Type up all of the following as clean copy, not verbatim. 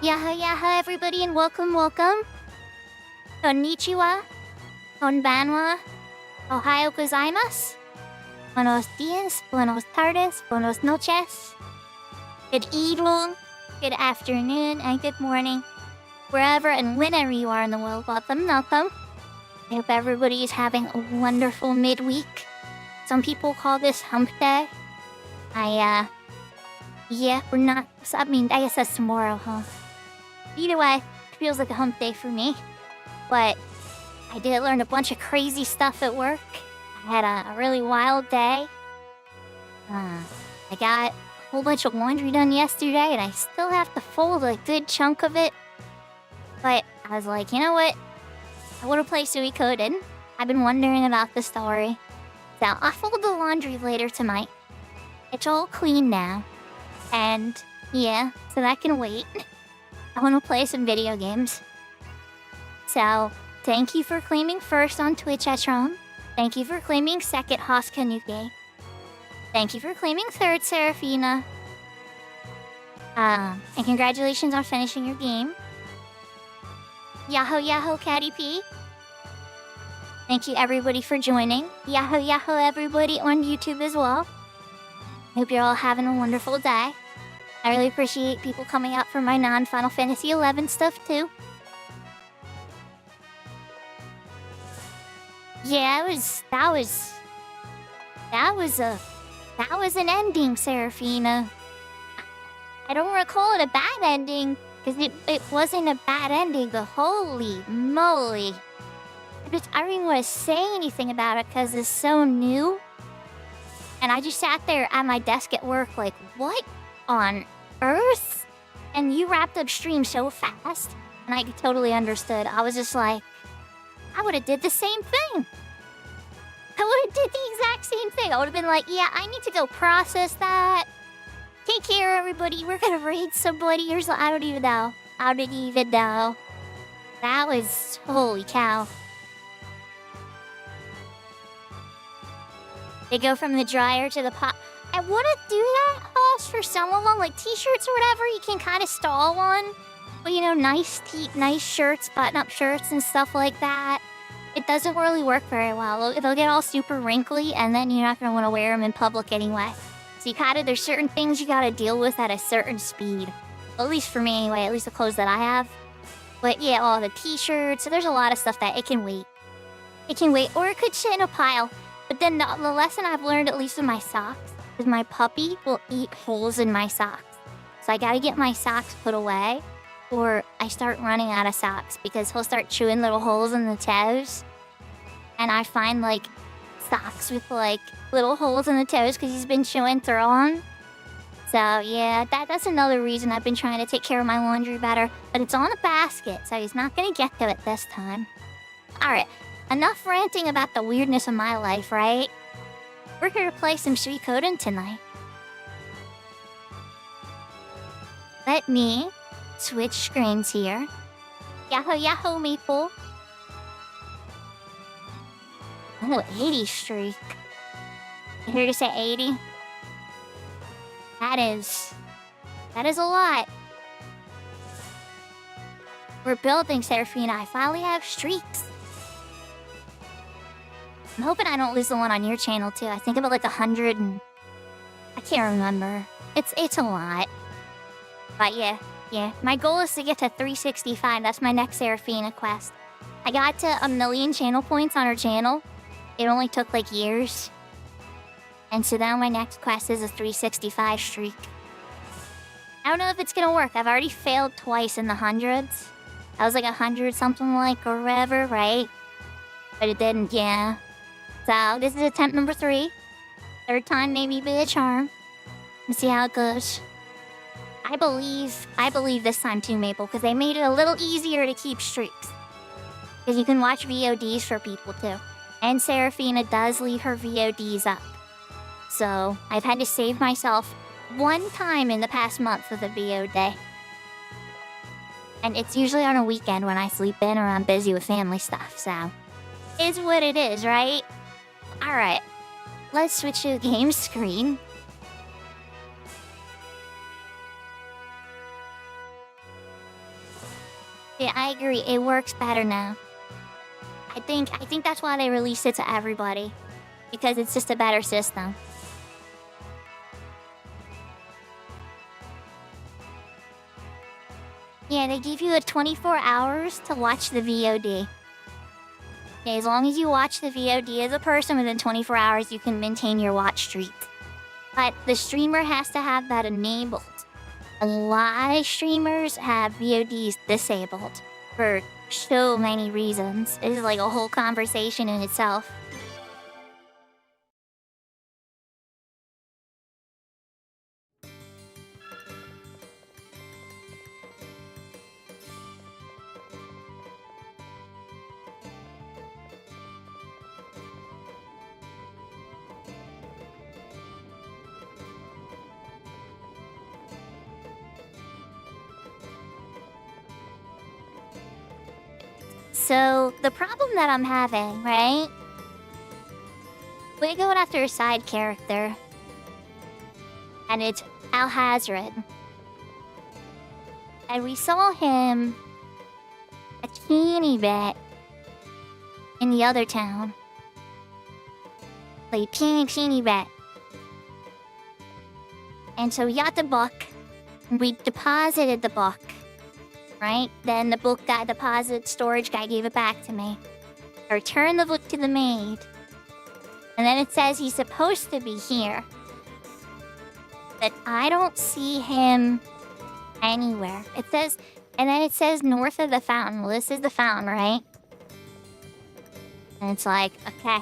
Yaha everybody and welcome. Konnichiwa, konbanwa, ohayo gozaimasu, buenos dias, buenos tardes, buenos noches. Good evening, good afternoon, and good morning. Wherever and whenever you are in the world, welcome. I hope everybody is having a wonderful midweek. Some people call this hump day. I guess that's tomorrow, huh? Either way, it feels like a hump day for me. But I did learn a bunch of crazy stuff at work. I had a really wild day. I got a whole bunch of laundry done yesterday, and I still have to fold a good chunk of it. But I was like, you know what? I want to play Suikoden. I've been wondering about the story. So I'll fold the laundry later tonight. It's all clean now. And yeah, so that can wait. I want to play some video games. So, thank you for claiming first on Twitch, Etron. Thank you for claiming second, Hoskanuke. Thank you for claiming third, Serafina. And congratulations on finishing your game. Yahoo, Catty P. Thank you everybody for joining. Yahoo, everybody on YouTube as well. Hope you're all having a wonderful day. I really appreciate people coming out for my non-Final Fantasy XI stuff too. Yeah, that was an ending, Serafina. I don't recall it a bad ending, because it wasn't a bad ending, but holy moly. I don't even want to say anything about it because it's so new. And I just sat there at my desk at work like, what on earth? And you wrapped up stream so fast, and I totally understood. I was just like, I would have did the same thing. I would have did the exact same thing. I would have been like, yeah, I need to go process that. Take care, everybody. We're gonna raid somebody or something. I don't even know. That was, holy cow. They go from the dryer to the pot. I wouldn't do that, Hoss, for some of them. Like t-shirts or whatever, you can kind of stall one. But you know, nice shirts, button-up shirts and stuff like that. It doesn't really work very well. They'll get all super wrinkly, and then you're not going to want to wear them in public anyway. So there's certain things you got to deal with at a certain speed. Well, at least for me anyway, at least the clothes that I have. But yeah, all the t-shirts, so there's a lot of stuff that it can wait. It can wait, or it could sit in a pile. But then the lesson I've learned, at least with my socks, is my puppy will eat holes in my socks. So I got to get my socks put away, or I start running out of socks because he'll start chewing little holes in the toes. And I find like socks with like little holes in the toes because he's been chewing through them. So yeah, that's another reason I've been trying to take care of my laundry better. But it's on a basket, so he's not going to get to it this time. Alright, enough ranting about the weirdness of my life, right? We're here to play some Suikoden tonight. Let me switch screens here. Yahoo, Maple. Oh, 80 streak. You hear you say 80? That is a lot. We're building, Serafina. I finally have streaks. I'm hoping I don't lose the one on your channel too. I think about like 100 and I can't remember. It's a lot. But yeah. My goal is to get to 365. That's my next Serafina quest. I got to 1,000,000 channel points on her channel. It only took like years. And so now my next quest is a 365 streak. I don't know if it's gonna work. I've already failed twice in the hundreds. I was like 100 something like or whatever, right? But it didn't, yeah. So this is attempt number 3. Third time maybe be a charm. Let's see how it goes. I believe this time too, Maple, because they made it a little easier to keep streaks. Because you can watch VODs for people too. And Serafina does leave her VODs up. So I've had to save myself one time in the past month with a VOD. And it's usually on a weekend when I sleep in or I'm busy with family stuff, so... It's what it is, right? Alright. Let's switch to the game screen. Yeah, I agree. It works better now. I think that's why they released it to everybody. Because it's just a better system. Yeah, they give you 24 hours to watch the VOD. Okay, as long as you watch the VOD as a person within 24 hours, you can maintain your watch streak. But the streamer has to have that enabled. A lot of streamers have VODs disabled for so many reasons. It's like a whole conversation in itself. So, the problem that I'm having, right? We're going after a side character. And it's Alhazred. And we saw him a teeny bit in the other town. Like, teeny bit. And so we got the book. We deposited the book. Right? Then the book got deposited, storage guy gave it back to me. I returned the book to the maid. And then it says he's supposed to be here. But I don't see him anywhere. It says, and then it says north of the fountain. Well, this is the fountain, right? And it's like, okay.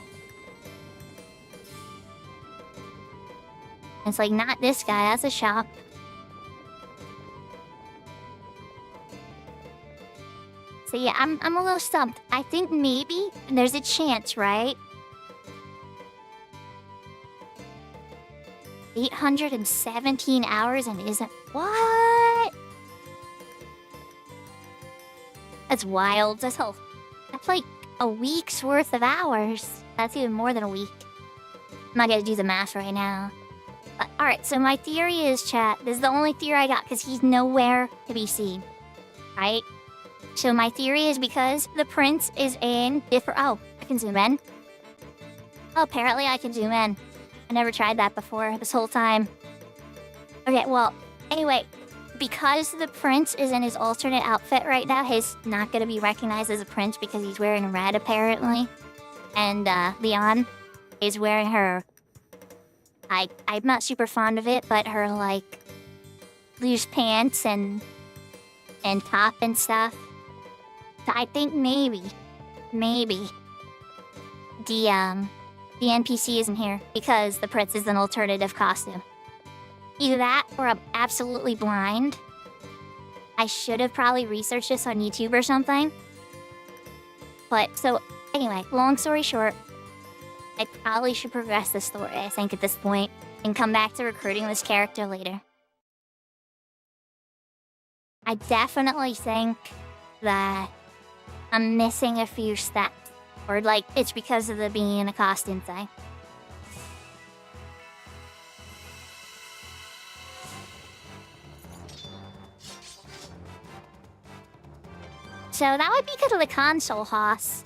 It's like, not this guy, that's a shop. So yeah, I'm a little stumped. I think maybe there's a chance, right? 817 hours and isn't... What? That's wild. That's like a week's worth of hours. That's even more than a week. I'm not gonna do the math right now. But alright, so my theory is, chat, this is the only theory I got because he's nowhere to be seen. Right? So my theory is because the prince is in different... Oh, I can zoom in. Oh, apparently I can zoom in. I never tried that before this whole time. Okay, well, anyway, because the prince is in his alternate outfit right now, he's not going to be recognized as a prince because he's wearing red, apparently. And Leon is wearing her... I'm not super fond of it, but her, like, loose pants and top and stuff. So I think maybe, the NPC isn't here because the prince is an alternative costume. Either that or I'm absolutely blind. I should have probably researched this on YouTube or something. But, so, anyway, long story short, I probably should progress the story, I think, at this point, and come back to recruiting this character later. I definitely think that I'm missing a few steps. Or, like, it's because of the being in a costume thing. So that would be because of the console, Hoss.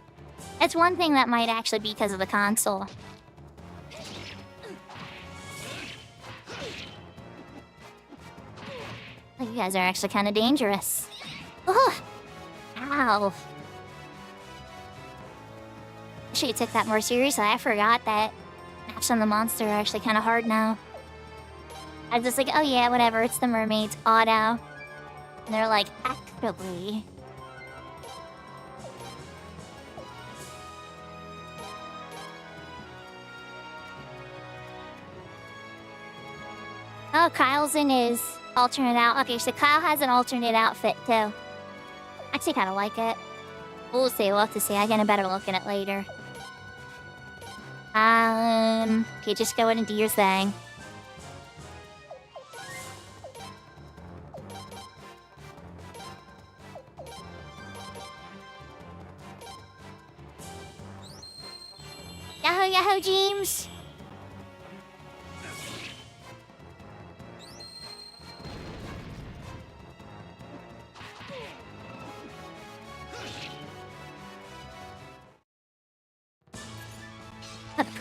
That's one thing that might actually be because of the console. You guys are actually kind of dangerous. Ugh! Ow. I should take that more seriously. I forgot that maps on the monster are actually kind of hard now. I was just like, oh yeah, whatever, it's the mermaids, auto. And they're like, actually... Oh, Kyle's in his alternate out. Okay, so Kyle has an alternate outfit too. I actually kind of like it. We'll see. We'll have to see. I get a better look at it later. Okay, just go in and do your thing. Yahoo, Yahoo, James!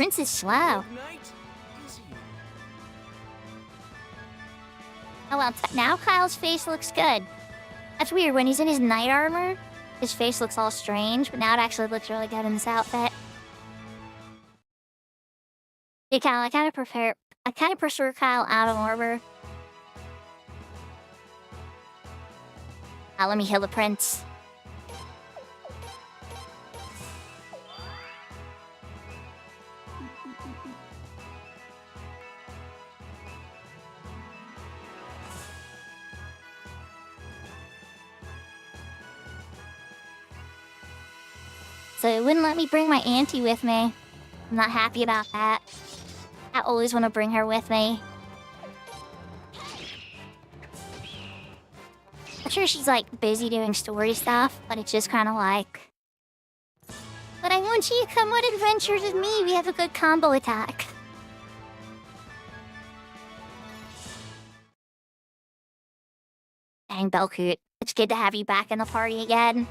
prince is slow. Oh well, now Kyle's face looks good. That's weird, when he's in his knight armor, his face looks all strange, but now it actually looks really good in this outfit. Yeah, Kyle, I kind of prefer Kyle out of armor. Let me heal the prince. So it wouldn't let me bring my auntie with me. I'm not happy about that. I always want to bring her with me. I'm sure she's like busy doing story stuff, but it's just kind of like... But I want you to come on adventures with me. We have a good combo attack. Dang, Belcoot. It's good to have you back in the party again.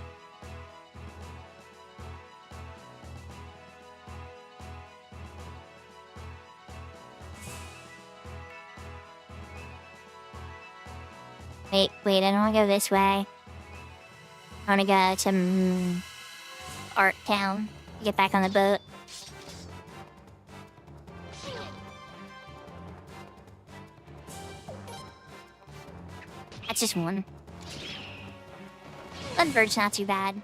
Wait, I don't want to go this way. I want to go to Art Town to get back on the boat. That's just one. Bloodbird's not too bad.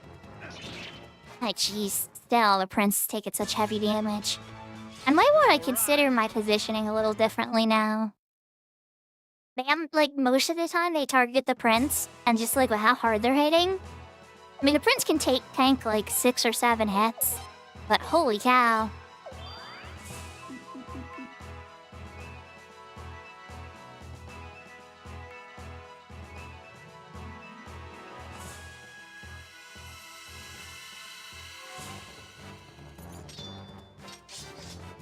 Oh, jeez. Still, the prince is taking such heavy damage. I might want to consider my positioning a little differently now. Like, most of the time they target the prince, and just like with how hard they're hitting. I mean, the prince can tank like 6 or 7 hits, but holy cow.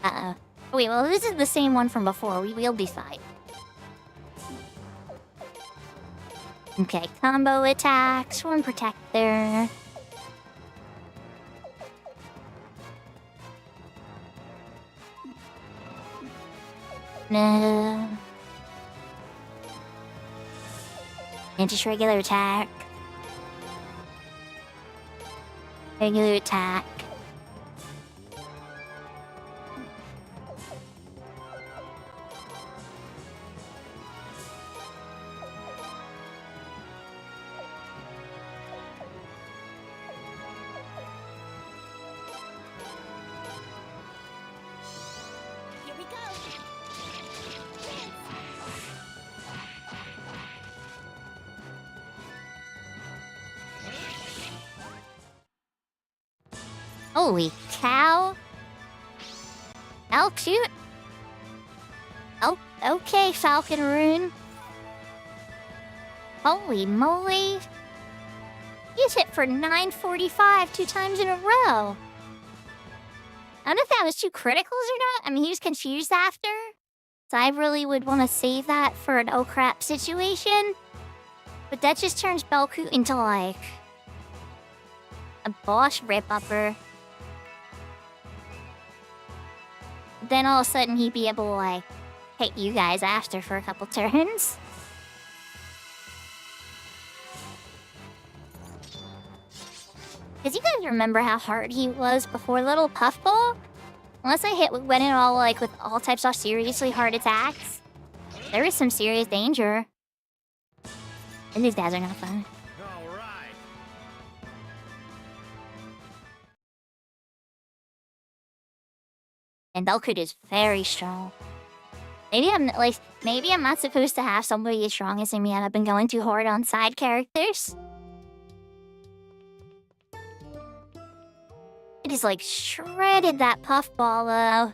Uh-oh. Wait, well, this is the same one from before. We'll be fine. Okay, combo attack, Swarm Protector. No. And just regular attack. Regular attack. Holy cow. How cute. Oh, okay, Falcon Rune. Holy moly. He's hit for 945 2 times in a row. I don't know if that was 2 criticals or not. I mean, he was confused after. So I really would want to save that for an oh crap situation. But that just turns Belku into like... a boss rip-upper. Then all of a sudden he'd be able to like hit you guys after for a couple turns. Cause you guys remember how hard he was before Little Puffball? Unless I went in all like with all types of seriously hard attacks, there is some serious danger. And these guys are not fun. And Belkut is very strong. Maybe I'm not supposed to have somebody as strong as him yet. I've been going too hard on side characters. It is like shredded that puffball though.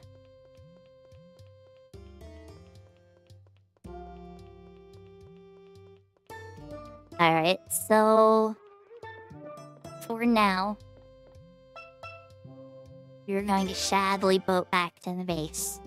Alright, so for now, you're going to sadly boat back to the base.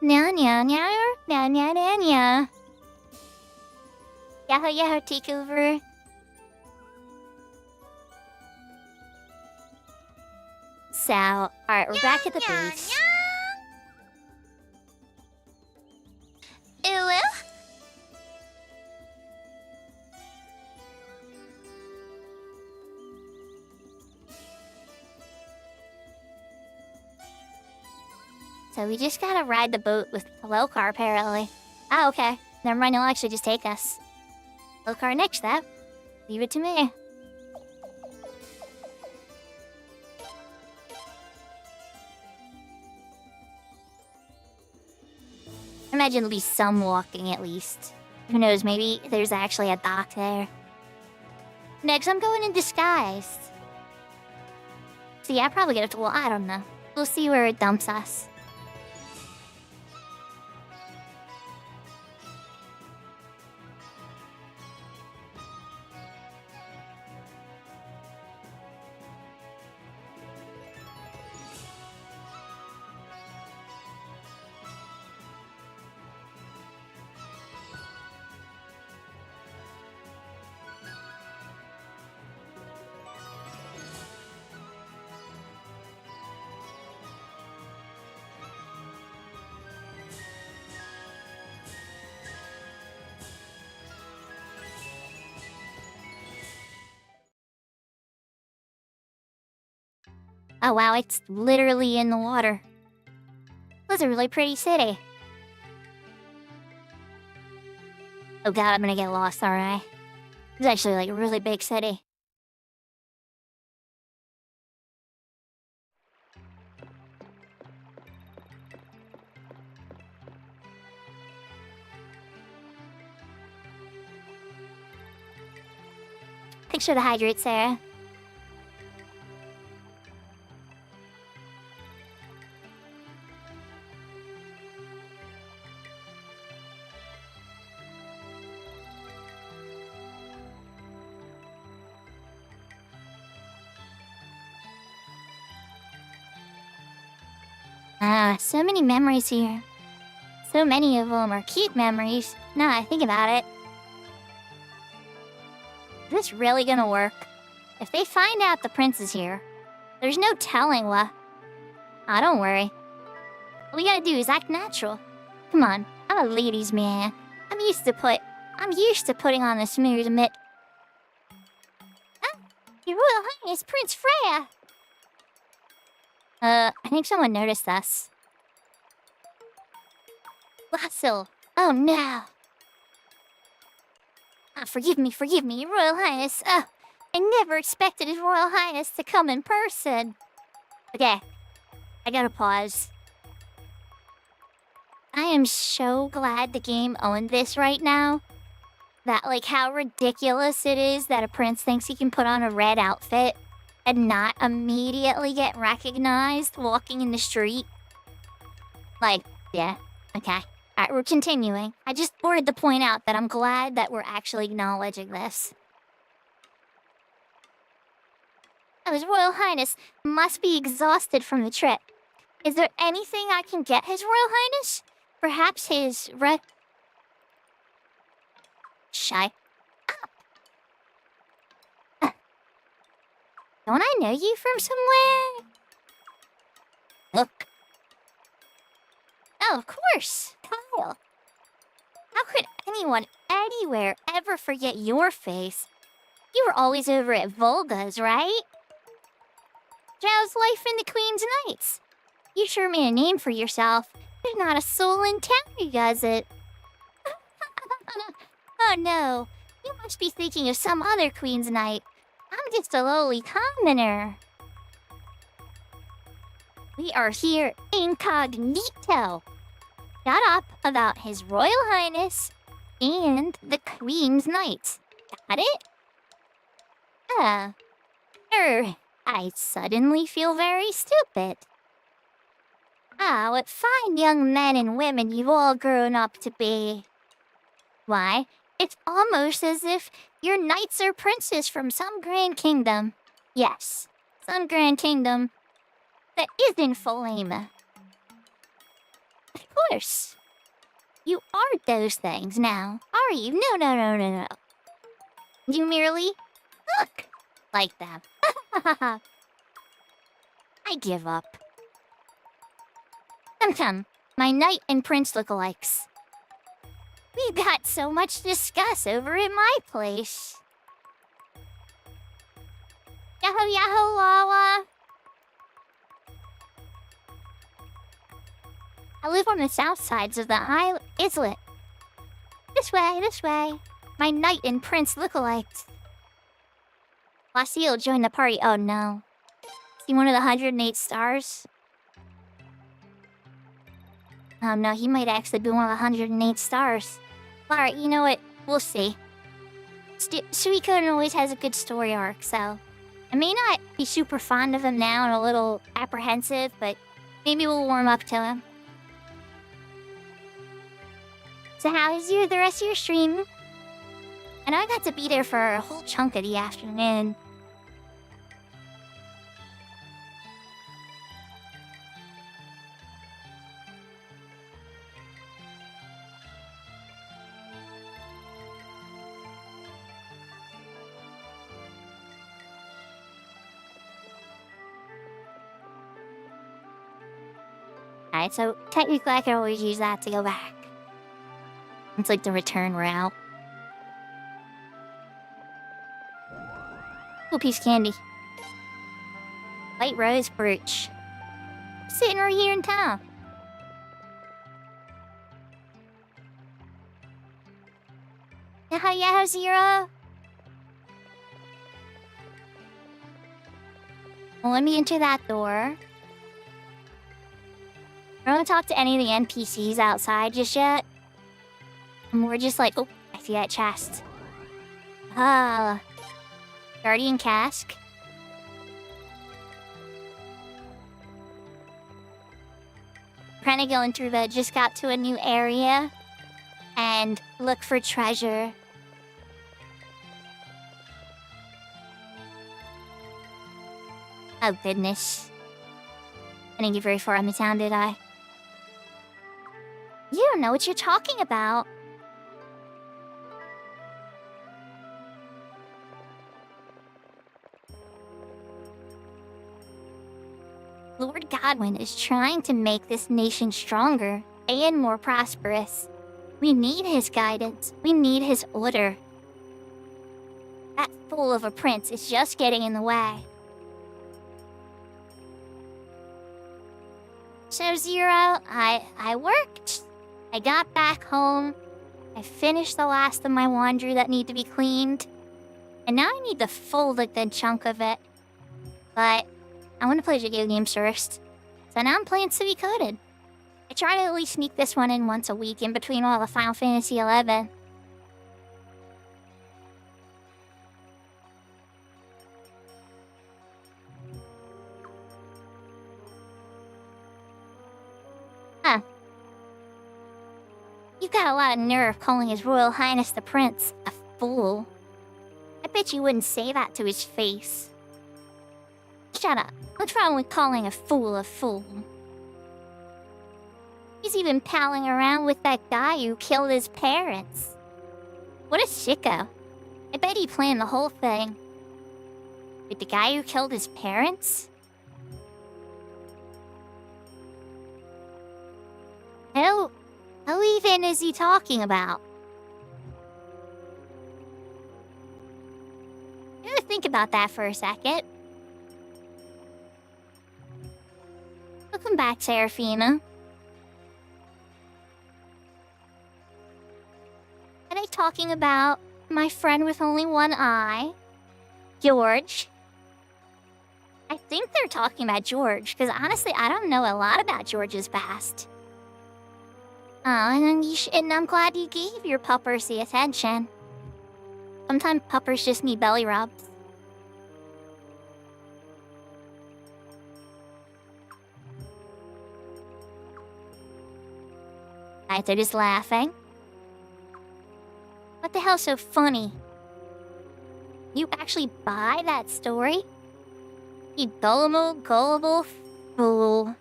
Nya nya nya nya nya nya nya. Yahoo yahoo takeover. So, alright, we're back at the base. So we just gotta ride the boat with the low car, apparently. Ah, okay. Never mind, it'll actually just take us. Low car next step. Leave it to me. Imagine there'll be some walking at least. Who knows, maybe there's actually a dock there. Next, I'm going in disguise. So yeah, I probably get well, I don't know. We'll see where it dumps us. Oh wow, it's literally in the water. That's a really pretty city. Oh god, I'm gonna get lost, aren't I? It's actually like a really big city. Thanks for the hydrate, Sarah. So many memories here. So many of them are cute memories, now I think about it. Is this really gonna work? If they find out the prince is here, there's no telling what... Oh, don't worry. All we gotta do is act natural. Come on, I'm a ladies' man. I'm used to putting on a smooth mitt. Ah, Your Royal Highness, Prince Freya! I think someone noticed us. Lasso! Oh no! Ah, forgive me, Your Royal Highness. I never expected His Royal Highness to come in person. Okay, I gotta pause. I am so glad the game owned this right now. That, like, how ridiculous it is that a prince thinks he can put on a red outfit and not immediately get recognized walking in the street. Like, yeah, okay. Alright, we're continuing. I just wanted to point out that I'm glad that we're actually acknowledging this. Oh, His Royal Highness must be exhausted from the trip. Is there anything I can get His Royal Highness? Perhaps his Shy up. Don't I know you from somewhere? Look. Oh, of course, Kyle. How could anyone anywhere ever forget your face? You were always over at Volga's, right? How's life in the Queen's Knights? You sure made a name for yourself. There's not a soul in town who does it. Oh no, you must be thinking of some other Queen's Knight. I'm just a lowly commoner. We are here incognito. Shut up about His Royal Highness and the Queen's Knights. Got it? I suddenly feel very stupid. Ah, what fine young men and women you've all grown up to be. Why, it's almost as if you're knights or princes from some grand kingdom. Yes, some grand kingdom that isn't Falema. Of course. You are those things now, are you? No. You merely look like them. I give up. Come, my knight and prince lookalikes. We've got so much to discuss over at my place. Yahoo, Wawa. I live on the south sides of the islet. This way. My knight and prince lookalikes. Lasil joined the party. Oh no. Is he one of the 108 stars? Oh no, he might actually be one of the 108 stars. Alright, you know what? We'll see. Suikoden always has a good story arc, so... I may not be super fond of him now and a little apprehensive, but maybe we'll warm up to him. So how is the rest of your stream? I know I got to be there for a whole chunk of the afternoon. Alright, so technically I can always use that to go back. It's like the return route. Cool piece of candy. White rose brooch. Sitting right here in town. Yeah, Zero. Well, let me enter that door. I don't talk to any of the NPCs outside just yet. And we're just like, oh, I see that chest. Guardian cask. Kinda going through the just got to a new area. And look for treasure. Oh goodness. I didn't get very far on the town, did I? You don't know what you're talking about. Lord Godwin is trying to make this nation stronger and more prosperous. We need his guidance. We need his order. That fool of a prince is just getting in the way. So, Zero, I worked. I got back home. I finished the last of my laundry that need to be cleaned. And now I need to fold a good chunk of it. But I want to play video games first. So now I'm playing Suikoden. I try to at least sneak this one in once a week in between all the Final Fantasy XI. Huh. You've got a lot of nerve calling His Royal Highness the Prince a fool. I bet you wouldn't say that to his face. Shut up. What's wrong with calling a fool a fool? He's even palling around with that guy who killed his parents. What a sicko. I bet he planned the whole thing. With the guy who killed his parents? Who even is he talking about? I'm gonna think about that for a second. Welcome back, Serafina. Are they talking about my friend with only one eye? George? I think they're talking about George, because honestly, I don't know a lot about George's past. Oh, and I'm glad you gave your puppers the attention. Sometimes puppers just need belly rubs. Right, they're just laughing. What the hell's so funny? You actually buy that story? You gullible fool.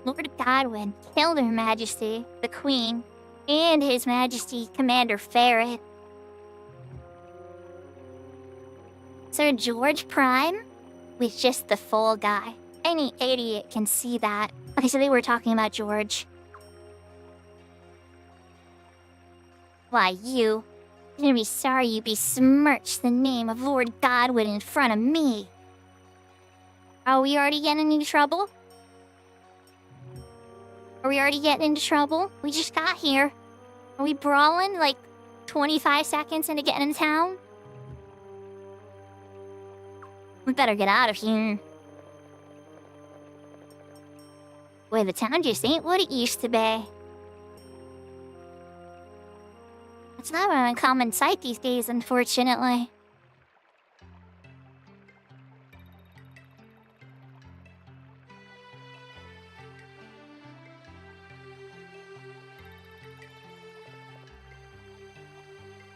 Lord Godwin killed Her Majesty, the Queen, and His Majesty Commander Ferret. Sir George Prime was just the fool guy. Any idiot can see that. Okay, so they were talking about George. Why, you're gonna be sorry you besmirched the name of Lord Godwin in front of me. Are we already getting into trouble? Are we already getting into trouble? We just got here. Are we brawling like 25 seconds into getting in town? We better get out of here. Boy, the town just ain't what it used to be. It's not an uncommon sight these days, unfortunately.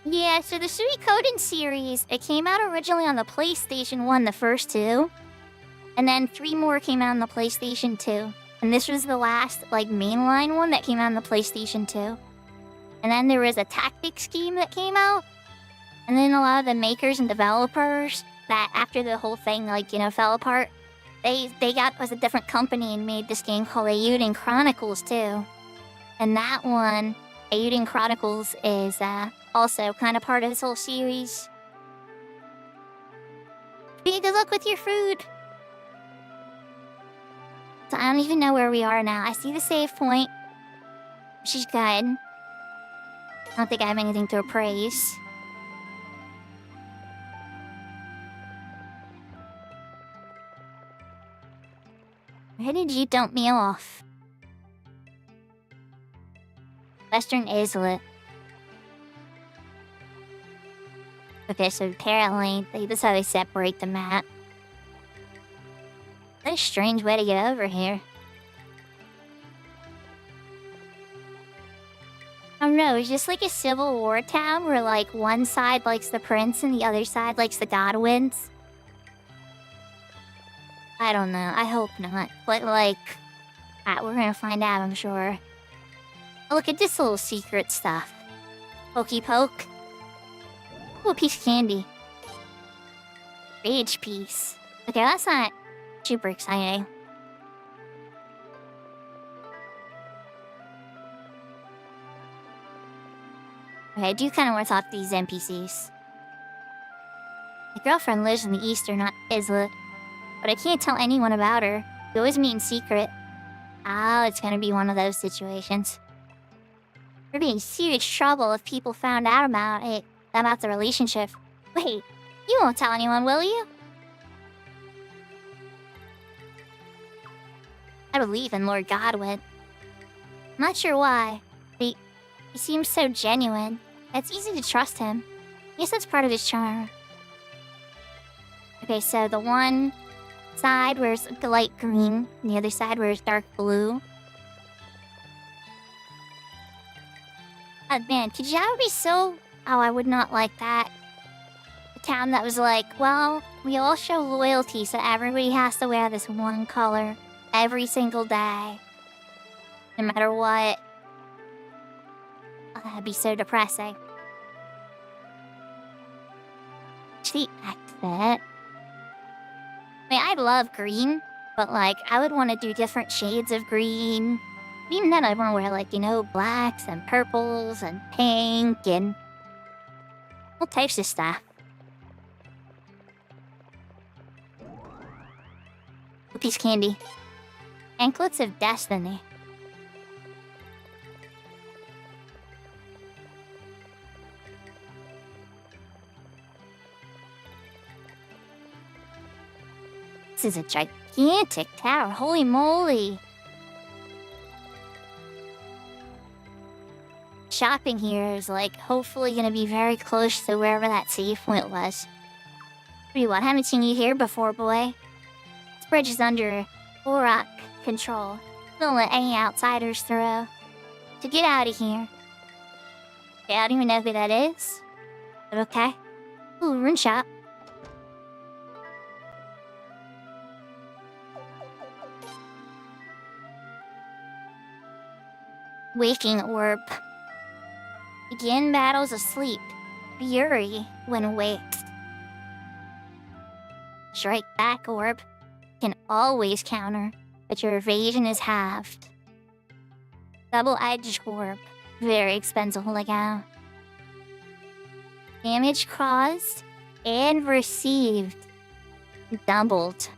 Yeah, so the Suikoden series, it came out originally on the PlayStation 1, the first two. And then 3 more came out on the PlayStation 2. And this was the last, like, mainline one that came out on the PlayStation 2. And then there was a tactics game that came out. And then a lot of the makers and developers that after the whole thing, like, you know, fell apart, they got was a different company and made this game called Eiyuden Chronicles too. And that one, Eiyuden Chronicles, is also kind of part of this whole series. Be good luck with your food. So I don't even know where we are now. I see the save point, which is good. I don't think I have anything to appraise. Where did you dump me off? Western Islet. Okay, so apparently that's how they separate the map. What a strange way to get over here. I don't know, it's just like a Civil War town where like one side likes the prince and the other side likes the Godwins. I don't know, I hope not. But like, we're gonna find out, I'm sure. Oh, look at this little secret stuff. Pokey poke. Ooh, a piece of candy. Rage piece. Okay, that's not super exciting. Okay, I do kind of want to talk to these NPCs. My girlfriend lives in the eastern Islet, but I can't tell anyone about her. We always meet in secret. Oh, it's gonna be one of those situations. We're being serious trouble if people found out about it, about the relationship. Wait, you won't tell anyone, will you? I believe in Lord Godwin. I'm not sure why. He seems so genuine. It's easy to trust him. I guess that's part of his charm. Okay, so the one side wears light green, and the other side wears dark blue. Oh man, could you ever be so... Oh, I would not like that. A town that was like, well, we all show loyalty, so everybody has to wear this one color every single day. No matter what. Oh, that'd be so depressing. The exit. I mean, I love green, but like, I would want to do different shades of green. Even then, I'd want to wear like, you know, blacks and purples and pink and all types of stuff. A piece of candy. Anklets of Destiny. This is a gigantic tower, holy moly! Shopping here is like hopefully gonna be very close to wherever that save point was. What, haven't seen you here before, boy? This bridge is under Borak control. Don't let any outsiders through. So get out of here. Okay, I don't even know who that is. But okay. Ooh, rune shop. Waking orb. Begin battles asleep. Fury when awake. Strike back orb. Can always counter, but your evasion is halved. Double-edged orb. Very expensive legal. Damage caused and received. Doubled.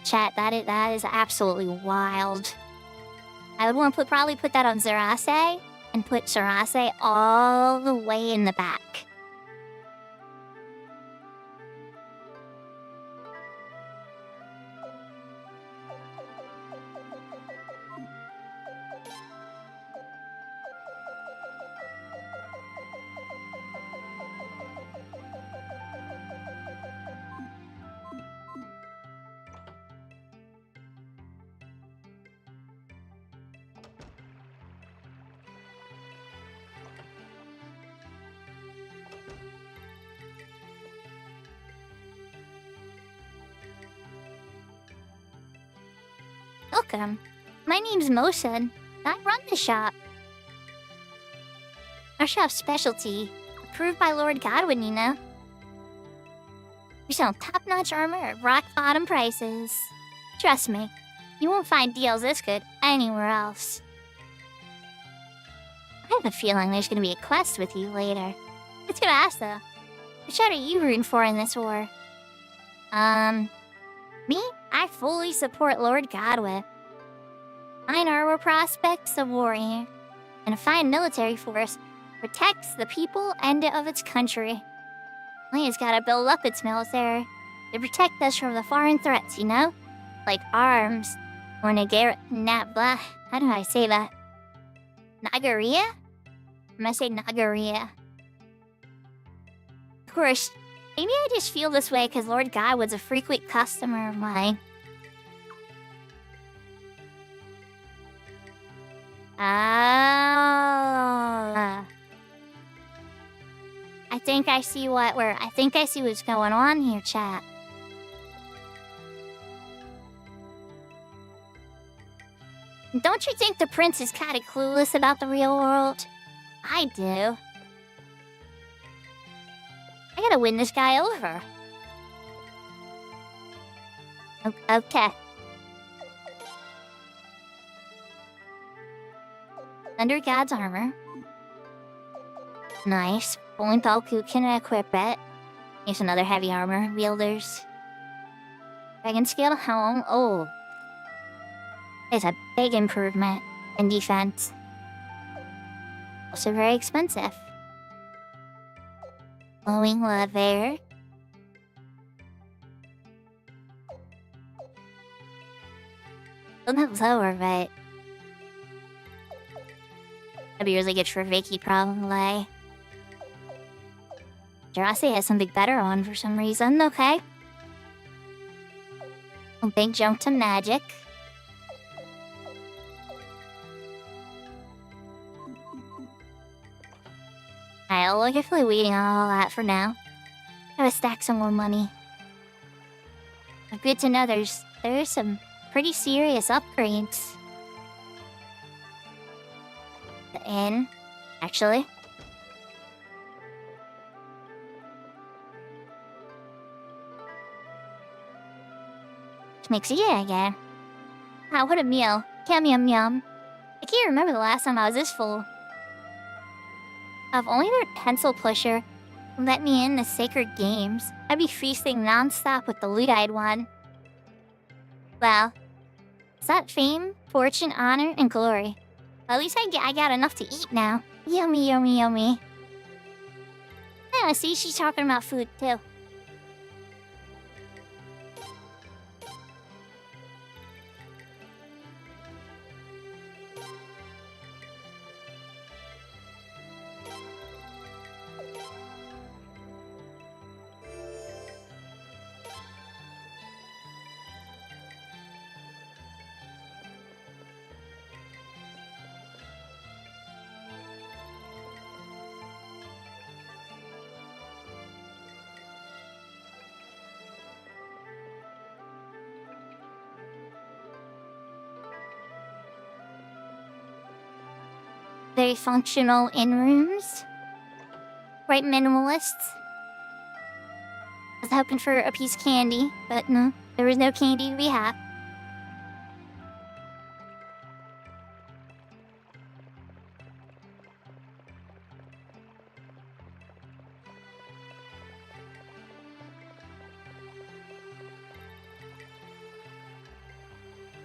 Chat, that is absolutely wild. I would want to probably put that on Zerase and put Zerase all the way in the back. Welcome. My name's Motion. I run the shop. Our shop's specialty, approved by Lord Godwin, you know. We sell top-notch armor at rock-bottom prices. Trust me, you won't find deals this good anywhere else. I have a feeling there's gonna be a quest with you later. Let's go ask, though. Which side are you rooting for in this war? Me? I fully support Lord Godwin. Fine armor prospects, a warrior, and a fine military force protects the people and of its country. Only it's gotta build up its military to protect us from the foreign threats, you know? Like arms, or blah, how do I say that? Nagaria? I'm gonna say Nagaria. Of course, maybe I just feel this way because Lord Godwin's a frequent customer of mine. I think I see what's going on here, chat. Don't you think the prince is kind of clueless about the real world? I do. I gotta win this guy over. Okay. Under God's armor. Nice. Only Balku can equip it. Here's another heavy armor wielders. Dragon scale helm. Oh. It's a big improvement in defense. Also very expensive. Glowing leather. Well, not lower, but that'd be really good for Vicky, probably. Jurassic has something better on for some reason, okay. A big jump to magic. I'll look at waiting on all that for now. Gotta stack some more money. But good to know there's some pretty serious upgrades. The inn, actually. Makes it again. Wow, what a meal. Yum yum yum. I can't remember the last time I was this full. If only their pencil pusher let me in the sacred games, I'd be feasting non-stop with the loot-eyed one. Well, is that fame, fortune, honor, and glory? At least I got enough to eat now. Yummy, yummy, yummy. Yeah, see, she's talking about food, too. very functional in rooms. Quite minimalist. I was hoping for a piece of candy, but no, there was no candy to be had.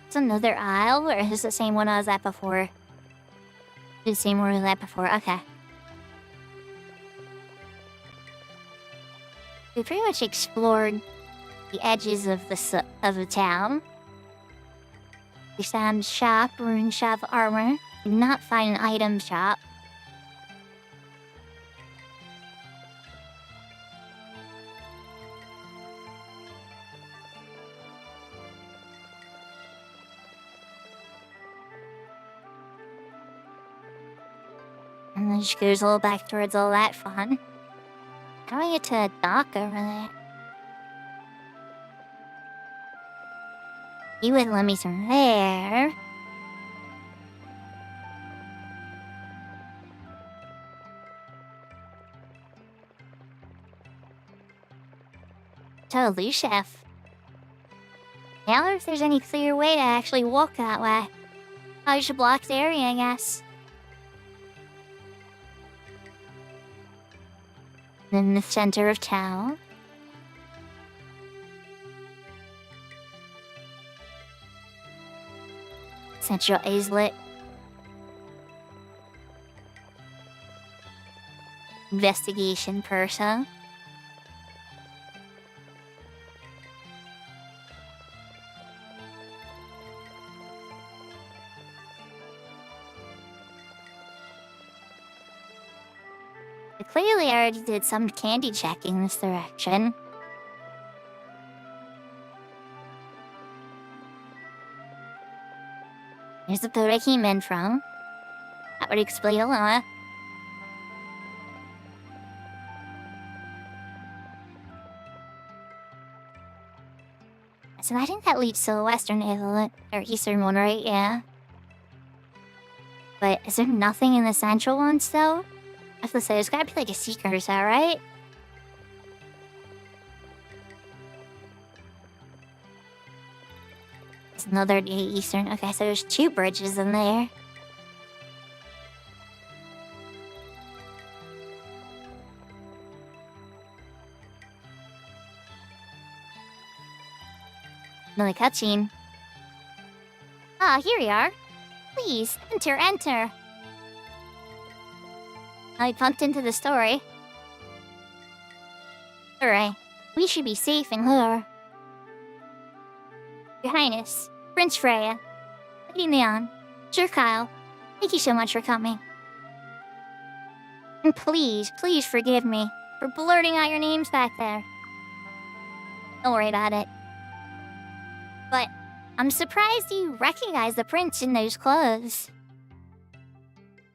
It's another aisle, or is this the same one I was at before? The same one I was at before, okay. We pretty much explored the edges of the town. We found shop, rune shop, armor. Did not find an item shop. And then just goes a little back towards all that fun. How do I get to a dock over there? You wouldn't let me through there. Totally, chef. Now if there's any clear way to actually walk that way. I should block the area, I guess. In the center of town. Central Islet. Investigation person. Clearly, I already did some candy checking this direction. Here's the boat I came in from. That would explain a lot. So I think that leads to the western islet, or eastern one, right? Yeah. But is there nothing in the central ones, though? I have to say, there's gotta be like a secret, is that right? It's another day eastern. Okay, so there's 2 bridges in there. Another cutscene. Ah, here we are. Please, enter, enter. I bumped into the story. Alright, we should be safe in here. Your Highness, Prince Freya, Lady Leon, Sir Kyle, thank you so much for coming. And please, please forgive me for blurting out your names back there. Don't worry about it. But I'm surprised you recognize the prince in those clothes.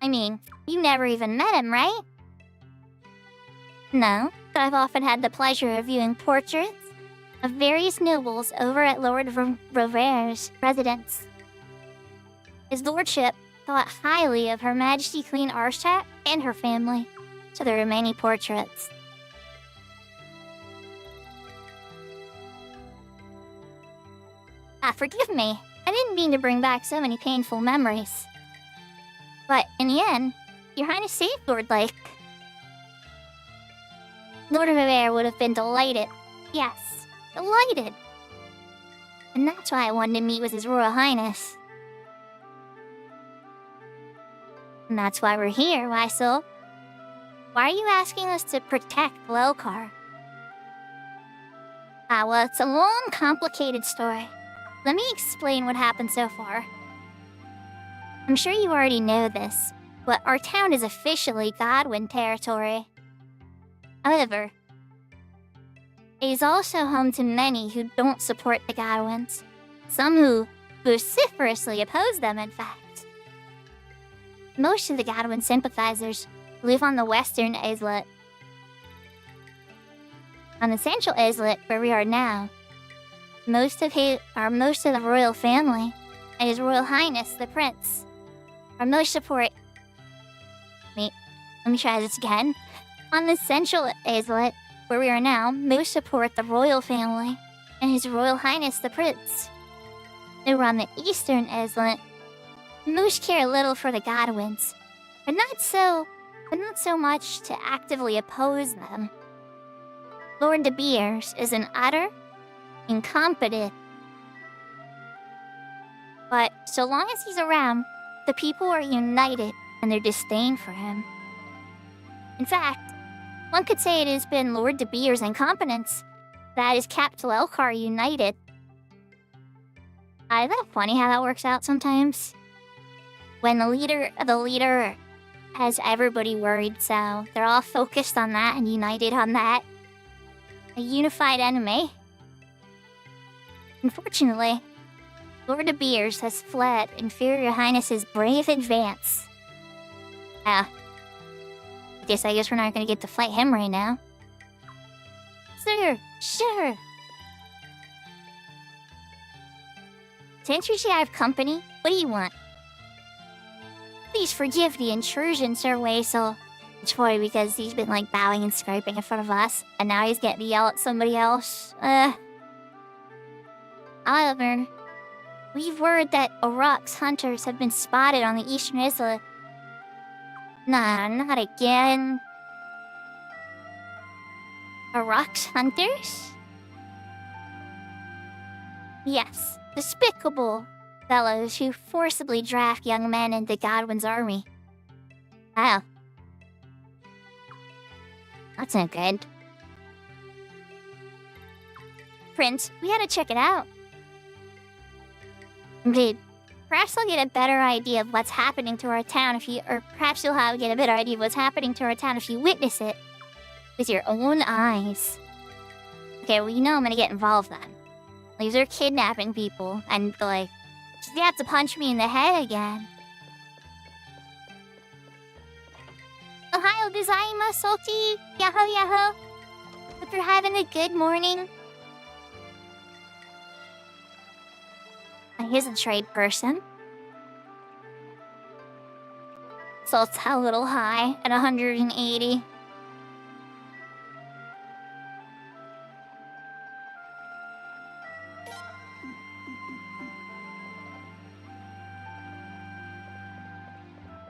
I mean, you never even met him, right? No, but I've often had the pleasure of viewing portraits of various nobles over at Lord Rover's residence. His lordship thought highly of Her Majesty Queen Arshat and her family, so there are many portraits. Forgive me. I didn't mean to bring back so many painful memories. But in the end, Your Highness saved Lord Lake. Lord Rover would have been delighted. Yes, delighted. And that's why I wanted to meet with His Royal Highness. And that's why we're here, Weisel. Why are you asking us to protect Lelkar? Well, it's a long, complicated story. Let me explain what happened so far. I'm sure you already know this, but our town is officially Godwin territory. However, it is also home to many who don't support the Godwins. Some who vociferously oppose them, in fact. Most of the Godwin sympathizers live on the western islet. On the central islet, where we are now, most of the royal family and His Royal Highness the Prince are most support Let me try this again. On the central islet, where we are now, Moose support the royal family and His Royal Highness the Prince. Over on the eastern islet, Moose care little for the Godwins, but not so much to actively oppose them. Lord De Beers is an utter incompetent, but so long as he's around, the people are united in their disdain for him. In fact, one could say it has been Lord De Beers' incompetence that has kept Lelkar united. Isn't that funny how that works out sometimes? When the leader has everybody worried, so they're all focused on that and united on that. A unified enemy. Unfortunately, Lord De Beers has fled Inferior Highness's brave advance. I guess we're not gonna get to fight him right now. Sure. Since we should have company, what do you want? Please forgive the intrusion, Sir Waisel. It's funny because he's been like bowing and scraping in front of us, and now he's getting to yell at somebody else. However, we've word that Oroc's hunters have been spotted on the eastern islet. Nah, not again. Oroc's hunters? Yes, despicable fellows who forcibly draft young men into Godwin's army. Oh. That's not good. Prince, we gotta check it out. Indeed. Perhaps I'll get a better idea of what's happening to our town if you... Or perhaps you'll get a better idea of what's happening to our town if you witness it with your own eyes. Okay, well, you know I'm gonna get involved then. Like, they're kidnapping people, and, like, they have to punch me in the head again. Ohio gozaimasu, Yahoo! Hope you're having a good morning. He's a trade person. So it's a little high at 180.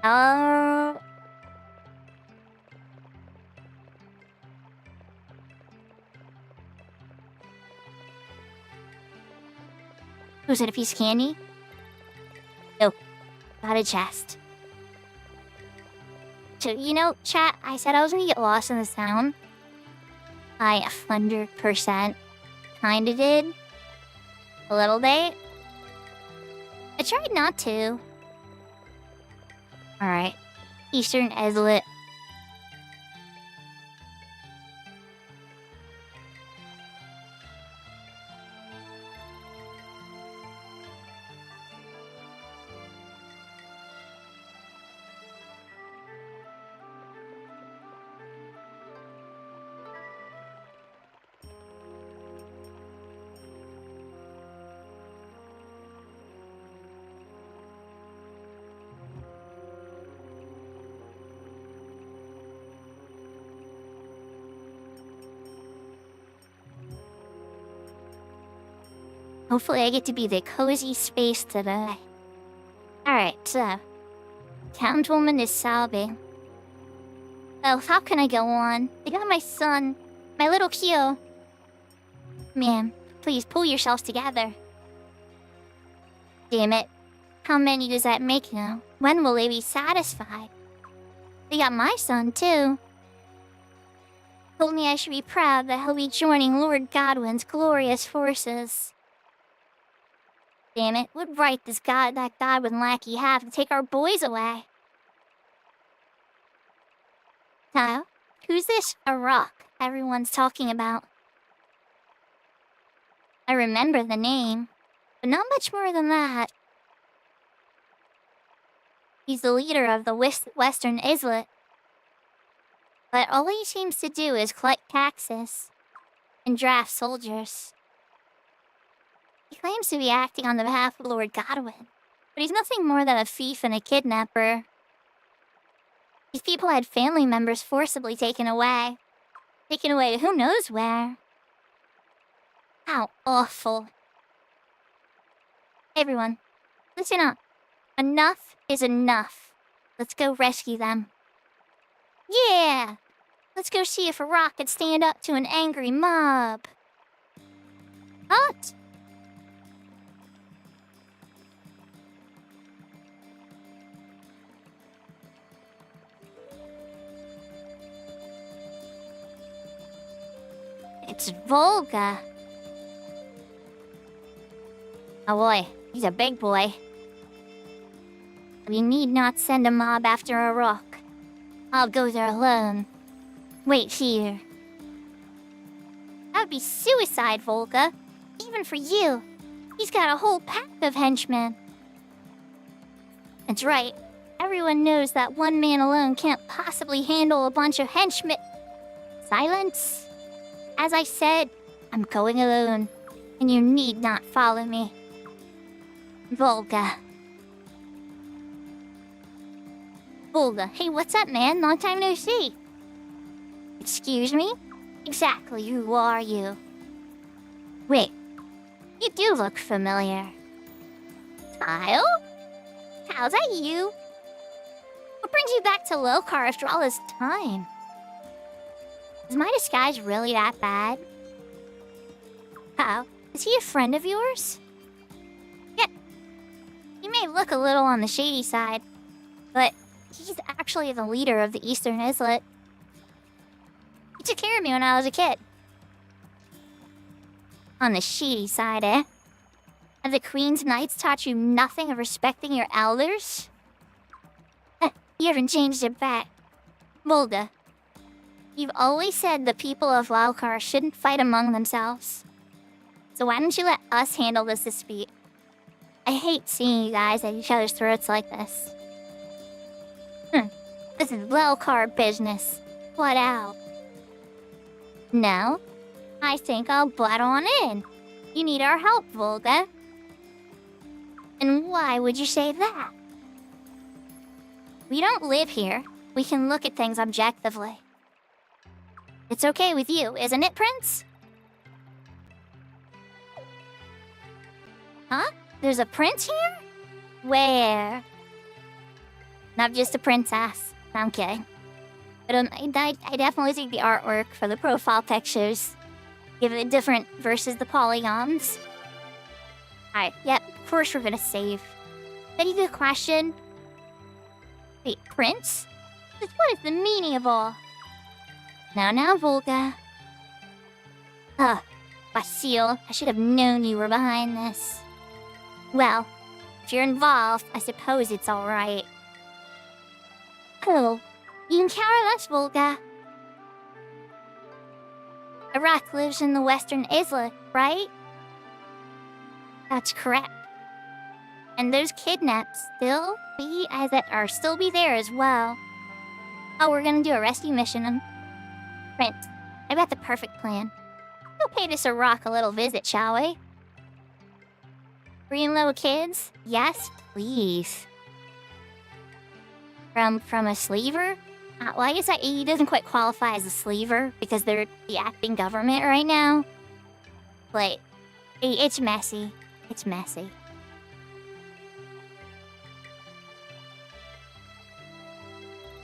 Oh. Was it a piece of candy? No. Got a chest. So, you know, chat, I said I was gonna get lost in this town. I 100% kinda did. A little bit. I tried not to. Alright. Eastern Islet. Hopefully I get to be the cozy space today. Alright, so... Townswoman is sobbing. Oh, how can I go on? I got my son. My little Kyo. Man, please pull yourselves together. Damn it. How many does that make now? When will they be satisfied? They got my son, too. Told me I should be proud that he'll be joining Lord Godwin's glorious forces. Damn it, what right does that Godwin lackey have to take our boys away? Hello? Who's this Arak everyone's talking about? I remember the name, but not much more than that. He's the leader of the Western Islet. But all he seems to do is collect taxes and draft soldiers. He claims to be acting on the behalf of Lord Godwin, but he's nothing more than a thief and a kidnapper. These people had family members forcibly taken away. Taken away to who knows where. How awful. Everyone, listen up. Enough is enough. Let's go rescue them. Yeah! Let's go see if a rock could stand up to an angry mob. What? It's Volga. Oh boy, he's a big boy. We need not send a mob after a rock. I'll go there alone. Wait here. That would be suicide, Volga. Even for you. He's got a whole pack of henchmen. That's right. Everyone knows that one man alone can't possibly handle a bunch of henchmen. Silence. As I said, I'm going alone, and you need not follow me. Volga. Volga, hey, what's up, man? Long time no see. Excuse me? Exactly, who are you? Wait, you do look familiar. Kyle? Kyle's that you? What brings you back to Lokar after all this time? Is my disguise really that bad? Kyle, is he a friend of yours? Yeah. He may look a little on the shady side, but he's actually the leader of the Eastern Islet. He took care of me when I was a kid. On the shady side, eh? Have the Queen's Knights taught you nothing of respecting your elders? You haven't changed it back. Volga, you've always said the people of Laukar shouldn't fight among themselves. So why don't you let us handle this dispute? I hate seeing you guys at each other's throats like this. This is Laukar business. What out? No? I think I'll butt on in. You need our help, Volga. And why would you say that? We don't live here. We can look at things objectively. It's okay with you, isn't it, Prince? Huh? There's a prince here? Where? Not just a princess. I'm kidding. But I definitely think the artwork for the profile pictures give it different versus the polygons. Alright, yep, of course we're gonna save. Very good question. Wait, Prince? What is the meaning of all? Now, Volga. Basil, I should have known you were behind this. Well, if you're involved, I suppose it's alright. Cool. You can count on us, Volga. Iraq lives in the Western Isla, right? That's correct. And those kidnaps still be there as well. Oh, we're gonna do a rescue mission. Prince, I've got the perfect plan. We'll pay this Iraq a little visit, shall we? Green little kids? Yes, please. From a sleever? Well, I guess he doesn't quite qualify as a sleever because they're the acting government right now. But it's messy. It's messy.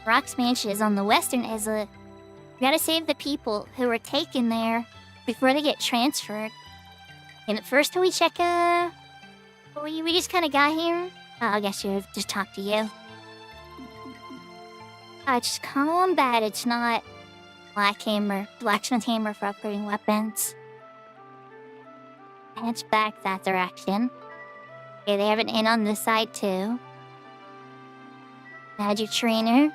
Rock's mansion is on the Western Islet. We gotta save the people who were taken there before they get transferred. And first, we check, we just kinda got here. Oh, I guess you just talk to you. It's combat, it's not blacksmith hammer for upgrading weapons. And it's back that direction. Okay, they have an inn on this side too. Magic trainer.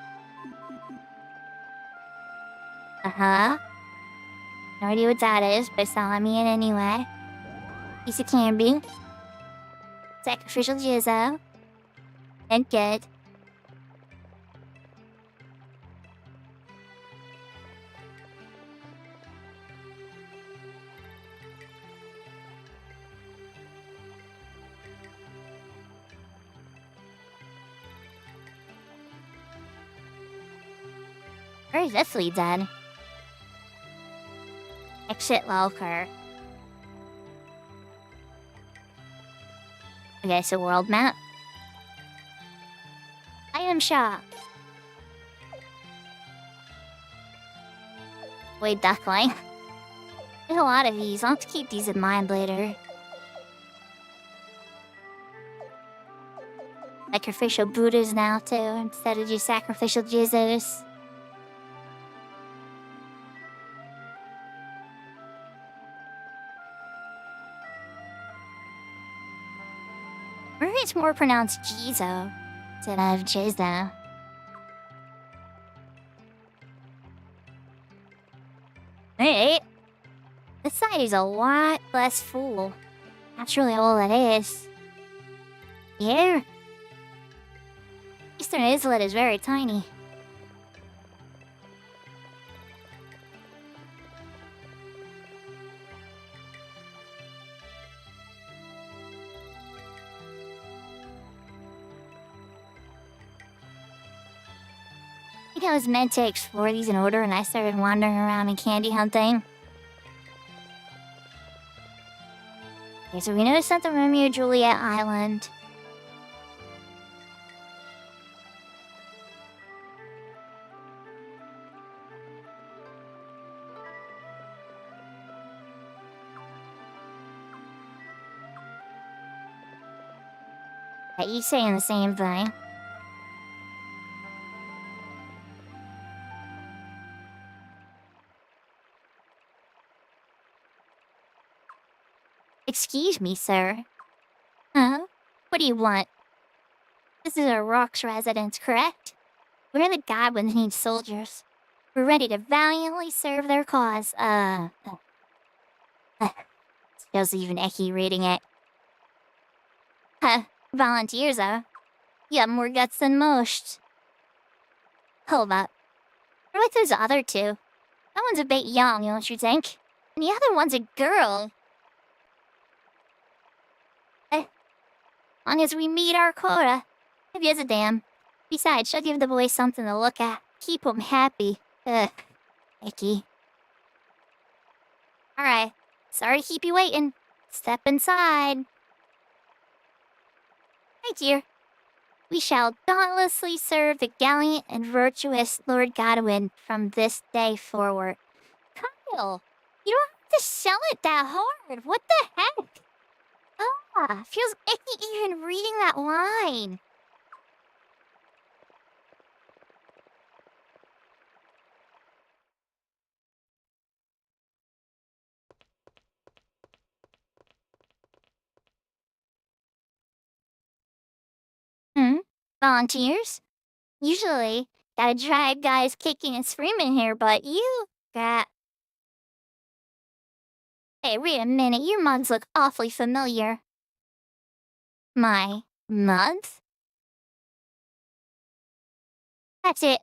No idea what that is, but it's not let me in anyway. Piece of candy. Sacrificial Jizzo. And good. Where's this lead then? Exit locker. Okay, so world map. Item shop. Wait, duckling. There's a lot of these. I'll have to keep these in mind later. Sacrificial Buddhas now, too, instead of just sacrificial Jesus. Maybe it's more pronounced Jizo instead of Jizo. Hey, this side is a lot less full. That's really all it is. Yeah. Eastern Islet is very tiny. I think I was meant to explore these in order and I started wandering around and candy hunting. Okay, so we know Santa Romeo and Juliet Island. Yeah, you saying the same thing. Excuse me, sir. Huh? What do you want? This is a Rock's residence, correct? We're the Godwins need soldiers. We're ready to valiantly serve their cause. Feels even icky reading it. Huh. Volunteers, huh? You have more guts than most. Hold up. What about those other two? That one's a bit young, don't you think? And the other one's a girl. Long as we meet our quota, who gives a damn? Besides, she'll give the boys something to look at. Keep 'em happy. Icky. Alright, sorry to keep you waiting. Step inside. Right, dear. We shall dauntlessly serve the gallant and virtuous Lord Godwin from this day forward. Kyle, you don't have to sell it that hard. What the heck? Feels icky even reading that line. Volunteers? Usually, gotta drag guys kicking and screaming here, but you got... Hey, wait a minute, your mugs look awfully familiar. My mugs? That's it.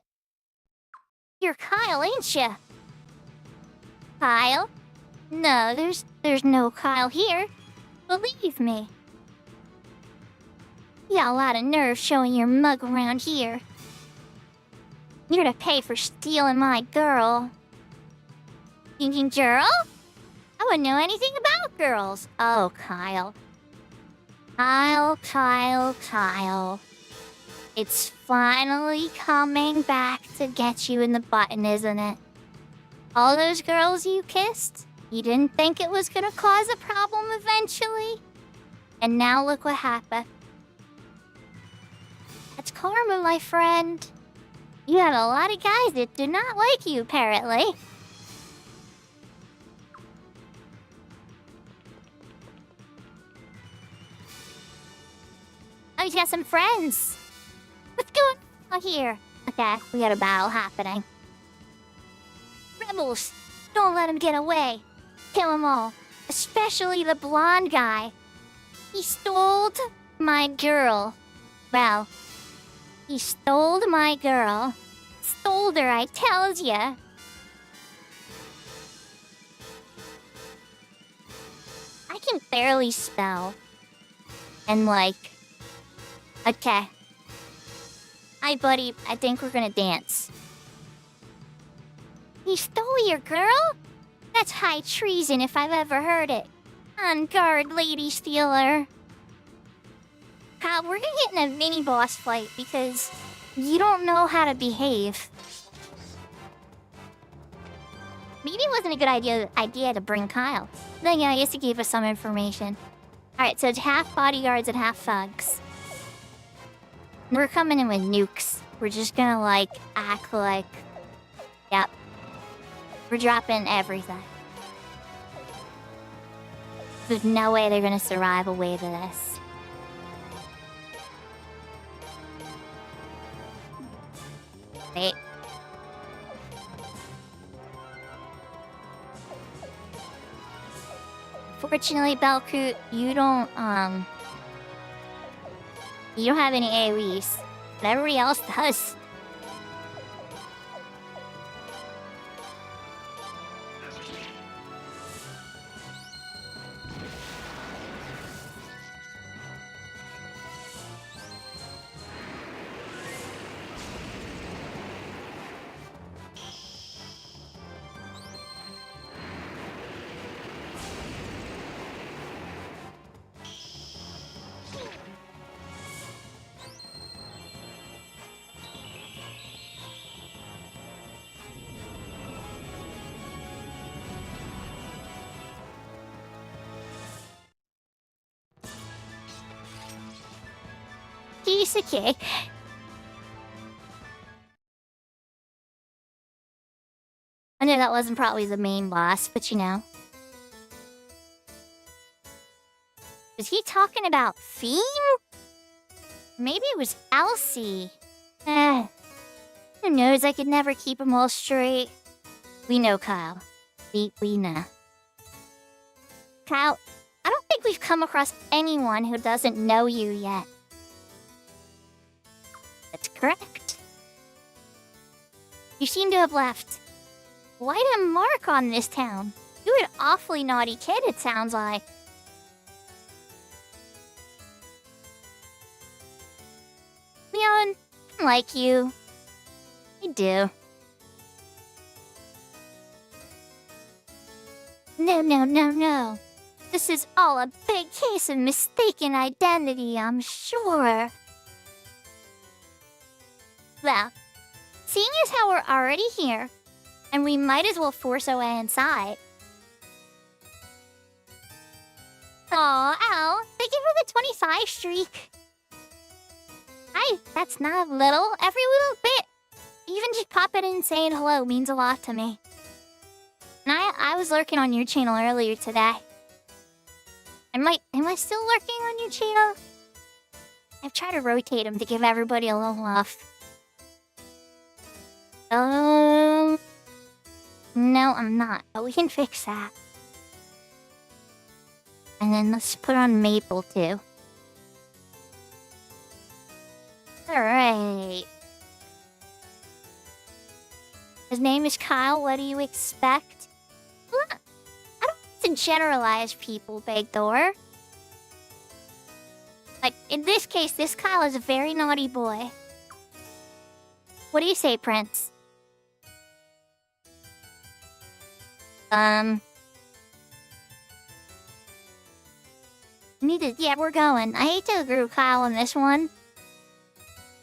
You're Kyle, ain't ya? Kyle? No, there's no Kyle here. Believe me. You got a lot of nerve showing your mug around here. You're to pay for stealing my girl. Thinking girl? I wouldn't know anything about girls. Oh, Kyle. Kyle. It's finally coming back to get you in the button, isn't it? All those girls you kissed, you didn't think it was gonna cause a problem eventually? And now look what happened. That's karma, my friend. You have a lot of guys that do not like you, apparently. Oh, he's got some friends. What's going on here? Okay, we got a battle happening. Rebels! Don't let him get away. Kill them all. Especially the blonde guy. He stole my girl. Well, he stole my girl. Stole her, I tells ya. I can barely spell. And like... Okay. Hi, buddy. I think we're gonna dance. He stole your girl? That's high treason if I've ever heard it. On guard, lady stealer. Kyle, we're gonna get in a mini-boss fight because you don't know how to behave. Maybe it wasn't a good idea to bring Kyle. Then yeah, I guess he gave us some information. Alright, so it's half bodyguards and half thugs. We're coming in with nukes. We're just gonna, like, act like... Yep. We're dropping everything. There's no way they're gonna survive a wave of this. Wait. Fortunately, Belkut, you don't have any AoEs. But everybody else does. Piece of cake. I know that wasn't probably the main boss, but you know. Was he talking about Fiend? Maybe it was Elsie. Who knows? I could never keep them all straight. We know, Kyle. We know. Kyle, I don't think we've come across anyone who doesn't know you yet. That's correct. You seem to have left quite a mark on this town. You're an awfully naughty kid, it sounds like. Leon, I like you. I do. No. This is all a big case of mistaken identity, I'm sure. Well, seeing as how we're already here, and we might as well force our way inside. Aw, Al, thank you for the 25 streak. That's not little, every little bit. Even just popping in and saying hello means a lot to me. And I was lurking on your channel earlier today. Am I still lurking on your channel? I've tried to rotate them to give everybody a little love. No, I'm not. But we can fix that. And then let's put on Maple, too. Alright. His name is Kyle. What do you expect? I don't want to generalize people, Big Door. Like, in this case, this Kyle is a very naughty boy. What do you say, Prince? Yeah, we're going. I hate to agree with Kyle on this one.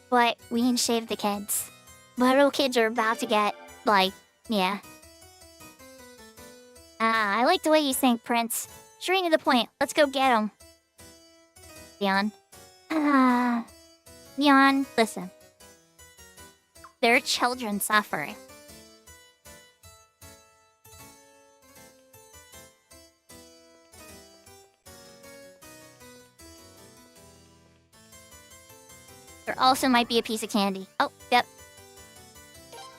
But we can save the kids. Little kids are about to get, like, yeah. I like the way you think, Prince. Straight to the point. Let's go get them. Leon. Leon, listen. There are children suffering. There also might be a piece of candy. Oh, yep.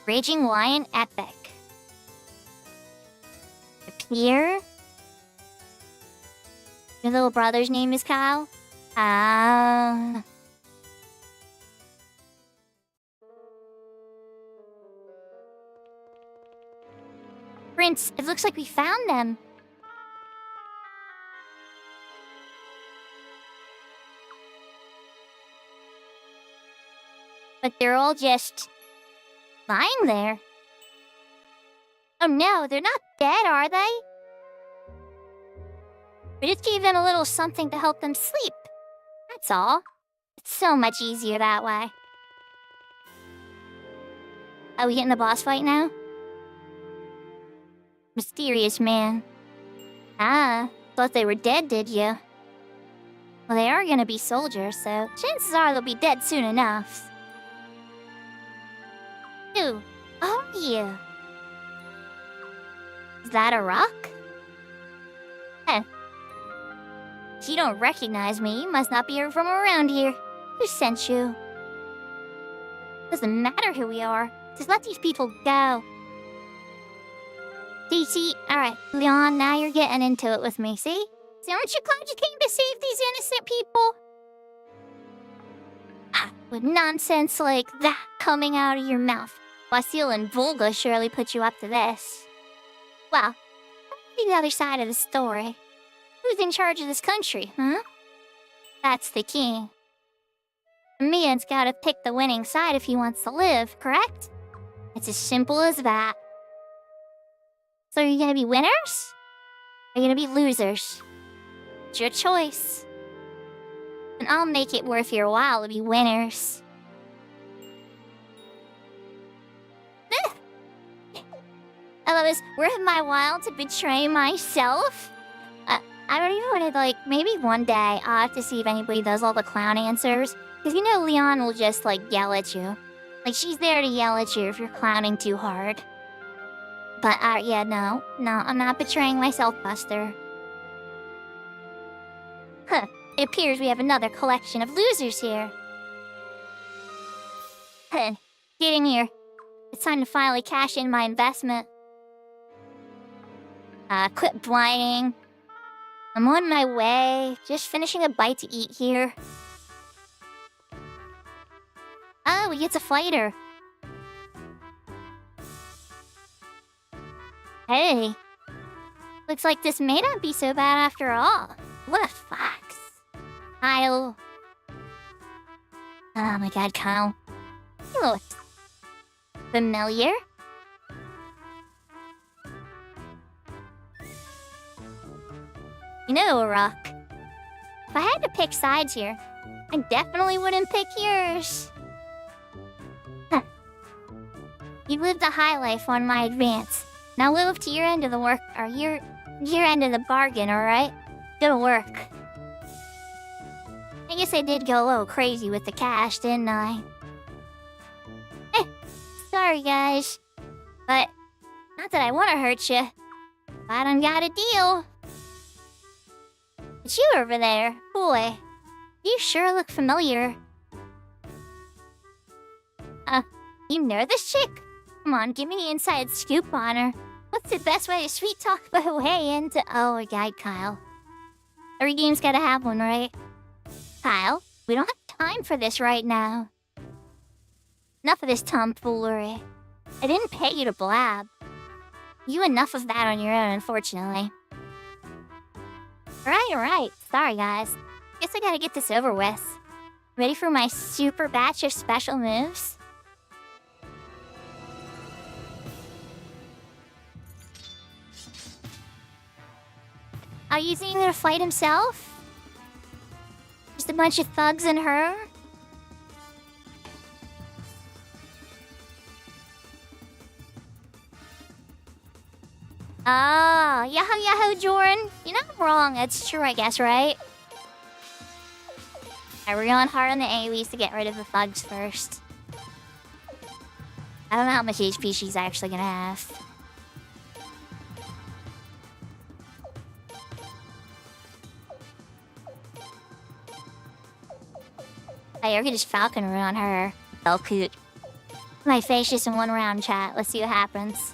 Raging Lion Epic. Appear. Your little brother's name is Kyle? Prince, it looks like we found them. But they're all just lying there. Oh no, they're not dead, are they? We just gave them a little something to help them sleep. That's all. It's so much easier that way. Are we getting the boss fight now? Mysterious man. Ah, thought they were dead, did you? Well, they are gonna be soldiers, so chances are they'll be dead soon enough. Who are you? Is that a rock? Heh. If you don't recognize me, you must not be from around here. Who sent you? Doesn't matter who we are. Just let these people go. See, alright, Leon, now you're getting into it with me, see? See, aren't you glad you came to save these innocent people? Ah, with nonsense like that coming out of your mouth, Wasil and Volga surely put you up to this. Well, the other side of the story. Who's in charge of this country, huh? That's the king. Mia's gotta pick the winning side if he wants to live, correct? It's as simple as that. So are you gonna be winners? Or are you gonna be losers? It's your choice. And I'll make it worth your while to be winners. It was worth my while to betray myself? I don't even want to, like, maybe one day I'll have to see if anybody does all the clown answers. Because you know Leon will just, like, yell at you. Like, she's there to yell at you if you're clowning too hard. But, yeah, no, I'm not betraying myself, Buster. Huh, it appears we have another collection of losers here. Huh, get in here. It's time to finally cash in my investment. Quit blinding. I'm on my way. Just finishing a bite to eat here. Oh, it's a fighter. Hey. Looks like this may not be so bad after all. What a fox. Kyle. Oh my god, Kyle. He looks familiar. You know, Rock, if I had to pick sides here, I definitely wouldn't pick yours. Huh. You lived a high life on my advance. Now live up to your end of the work, or your end of the bargain, alright? Go to work. I guess I did go a little crazy with the cash, didn't I? Sorry, guys. But, not that I want to hurt you. I done got a deal. It's you over there. Boy, you sure look familiar. You know this chick? Come on, give me the inside scoop on her. What's the best way to sweet talk my way into... Oh, my god, Kyle. Every game's gotta have one, right? Kyle, we don't have time for this right now. Enough of this tomfoolery. I didn't pay you to blab. You enough of that on your own, unfortunately. Right. Sorry, guys. Guess I gotta get this over with. Ready for my super batch of special moves? Are you even gonna fight himself? Just a bunch of thugs and her? Oh, yahoo, Jordan. You're not wrong. That's true, I guess, right? Alright, we're going hard on the AoEs to get rid of the thugs first. I don't know how much HP she's actually gonna have. Hey, we're gonna just falcon run on her. Belcoot. My face just in one round, chat. Let's see what happens.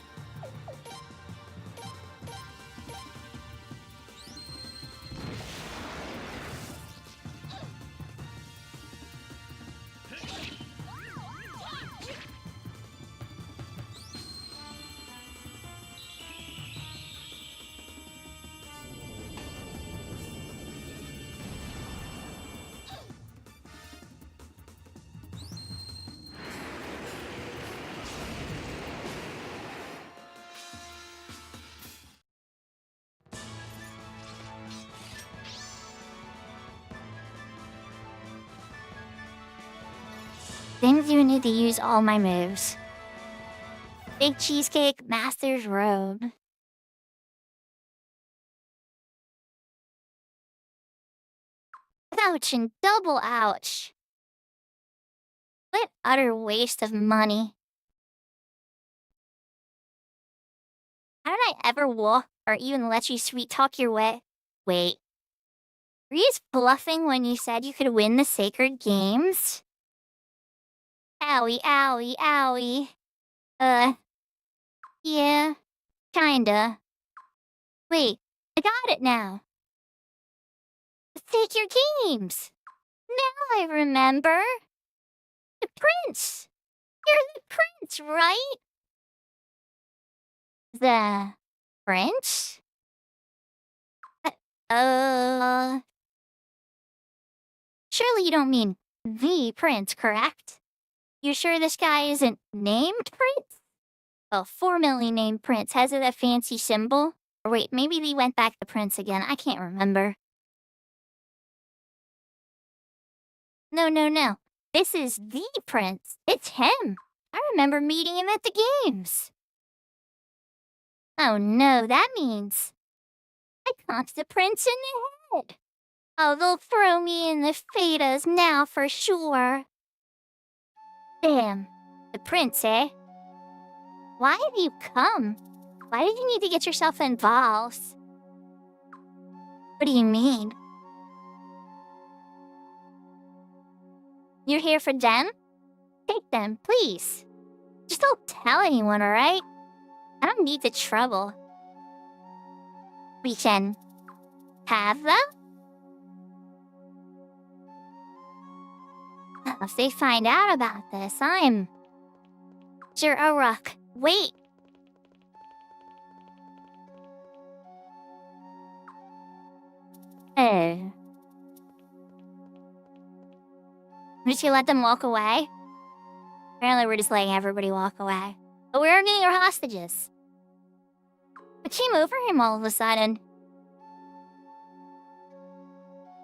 Then you need to use all my moves. Big cheesecake, master's robe. Ouch and double ouch. What utter waste of money. How did I ever walk or even let you sweet talk your way? Wait. Were you just bluffing when you said you could win the sacred games? Owie, owie, owie. Yeah, kinda. Wait, I got it now. Take your games. Now I remember. The prince. You're the prince, right? The prince? Surely you don't mean the prince, correct? You sure this guy isn't named Prince? A formally named Prince. Has it a fancy symbol? Or wait, maybe they went back to Prince again. I can't remember. No. This is the Prince. It's him. I remember meeting him at the games. Oh no, that means I conked the Prince in the head. Oh, they'll throw me in the Fadas now for sure. Damn. The Prince, eh? Why have you come? Why did you need to get yourself involved? What do you mean? You're here for them? Take them, please. Just don't tell anyone, alright? I don't need the trouble. We can have them? If they find out about this, I'm sure a rock. Wait. Oh. Did you let them walk away? Apparently we're just letting everybody walk away. But we're getting our hostages. What came over him all of a sudden?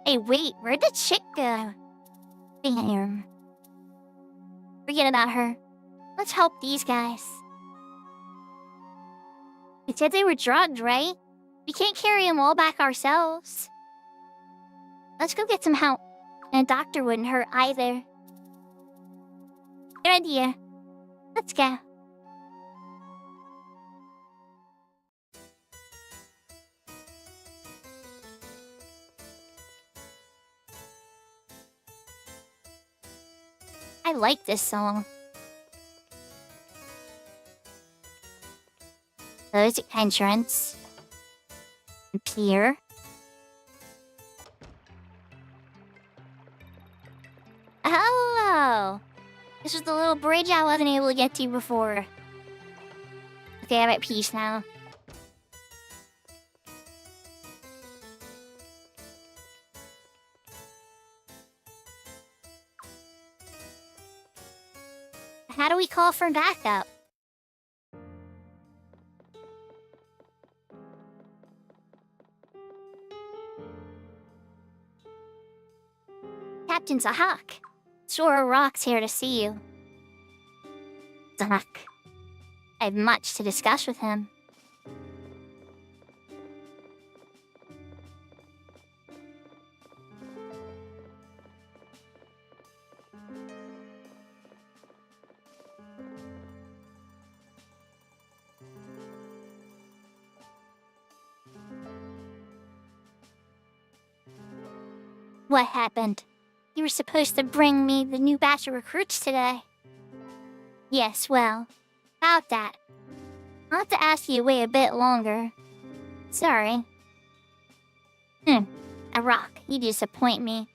Hey, wait, where'd the chick go? Damn. Forget about her. Let's help these guys. We said they were drugged, right? We can't carry them all back ourselves. Let's go get some help. And a doctor wouldn't hurt either. Good idea. Let's go. I like this song. Those entrance. Pier. Hello! This was the little bridge I wasn't able to get to before. Okay, I'm at peace now. How do we call for backup? Captain Zahak. Sora Rock's here to see you. Zahak. I have much to discuss with him. What happened? You were supposed to bring me the new batch of recruits today. Yes, well, about that. I'll have to ask you to wait a bit longer. Sorry. A rock, you disappoint me.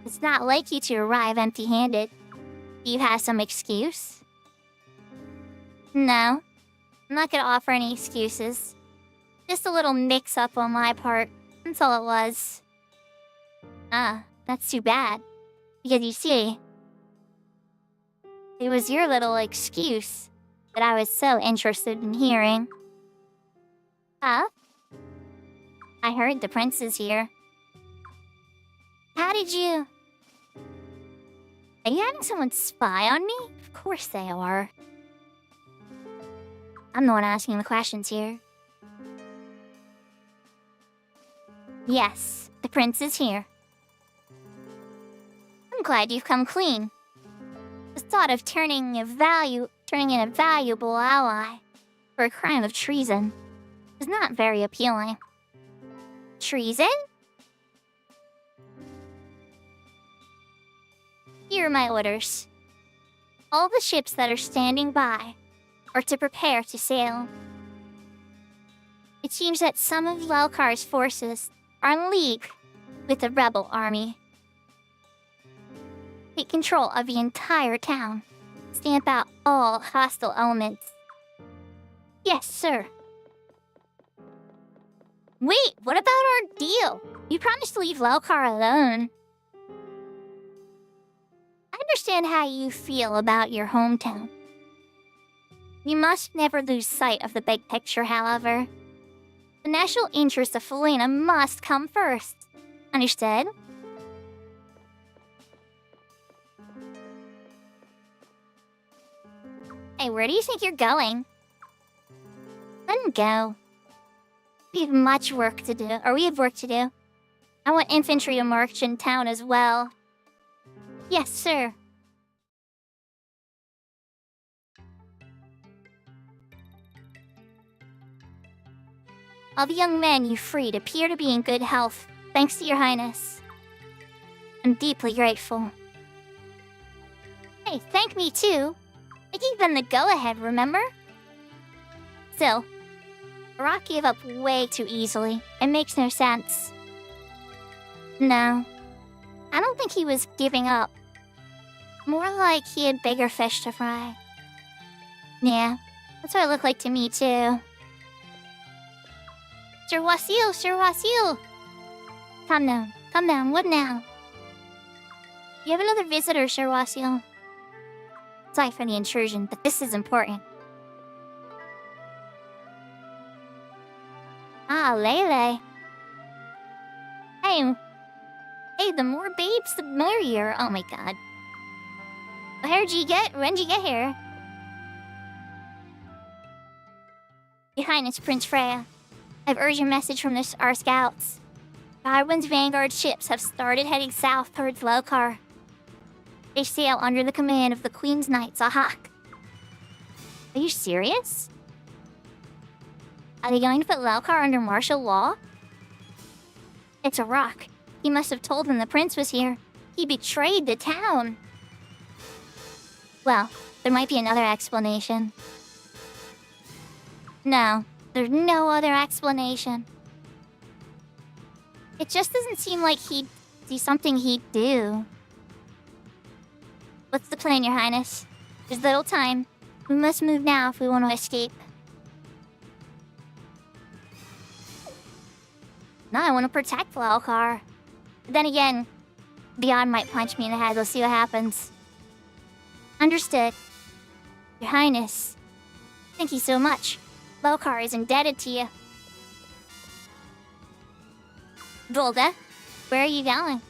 It's not like you to arrive empty-handed. Do you have some excuse? No, I'm not gonna offer any excuses. Just a little mix-up on my part. That's all it was. That's too bad. Because you see, it was your little excuse that I was so interested in hearing. Huh? I heard the prince is here. How did you... Are you having someone spy on me? Of course they are. I'm the one asking the questions here. Yes, the prince is here. I'm glad you've come clean. The thought of turning in a valuable ally for a crime of treason is not very appealing. Treason? Here are my orders. All the ships that are standing by are to prepare to sail. It seems that some of Lalkar's forces are in league with the rebel army. Take control of the entire town. Stamp out all hostile elements. Yes, sir. Wait, what about our deal? You promised to leave Lalkar alone. I understand how you feel about your hometown. You must never lose sight of the big picture, however. The national interest of Felina must come first. Understood? Hey, where do you think you're going? Let him go. We have much work to do, or we have work to do. I want infantry to march in town as well. Yes, sir. All the young men you freed appear to be in good health, thanks to your highness. I'm deeply grateful. Hey, thank me too. I gave them the go-ahead, remember? Still, Rock gave up way too easily. It makes no sense. No, I don't think he was giving up. More like he had bigger fish to fry. Yeah, that's what it looked like to me too. Sir Wasil, Sir Wasil! Calm down, what now? You have another visitor, Sir Wasil. Sorry for the intrusion, but this is important. Ah, Lele. Hey, the more babes, the merrier. Oh my god. When'd you get here? Your Highness, Prince Freya. I've urgent message from our scouts. Godwin's vanguard ships have started heading south towards Lokar. They sail under the command of the Queen's Knights, Ahak. Are you serious? Are they going to put Lokar under martial law? It's a rock. He must have told them the prince was here. He betrayed the town. Well, there might be another explanation. No, there's no other explanation. It just doesn't seem like he'd do something he'd do. What's the plan, Your Highness? There's little time. We must move now if we want to escape. No, I want to protect Lalkar. But then again, Beyond might punch me in the head. We'll see what happens. Understood. Your Highness. Thank you so much. Lalkar is indebted to you. Volga, where are you going?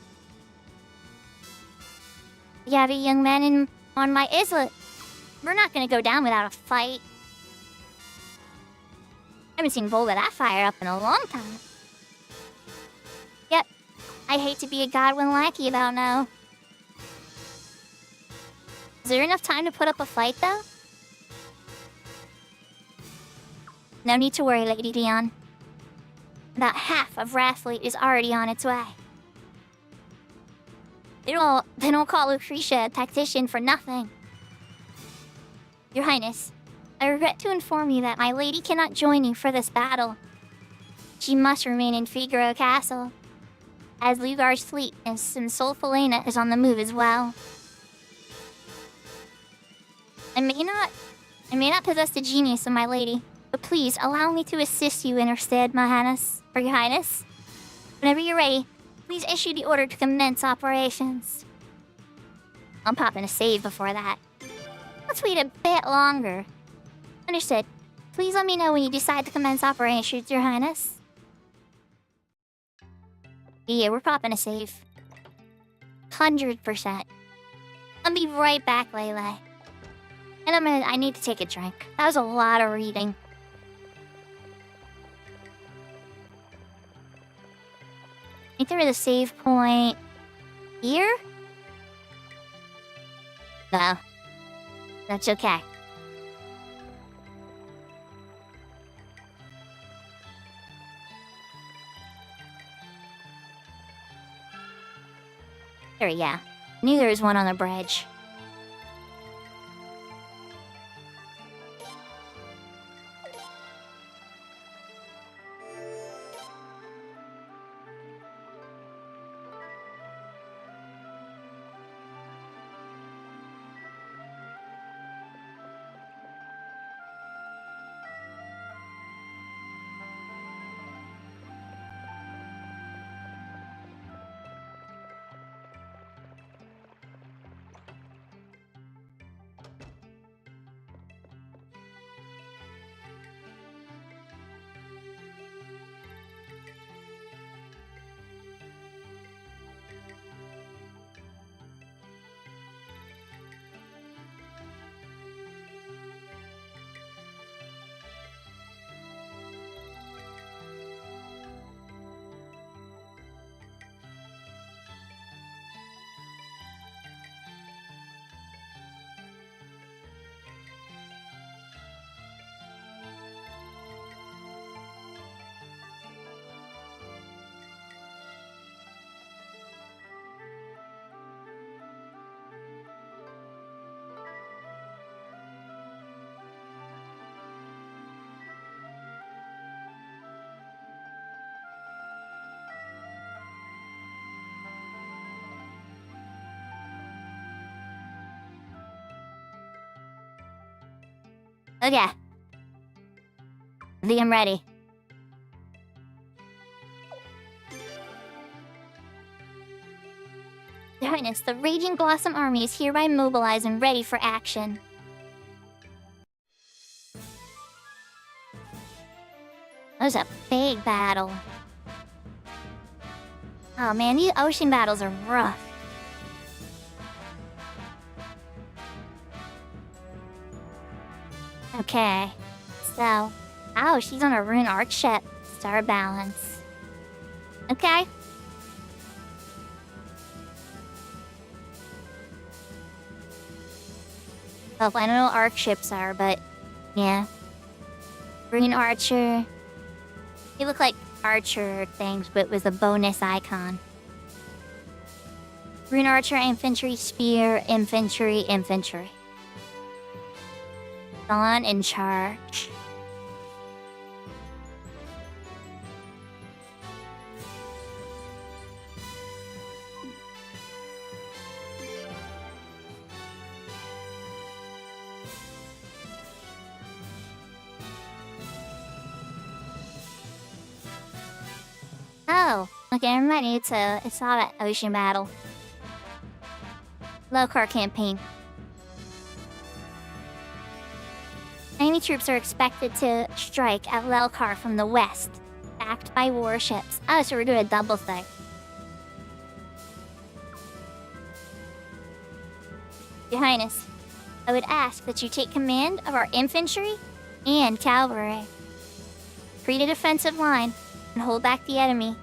You have a young man on my islet. We're not gonna go down without a fight. I haven't seen Volga that fire up in a long time. Yep, I'd hate to be a Godwin lackey about now. Is there enough time to put up a fight, though? No need to worry, Lady Dion. About half of Wrathfleet is already on its way. They don't call Lucretia a tactician for nothing. Your Highness, I regret to inform you that my lady cannot join you for this battle. She must remain in Figaro Castle, as Lugar's fleet and Solfalena is on the move as well. I may not possess the genius of my lady, but please allow me to assist you in her stead, my Highness, or Your Highness. Whenever you're ready, please issue the order to commence operations. I'm popping a save before that. Let's wait a bit longer. Understood. Please let me know when you decide to commence operations, Your Highness. Yeah, we're popping a save. 100%. I'll be right back, Lele. And I need to take a drink. That was a lot of reading. I think there was a save point here? No. That's okay. There we go. Knew there was one on the bridge. Okay. I think I'm ready. Your Highness, the Raging Blossom Army is hereby mobilized and ready for action. That was a big battle. Oh man, these ocean battles are rough. Okay, so... Oh, she's on a rune arc ship. Star balance. Okay. Well, I don't know what arc ships are, but... Yeah. Rune archer. They look like archer things, but with a bonus icon. Rune archer, infantry, spear, infantry, infantry. Dawn in charge. Oh, okay, I'm ready. It's saw that ocean battle. Low-car campaign. Enemy troops are expected to strike at Lelkar from the west, backed by warships. Oh, so we're doing a double thing. Your Highness, I would ask that you take command of our infantry and cavalry. Create a defensive line and hold back the enemy.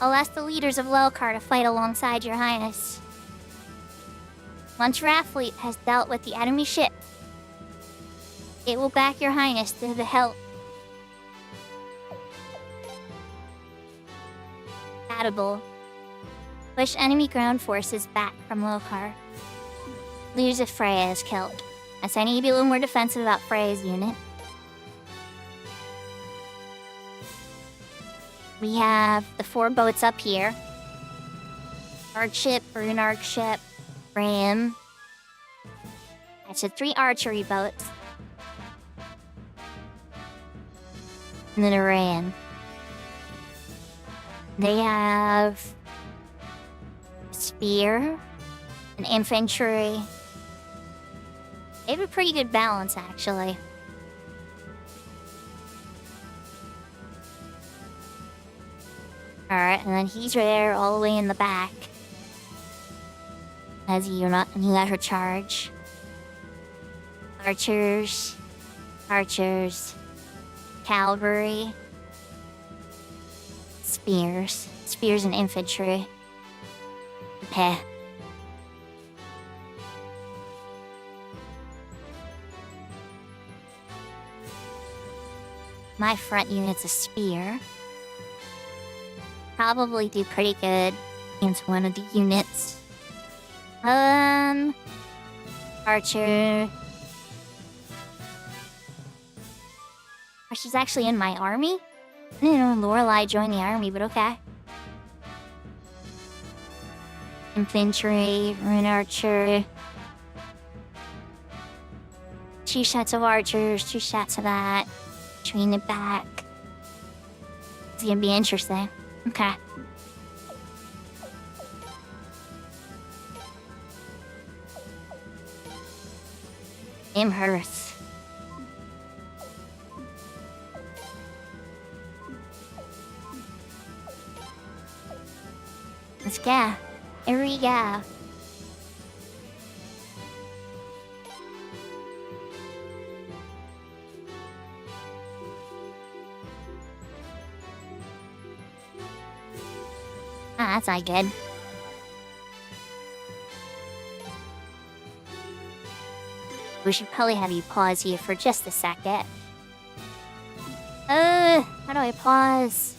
I'll ask the leaders of Lelkar to fight alongside Your Highness. Once Wrath Fleet has dealt with the enemy ship, it will back Your Highness to the help. Compatible. Push enemy ground forces back from Lelkar. Lose if Freya is killed. As I need to be a little more defensive about Freya's unit. We have the 4 boats up here. Arc ship, rune arc ship, ram. That's the 3 archery boats. And then a ram. They have spear, an infantry. They have a pretty good balance, actually. Alright, and then he's there all the way in the back. as you let her charge. Archers, cavalry, spears and infantry. Heh. My front unit's a spear. Probably do pretty good against one of the units. Archer. Oh, she's actually in my army? I didn't know Lorelei joined the army, but okay. Infantry, rune archer. 2 sets of archers, 2 sets of that. Between the back. It's gonna be interesting. Okay. Imhearth. Let's go. Here we go. Ah, that's not good. We should probably have you pause here for just a second. How do I pause?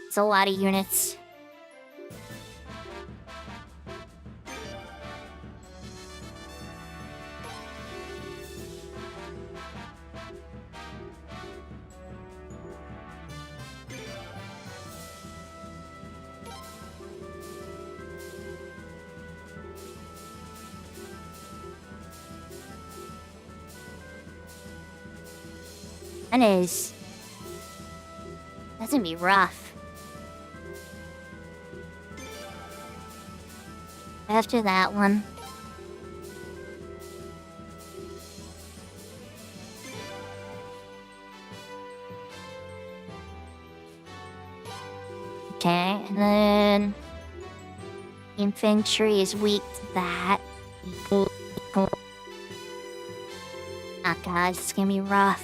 It's a lot of units. That's gonna be rough. After that one. Okay, and then infantry is weak to that. Oh god, it's gonna be rough.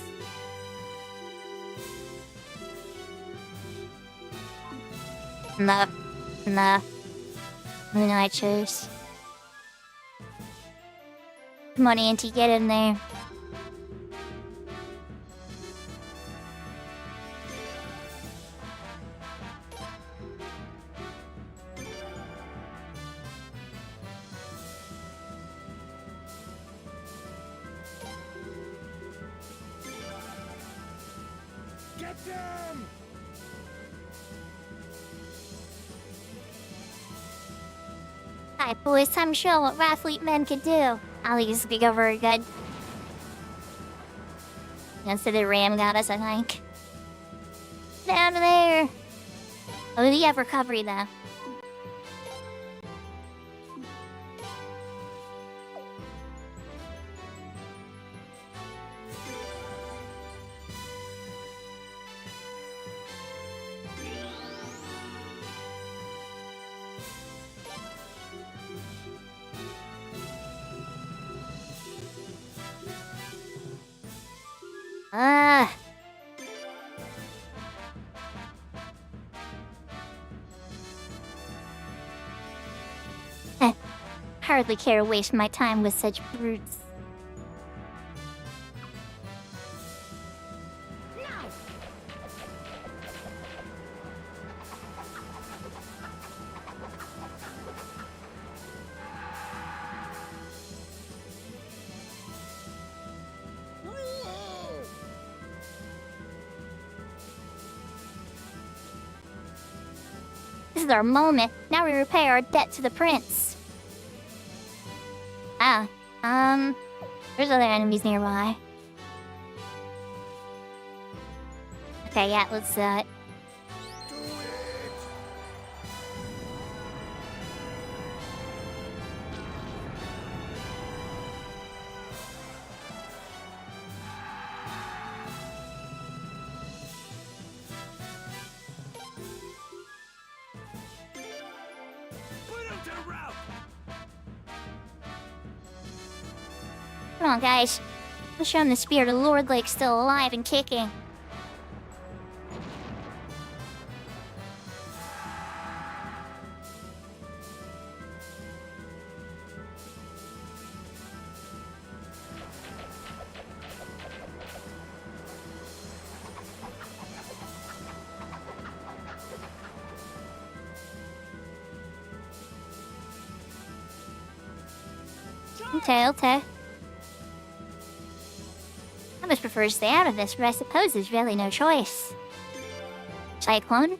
No. Who I choose? Come on, Auntie, get in there. Get them! Alright, boys, time to show what Rathlete men can do. Ollie's gonna go very good. Instead of Ram got us, I think. Down there! Oh, we have recovery, though. Hardly care to waste my time with such brutes. This is our moment. Now we repay our debt to the prince. There's other enemies nearby. Okay, yeah, let's, Put him to Come on, guys. Let's show him the spirit of Lord Lake's still alive and kicking. Okay. I much prefer to stay out of this, but I suppose there's really no choice. Cyclone?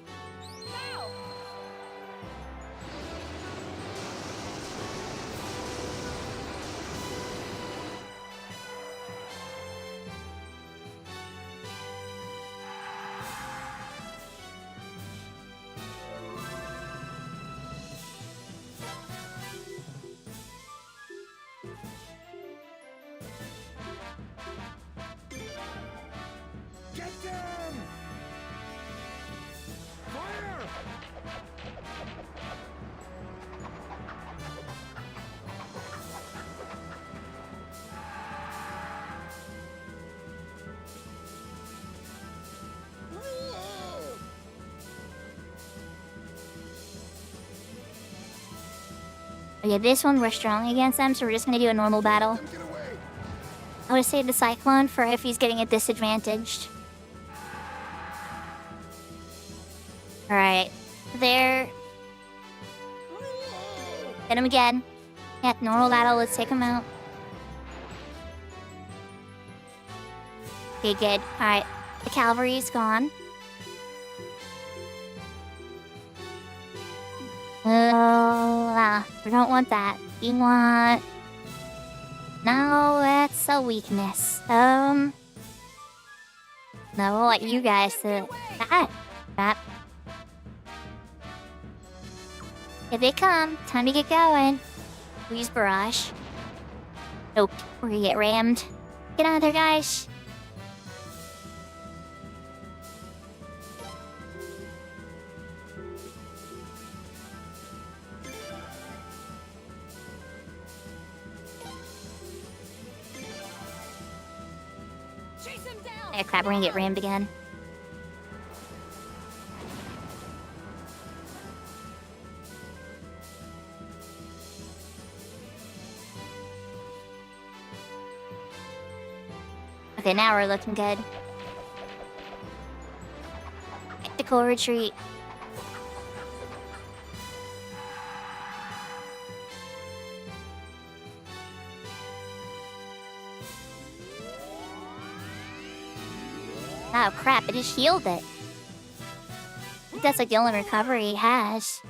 Get them! Fire! Okay, this one we're strong against them, so we're just gonna do a normal battle. Get away! I would save the Cyclone for if he's getting it disadvantaged. Alright. There. Hit him again. Yeah, normal battle, let's take him out. Okay, good. Alright. The cavalry's gone. We don't want that. We want... No, that's a weakness. No, we'll let you guys do that. Here they come. Time to get going. Please, barrage. Nope, we're gonna get rammed. Get out of there, guys. Yeah, crap, we're gonna get rammed again. Okay, now we're looking good. Tactical retreat. Oh crap, it just healed it. I think that's like the only recovery he has.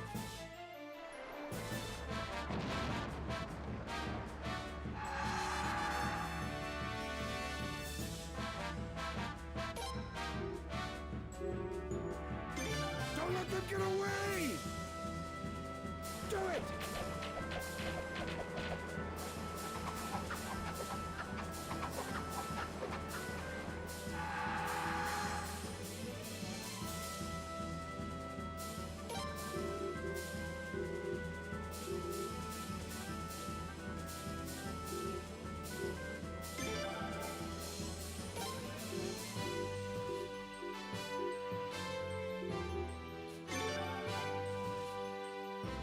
Don't let them get away! Do it!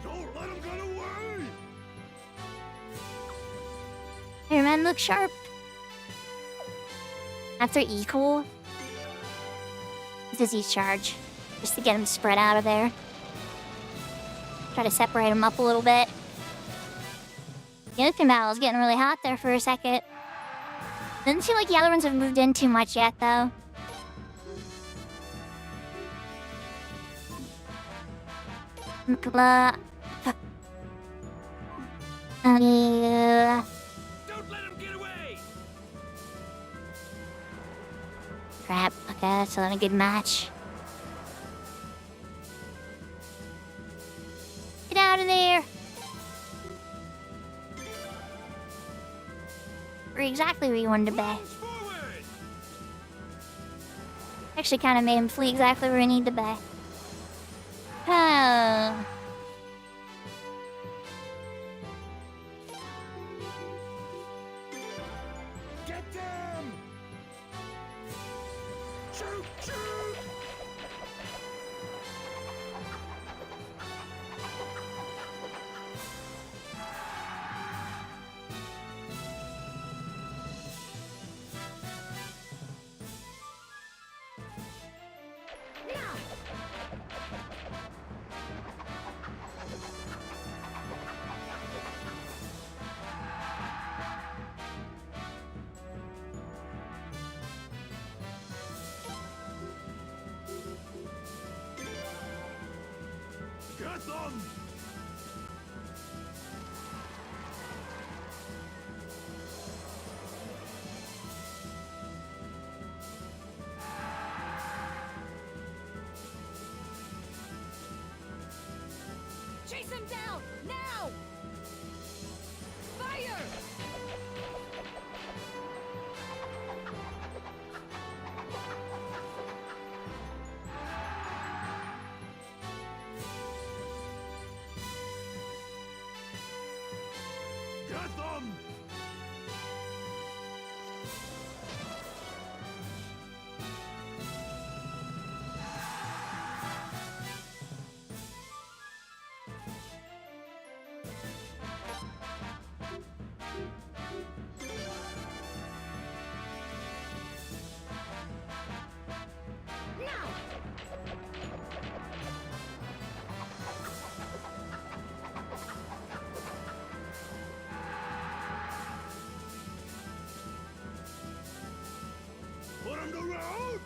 Don't let them get away! Your men look sharp. After equal, disease charge, just to get him spread out of there. Try to separate him up a little bit. The Open battle is getting really hot there for a second. Doesn't seem like the other ones have moved in too much yet, though. Don't let them get away! Crap. Okay, that's not a good match. Get out of there! We're exactly where you wanted to be. Balls forward! Actually, kind of made him flee exactly where he needed to be. Oh. Get them! Chase him down! Now! Fire! Get them! Put him to road!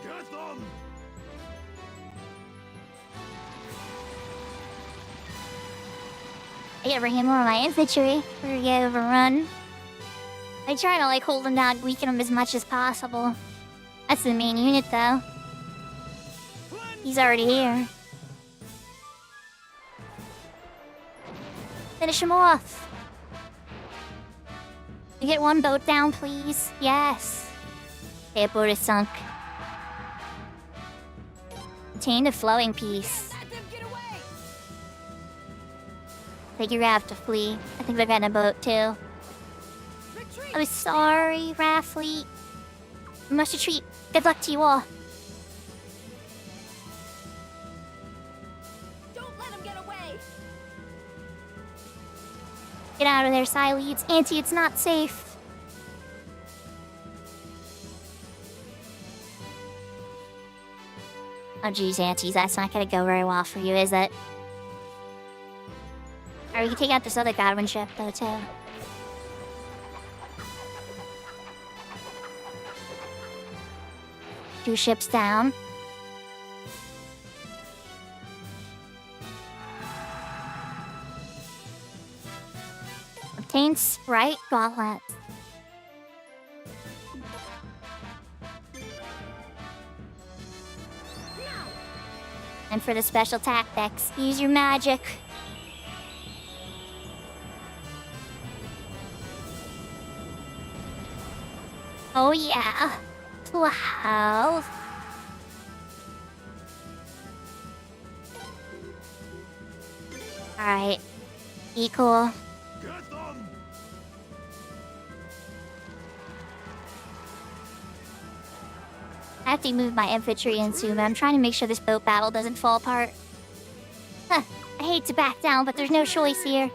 Get them! I gotta bring in more of my infantry before we get overrun. I try to like hold them down, weaken them as much as possible. That's the main unit though. He's already here. Finish him off. Can you get one boat down, please? Yes. Okay, boat is sunk. Obtain the flowing piece. Let them get away! I think you're gonna have to flee. I think they're getting a boat too. Retreat! I'm sorry, Raffleet. We must retreat. Good luck to you all. Don't let him get away! Get out of there, Sileads. Auntie, it's not safe. Oh geez, Aunties, that's not gonna go very well for you, is it? Alright, we can take out this other Godwin ship, though, too. Two ships down. Obtain Sprite Gauntlets. And for the special tactics, use your magic. Oh yeah. Wow. Alright. Be cool. Get them! I have to move my infantry in soon, but I'm trying to make sure this boat battle doesn't fall apart. Huh. I hate to back down, but there's no choice here.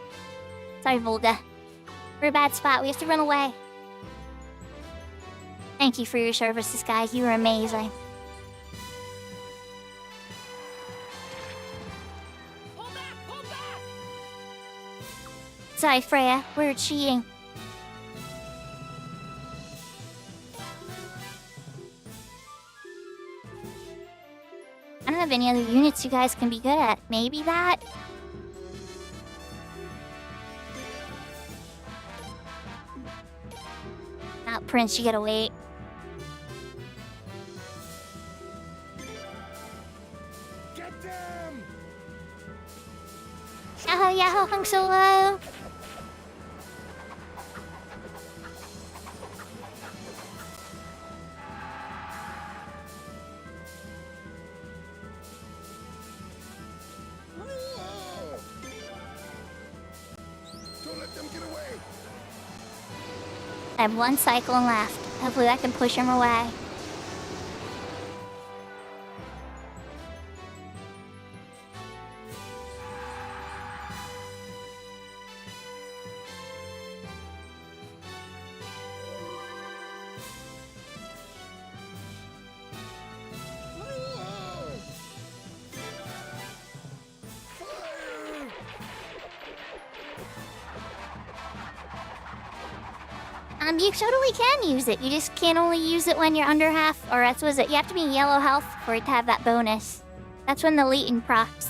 Sorry, Volga. We're a bad spot. We have to run away. Thank you for your services, guys. You were amazing. Pull back! Pull back! Sorry, Freya. We're cheating. I don't have any other units you guys can be good at. Maybe that? Not Prince, you gotta wait. Get them! Yahoo, yahoo, hung solo! Don't let them get away! I have one cyclone left. Hopefully that can push him away. You totally can use it. You just can't only use it when you're under half, or else was it? You have to be in yellow health for it to have that bonus. That's when the latent procs.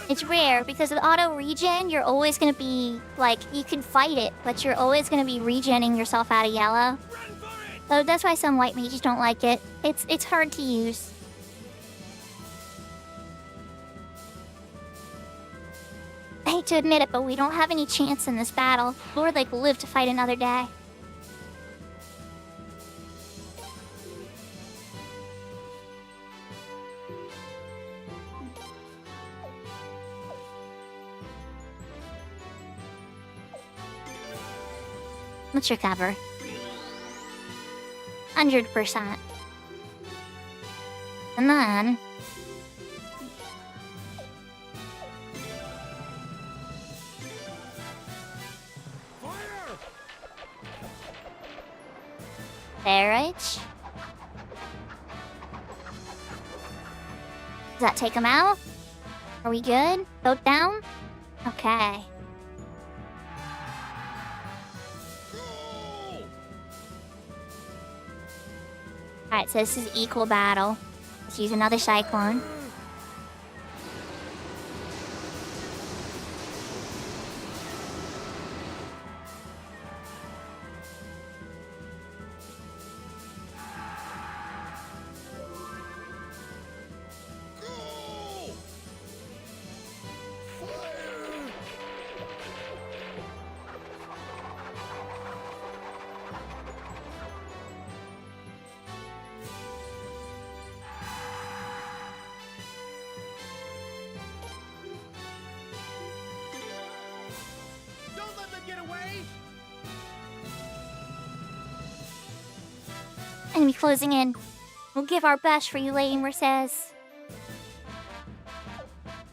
It's rare because with auto regen, you're always gonna be like you can fight it, but you're always gonna be regenning yourself out of yellow. So that's why some white mages don't like it. It's hard to use. I hate to admit it, but we don't have any chance in this battle. Lord, like, live to fight another day. Let's recover. 100%. And then... Barrage. Does that take him out? Are we good? Boat down? Okay. Alright, so this is equal battle. Let's use another Cyclone. Enemy closing in. We'll give our best for you, Lady Mercedes.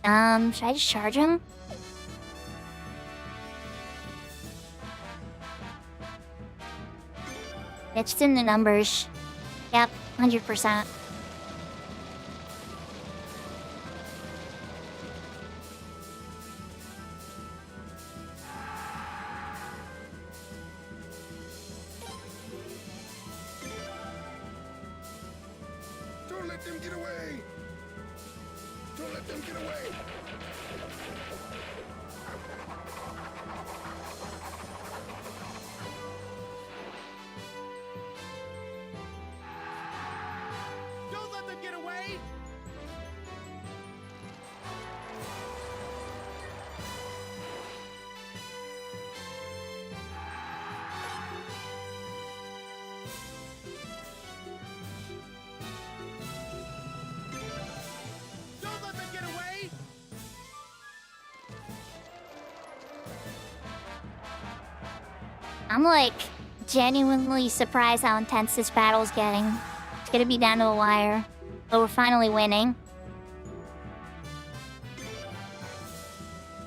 Should I just charge him? It's in the numbers. Yep, 100%. Don't let them get away! Don't let them get away! Don't let them get away! Don't let them get away! I'm like genuinely surprised how intense this battle's getting. It's gonna be down to the wire, but we're finally winning.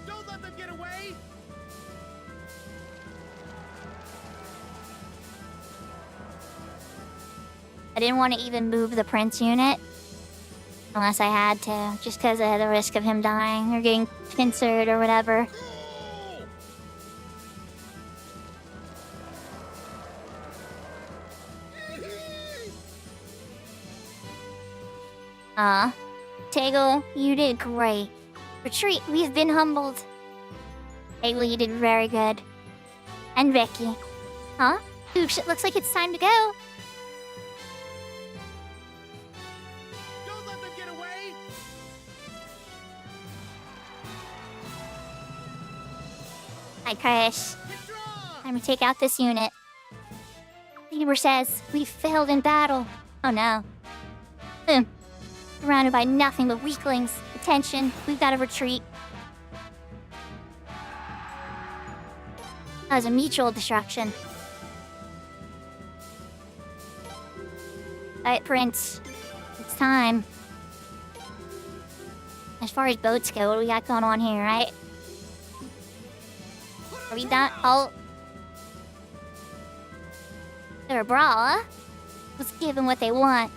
Don't let them get away! I didn't want to even move the Prince unit unless I had to, just because of the risk of him dying or getting pincered or whatever. Tego, you did great. Retreat, we've been humbled. Tego, you did very good. And Vicky. Huh? Oops, it looks like it's time to go. Don't let them get away! Hi, Chris. Withdraw! Time to take out this unit. Lieber says, we failed in battle. Oh no. Surrounded by nothing but weaklings. Attention, we've got to retreat. That was a mutual destruction. Alright, Prince. It's time. As far as boats go, what do we got going on here, right? Are we done? Oh. They're a brawl, huh? Let's give them what they want.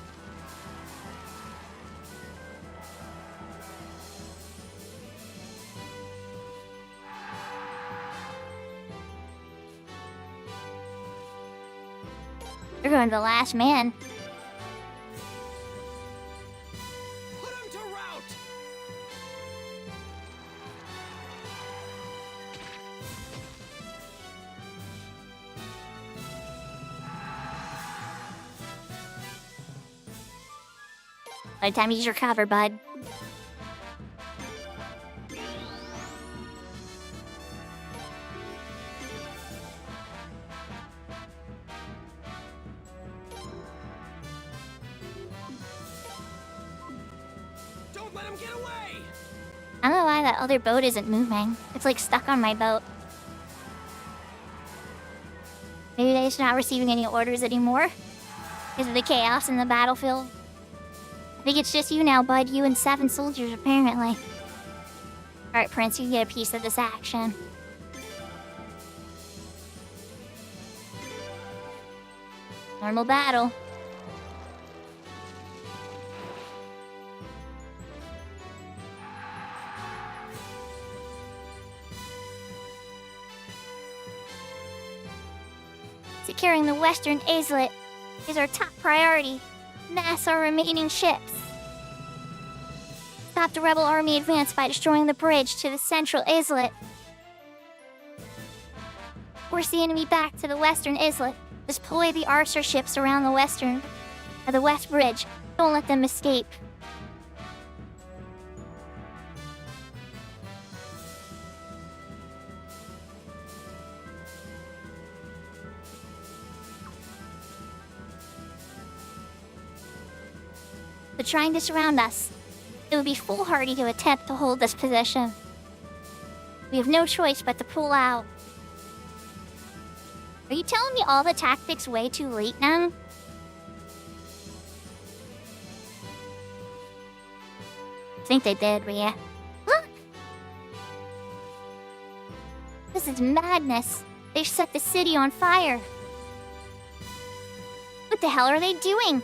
You're going to the last man. Put him to rout! By the time you use your cover, bud. Don't let him get away! I don't know why that other boat isn't moving. It's like stuck on my boat. Maybe they're just not receiving any orders anymore? Because of the chaos in the battlefield? I think it's just you now, bud. You and 7 soldiers, apparently. Alright, Prince, you get a piece of this action. Normal battle. Securing the western islet is our top priority. Mass our remaining ships. Stop the rebel army advance by destroying the bridge to the central islet. Force the enemy back to the western islet. Deploy the archer ships around the west bridge. Don't let them escape. They're trying to surround us. It would be foolhardy to attempt to hold this position. We have no choice but to pull out. Are you telling me all the tactics way too late now? I think they did, Rhea. Look! This is madness. They've set the city on fire. What the hell are they doing?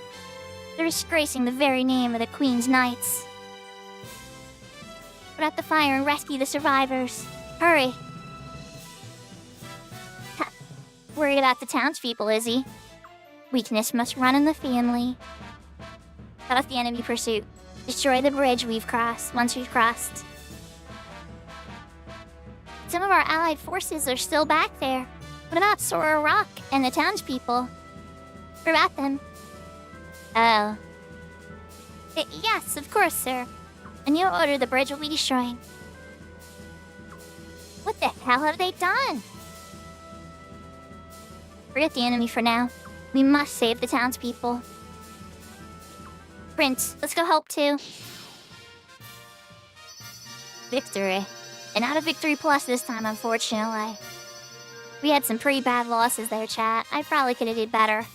They're disgracing the very name of the Queen's Knights. Put out the fire and rescue the survivors. Hurry. Ha. Worried about the townspeople, is he? Weakness must run in the family. Cut off the enemy pursuit. Destroy the bridge once we've crossed. Some of our allied forces are still back there. What about Sora Rock and the townspeople? What about them? Oh. Yes, of course, sir. A new order the bridge will be destroyed. What the hell have they done? Forget the enemy for now. We must save the townspeople. Prince, let's go help too. Victory. And not a victory plus this time, unfortunately. We had some pretty bad losses there, chat. I probably could have did better.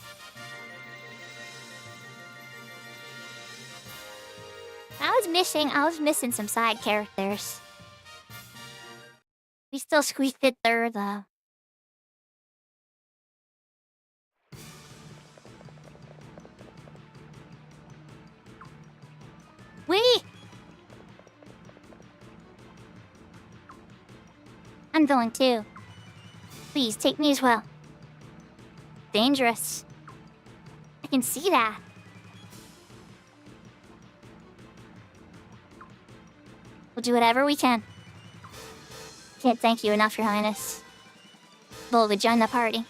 I was missing some side characters. We still squeaked it through, though. I'm going too. Please, take me as well. Dangerous. I can see that. We'll do whatever we can. Can't thank you enough, Your Highness. Volva, join the party.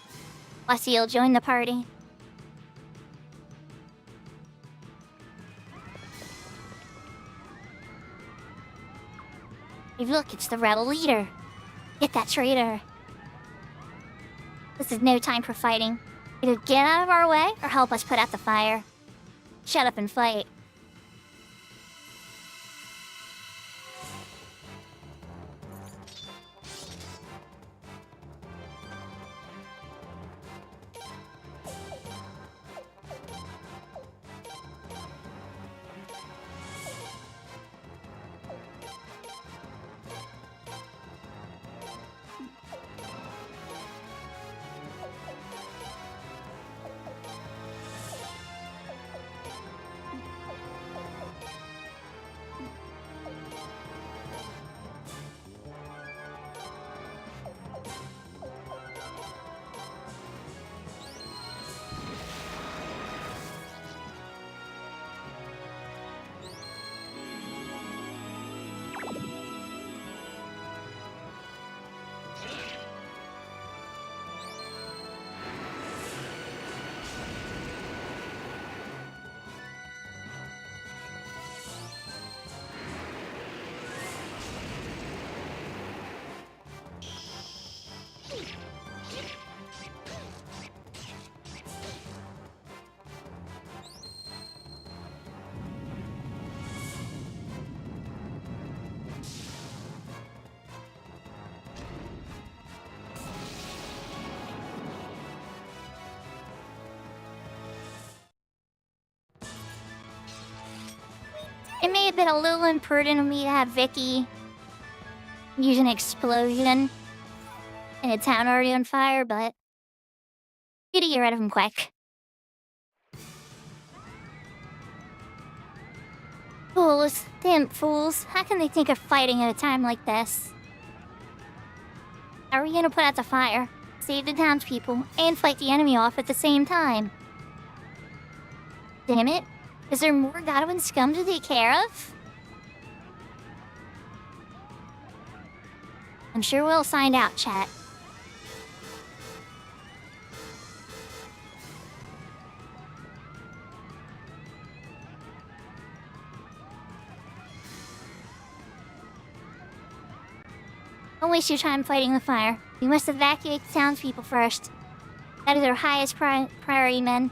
Wasil, join the party. Hey, look, it's the rebel leader. Get that traitor. This is no time for fighting. Either get out of our way or help us put out the fire. Shut up and fight. It may have been a little imprudent of me to have Vicky use an explosion in a town already on fire, but you gotta get rid of him quick. Fools. Damn fools. How can they think of fighting at a time like this? How are we gonna put out the fire, save the townspeople, and fight the enemy off at the same time? Damn it. Is there more Godwin scum to take care of? I'm sure we'll find out, chat. Don't waste your time fighting the fire. We must evacuate the townspeople first. That is our highest priority, men.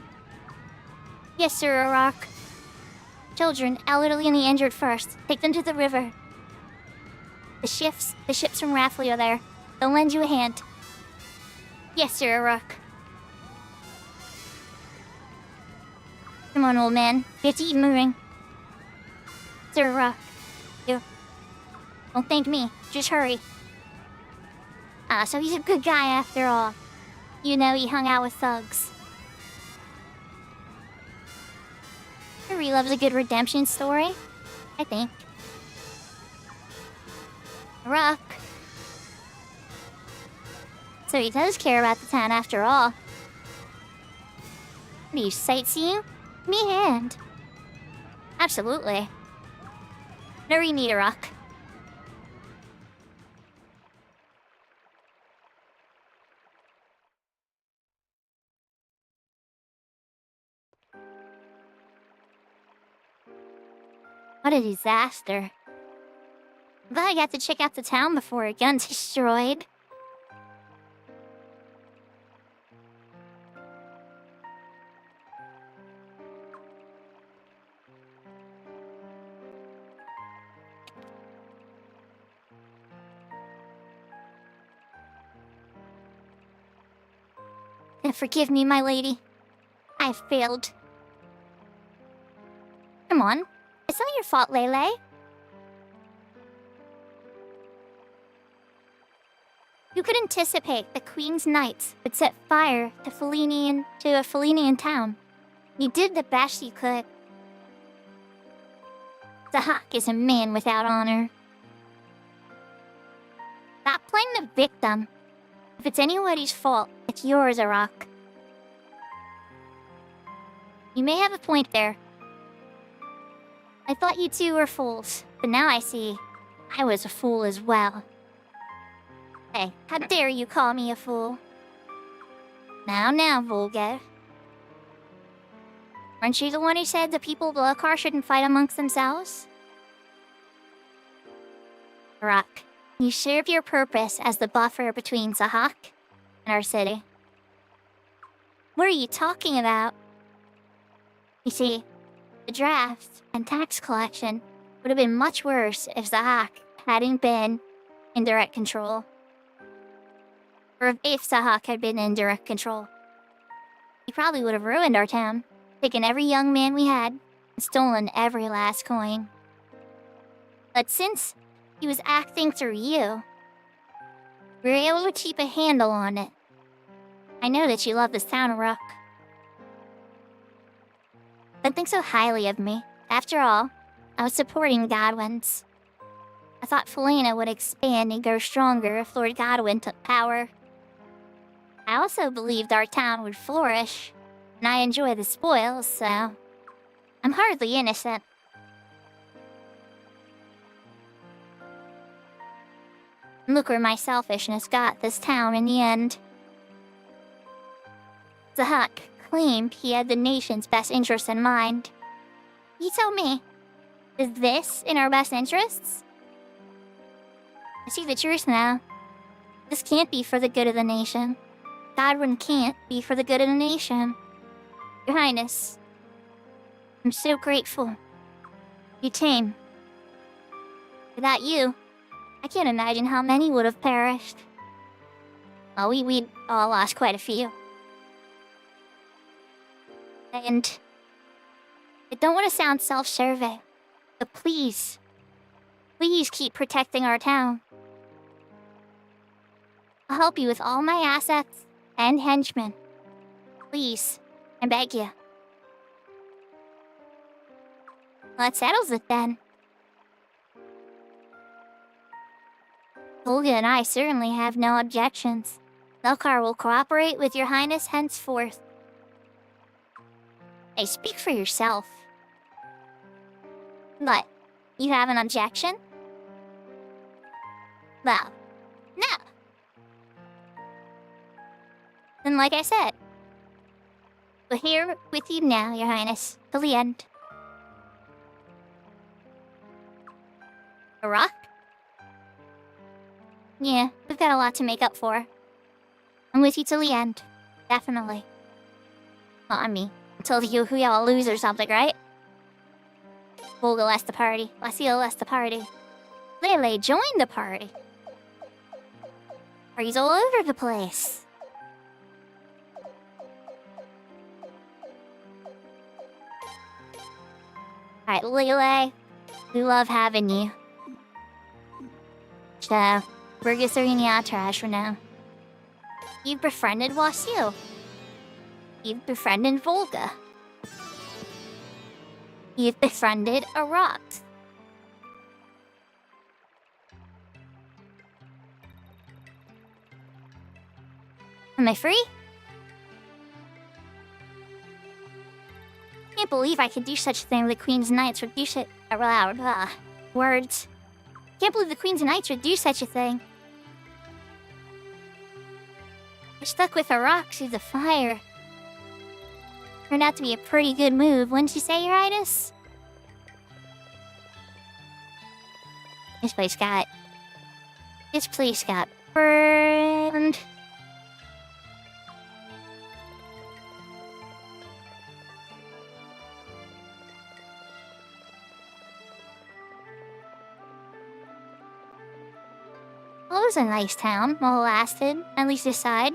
Yes, sir, Rock. Children, elderly, and the injured first. Take them to the river. The ships from Raffley are there. They'll lend you a hand. Yes, sir, Rock. Come on, old man. We have to keep moving. Sir, Rock. You. Don't thank me. Just hurry. So he's a good guy after all. You know, he hung out with thugs. He loves a good redemption story, I think. Rock. So he does care about the town after all. What are you, sightseeing? Me hand. Absolutely. Whatever you need, Rock. What a disaster. But I got to check out the town before it got destroyed. And forgive me, my lady. I've failed. Come on. It's not your fault, Lele. You could anticipate the Queen's Knights would set fire to a Felinian town. You did the best you could. Zahak is a man without honor. Stop playing the victim. If it's anybody's fault, it's yours, Arak. You may have a point there. I thought you two were fools, but now I see I was a fool as well. Hey, how dare you call me a fool? Now, Volga. Aren't you the one who said the people of Lokar shouldn't fight amongst themselves? Rock, you serve your purpose as the buffer between Zahak and our city. What are you talking about? You see, the draft and tax collection would have been much worse if Zahak hadn't been in direct control. Or if Zahak had been in direct control. He probably would have ruined our town, taken every young man we had, and stolen every last coin. But since he was acting through you, we were able to keep a handle on it. I know that you love this town, Rook. Don't think so highly of me. After all, I was supporting the Godwins. I thought Felina would expand and grow stronger if Lord Godwin took power. I also believed our town would flourish, and I enjoy the spoils, so I'm hardly innocent. Look where my selfishness got this town in the end. Zahak claimed he had the nation's best interests in mind. You tell me, is this in our best interests? I see the truth now. This can't be for the good of the nation. Godwin can't be for the good of the nation. Your Highness, I'm so grateful. You came. Without you, I can't imagine how many would have perished. Well, we'd all lost quite a few. And I don't want to sound self-serving, But please, please keep protecting our town. I'll help you with all my assets and henchmen. Please, I beg you. Well, that settles it then. Olga and I certainly have no objections. Melkar will cooperate with your highness henceforth. Hey, speak for yourself. What? You have an objection? Well, no. Then like I said, we're here with you now, your highness, till the end. A rock? Yeah, we've got a lot to make up for. I'm with you till the end. Definitely. Well, I mean, until you who y'all lose or something, right? Volga left the party. Lasil left the party. Lele joined the party. Parties all over the place. Alright, Lele. We love having you. So, Burgasarini trash for now. You've befriended Wasil. You've befriended Volga. You've befriended a rock. Am I free? Can't believe I could do such a thing. The Queen's Knights would do shit. Words. Can't believe the Queen's Knights would do such a thing. I stuck with a rock through the fire. Turned out to be a pretty good move, wouldn't you say, Your Highness? This place got burned. Well, it was a nice town while it lasted, at least this side.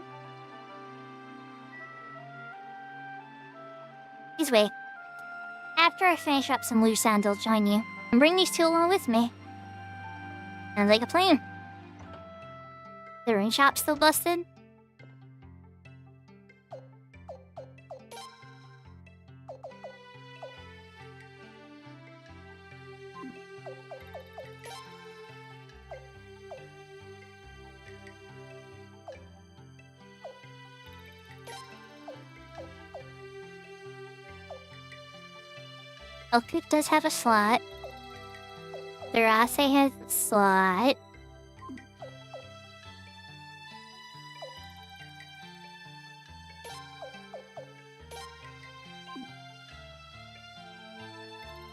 Please wait. After I finish up some loose ends, I'll join you and bring these two along with me. Sounds like a plan. The ring shop still busted? Elkut does have a slot. Thurase has a slot.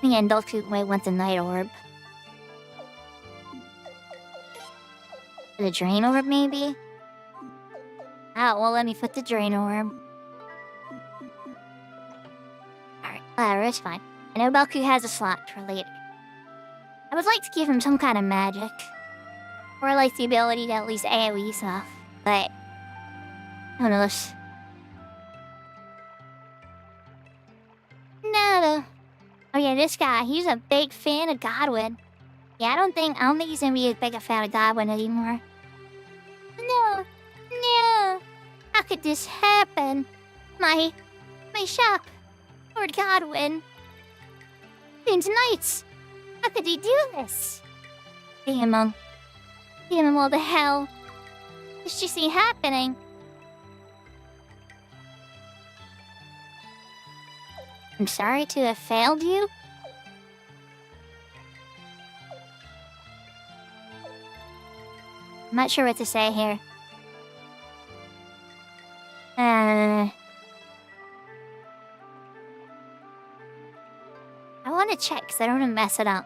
And Elkut might want the Night Orb. The Drain Orb, maybe? Oh, well, let me put the Drain Orb. Alright, whatever, it's fine. I know Balku has a slot for later. I would like to give him some kind of magic. Or like the ability to at least AoE stuff. But who knows? No. Oh yeah, this guy, he's a big fan of Godwin. Yeah, I don't think he's gonna be as big a fan of Godwin anymore. No. How could this happen? My shop. Lord Godwin. Queen's Knights! How could he do this? Damn him, all the hell. It's just ain't happening. I'm sorry to have failed you. I'm not sure what to say here. I want to check because I don't want to mess it up.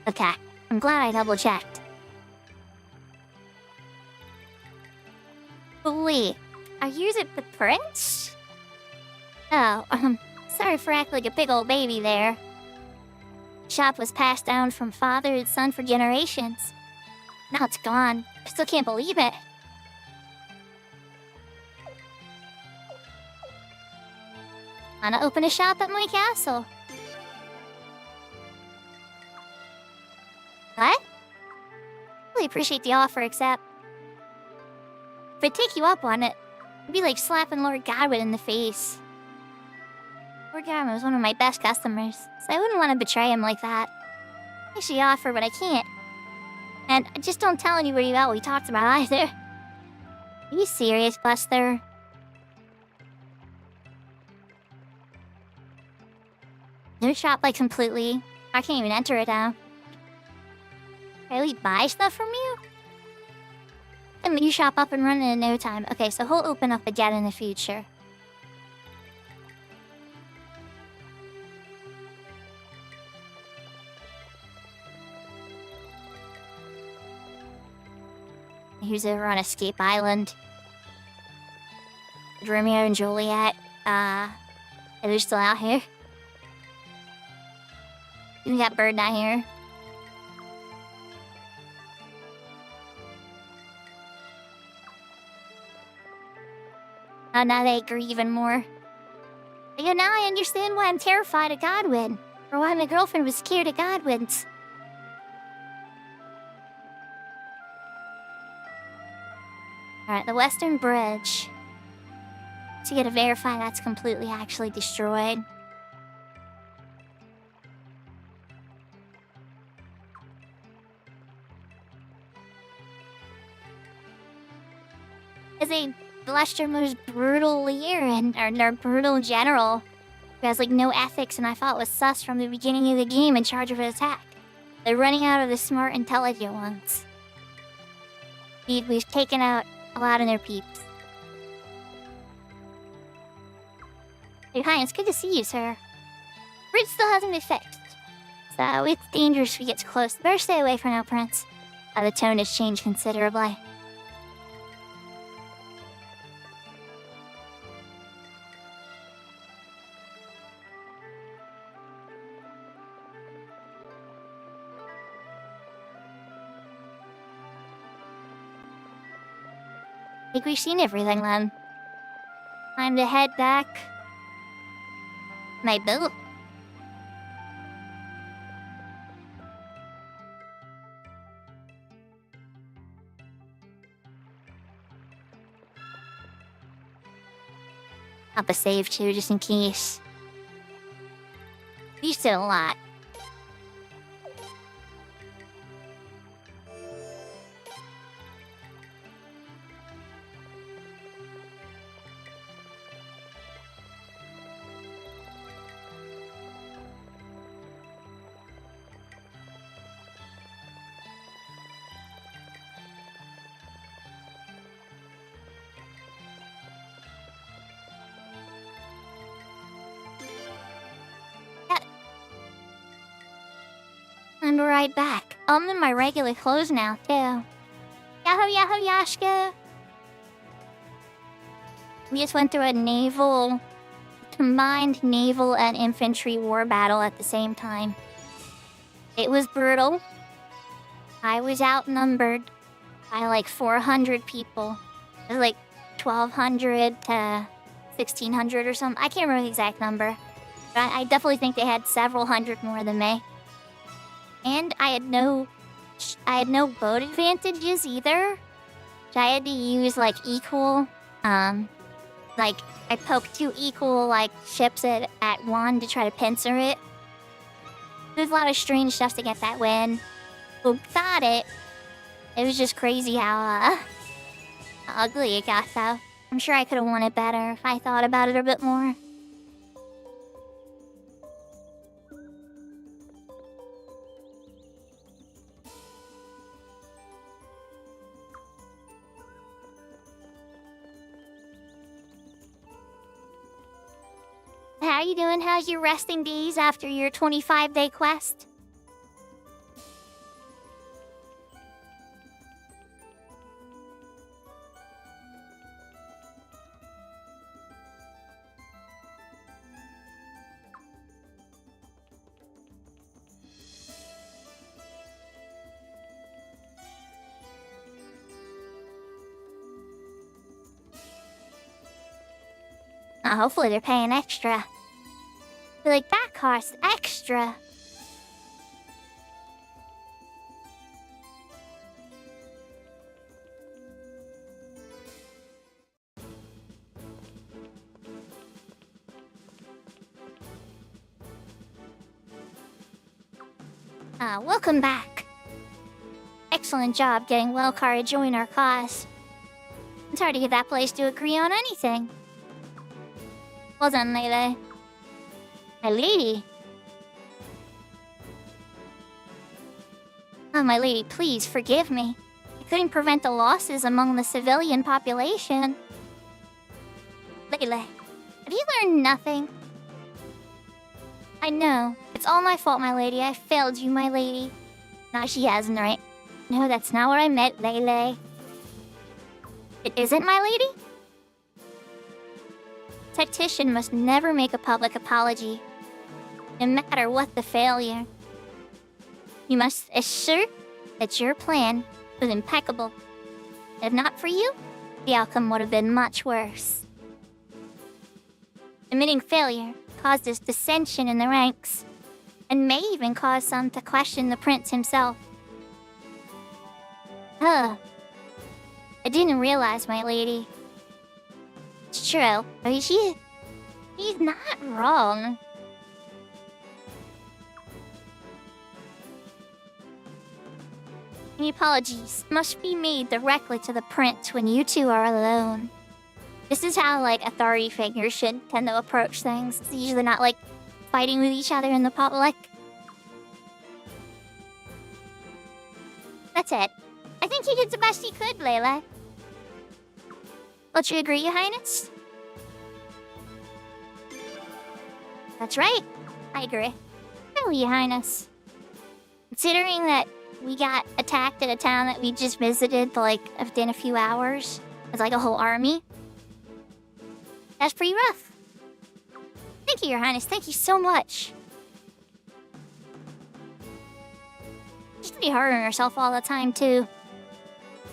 Okay, I'm glad I double checked. Wait, are you the prince? Oh, sorry for acting like a big old baby there. Shop was passed down from father to son for generations. Now it's gone. I still can't believe it. Wanna open a shop at my castle? What? Really appreciate the offer, except if I take you up on it, it'd be like slapping Lord Godwin in the face. Lord Godwin was one of my best customers, so I wouldn't want to betray him like that. I should offer, but I can't. And just don't tell anybody about what we talked about either. Are you serious, Buster? New shop, like, completely. I can't even enter it now. Can we buy stuff from you? And you shop up and running in no time. Okay, so he'll open up again in the future. Here's over on Escape Island. Romeo and Juliet. Are they still out here? We got Bird down here. Oh, now they agree even more. Yeah, now I understand why I'm terrified of Godwin. Or why my girlfriend was scared of Godwins. Alright, the Western Bridge. So you gotta verify that's completely actually destroyed. As a bluster most brutal leader and our brutal general who has like no ethics and I thought was sus from the beginning of the game in charge of an attack. They're running out of the smart, intelligent ones. We've taken out a lot of their peeps. Your Highness, good to see you, sir. Bridge still hasn't been fixed, so it's dangerous if we get too close. Better stay away for now, Prince. The tone has changed considerably. I think we've seen everything then. Time to head back. My boat. Up a save too, just in case. You did a lot. And we're right back. I'm in my regular clothes now, too. Yahoo, yahoo, Yashka! We just went through a combined naval and infantry war battle at the same time. It was brutal. I was outnumbered by like 400 people. It was like 1,200 to 1,600 or something. I can't remember the exact number. But I definitely think they had several hundred more than me. And I had no boat advantages either. So I had to use like equal, like I poked 2 equal like ships at one to try to pincer it. There's a lot of strange stuff to get that win. Who got it? It was just crazy how ugly it got though. I'm sure I could have won it better if I thought about it a bit more. How you doing? How's your resting days after your 25-day quest? hopefully they're paying extra. Be like, that costs extra. Welcome back. Excellent job getting Wellcar to join our cause. It's hard to get that place to agree on anything. Well done, Lele. My lady. Oh, my lady, please forgive me. I couldn't prevent the losses among the civilian population. Lele, have you learned nothing? I know. It's all my fault, my lady. I failed you, my lady. No, she hasn't, right? No, that's not what I meant, Lele. It isn't, my lady? Tactician must never make a public apology, no matter what the failure. You must assert that your plan was impeccable. If not for you, the outcome would have been much worse. Admitting failure caused this dissension in the ranks, and may even cause some to question the prince himself. I didn't realize, my lady. It's true. I mean, he's not wrong. Any apologies must be made directly to the prince when you two are alone. This is how, like, authority figures should tend to approach things. It's usually not, like, fighting with each other in the public. That's it. I think he did the best he could, Layla. Don't you agree, Your Highness? That's right. I agree. Really, Your Highness. Considering that we got attacked at a town that we just visited, like, within a few hours, with, like, a whole army. That's pretty rough. Thank you, Your Highness. Thank you so much. She's pretty hard on herself all the time, too.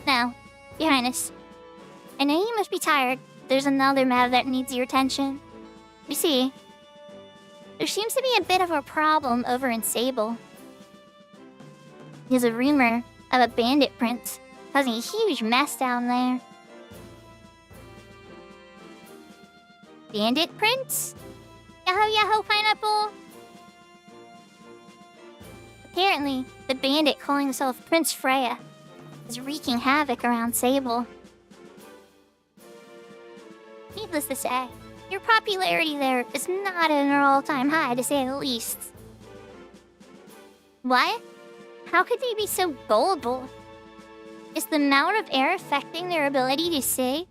Now, Your Highness, I know you must be tired. There's another matter that needs your attention. You see, there seems to be a bit of a problem over in Sable. There's a rumor of a bandit prince causing a huge mess down there. Bandit prince? Yahoo yahoo pineapple! Apparently, the bandit calling himself Prince Freya is wreaking havoc around Sable. Needless to say, your popularity there is not at an all-time high, to say the least. What? How could they be so gullible? Is the mountain of air affecting their ability to see?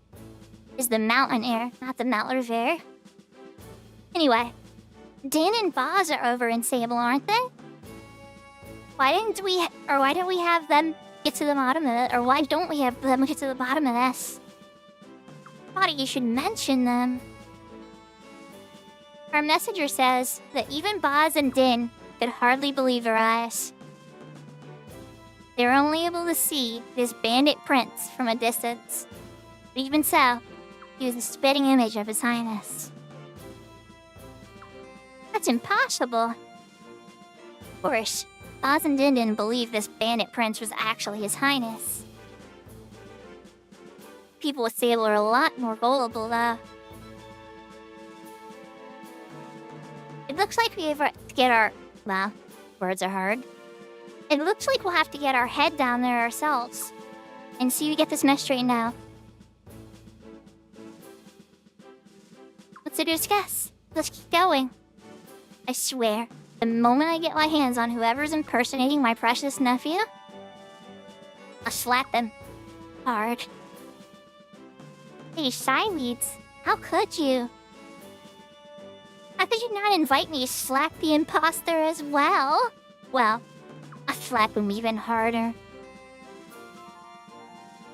Is the mountain air, not the mountain of air? Anyway, Dan and Boz are over in Sable, aren't they? Why don't we have them get to the bottom of it? Or why don't we have them get to the bottom of this? Thought you should mention them. Our messenger says that even Boz and Din could hardly believe their eyes. They were only able to see this bandit prince from a distance. But even so, he was a spitting image of His Highness. That's impossible. Of course, Boz and Din didn't believe this bandit prince was actually His Highness. People with Sable are a lot more gullible, though. It looks like we have to get our... well, words are hard. It looks like we'll have to get our head down there ourselves and see if we get this mess straightened out. What's to discuss? Let's keep going. I swear, the moment I get my hands on whoever's impersonating my precious nephew, I'll slap them. Hard. Hey, Shyweeds, how could you? How could you not invite me to slap the imposter as well? Well, I'll slap him even harder.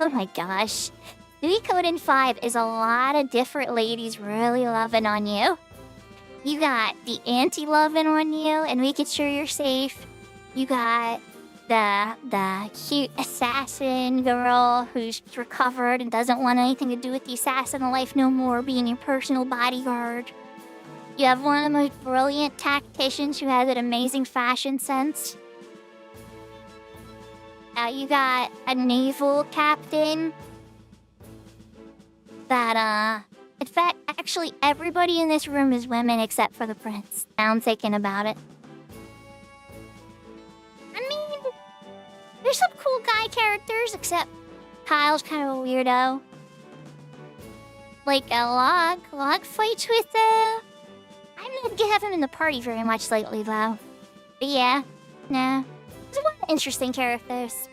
Oh my gosh. Suikoden 5 is a lot of different ladies really loving on you. You got the auntie loving on you and making sure you're safe. You got the cute assassin girl who's recovered and doesn't want anything to do with the assassin life no more, being your personal bodyguard. You have one of the most brilliant tacticians who has an amazing fashion sense. You got a naval captain that, in fact, actually everybody in this room is women except for the prince. Now I'm thinking about it. I mean, there's some cool guy characters, except Kyle's kind of a weirdo. Like a log fights with, I'm not gonna have him in the party very much lately, though. But yeah, nah. There's a lot of interesting characters.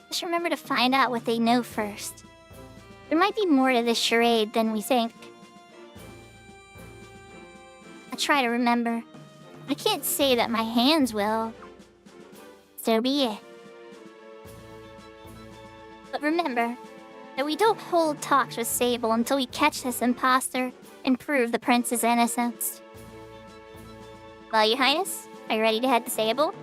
Just remember to find out what they know first. There might be more to this charade than we think. I'll try to remember. I can't say that my hands will. So be it. But remember that we don't hold talks with Sable until we catch this imposter and prove the prince's innocence. Well, Your Highness, are you ready to head to Sable?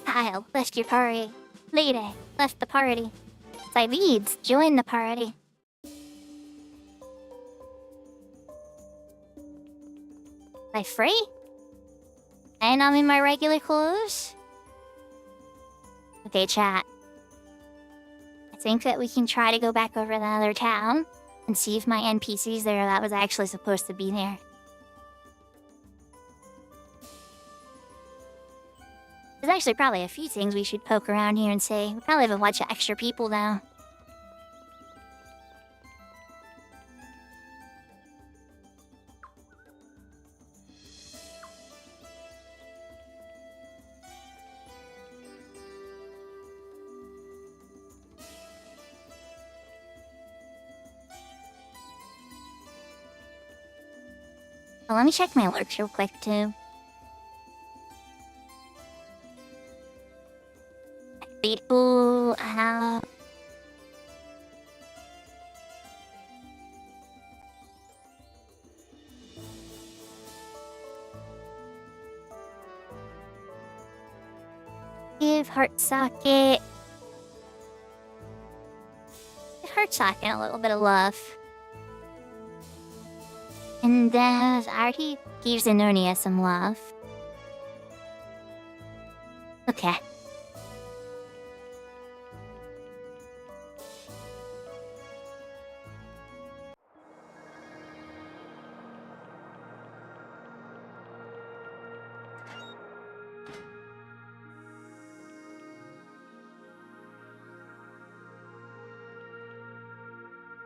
Kyle left your party. Lady left the party. Leads joined the party. Am I free? And I'm in my regular clothes? Okay, chat. I think that we can try to go back over to the other town and see if my NPCs there that was actually supposed to be there. There's actually probably a few things we should poke around here and see. We probably have a bunch of extra people now. Well, let me check my alerts real quick, too. Ooh, give heart socket. Give heart socket a little bit of love. And Artie gives Inonia some love. Okay.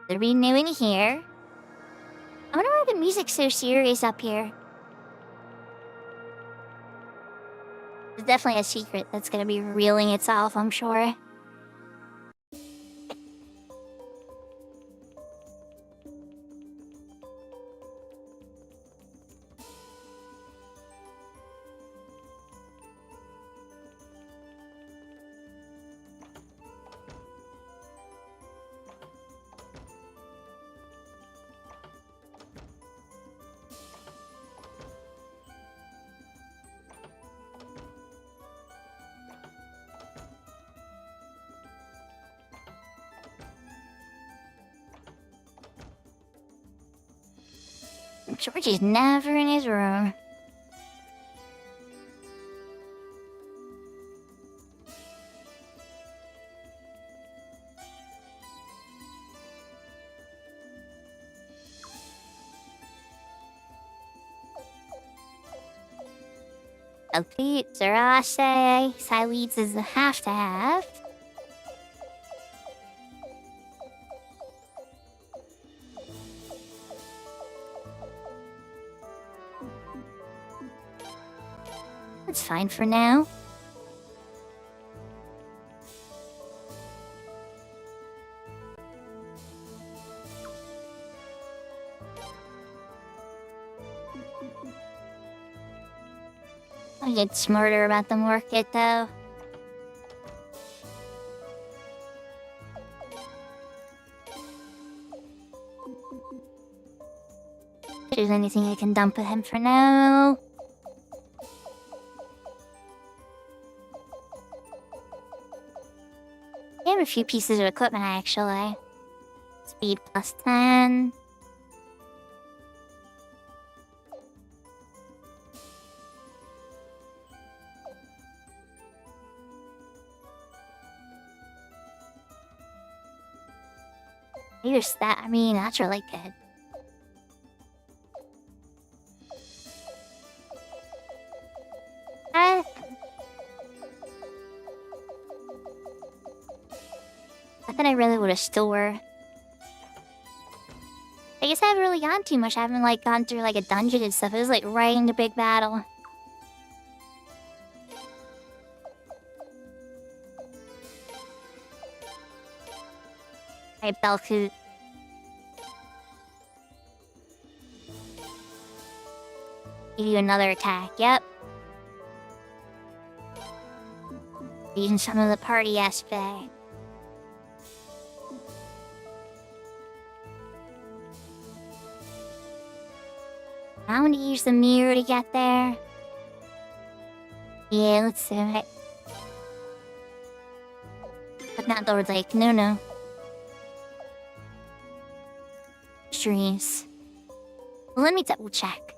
There be new in here. I wonder why the music's so serious up here. There's definitely a secret that's gonna be revealing itself, I'm sure. George is never in his room. Okay, Zarase, Sileeds is a have-to-have. That's fine for now. I'll get smarter about the market, though. If there's anything I can dump at him for now. I have a few pieces of equipment actually. Speed plus 10. Here's that. I mean, that's really good. Nothing I really would have stored. I guess I haven't really gone too much. I haven't like gone through like a dungeon and stuff. It was like right in the big battle. Alright, Belku. Give you another attack. Yep. Using some of the party aspect. I'm gonna use the mirror to get there. Yeah, let's do it. But not the like, no. Streams. Well, let me double check.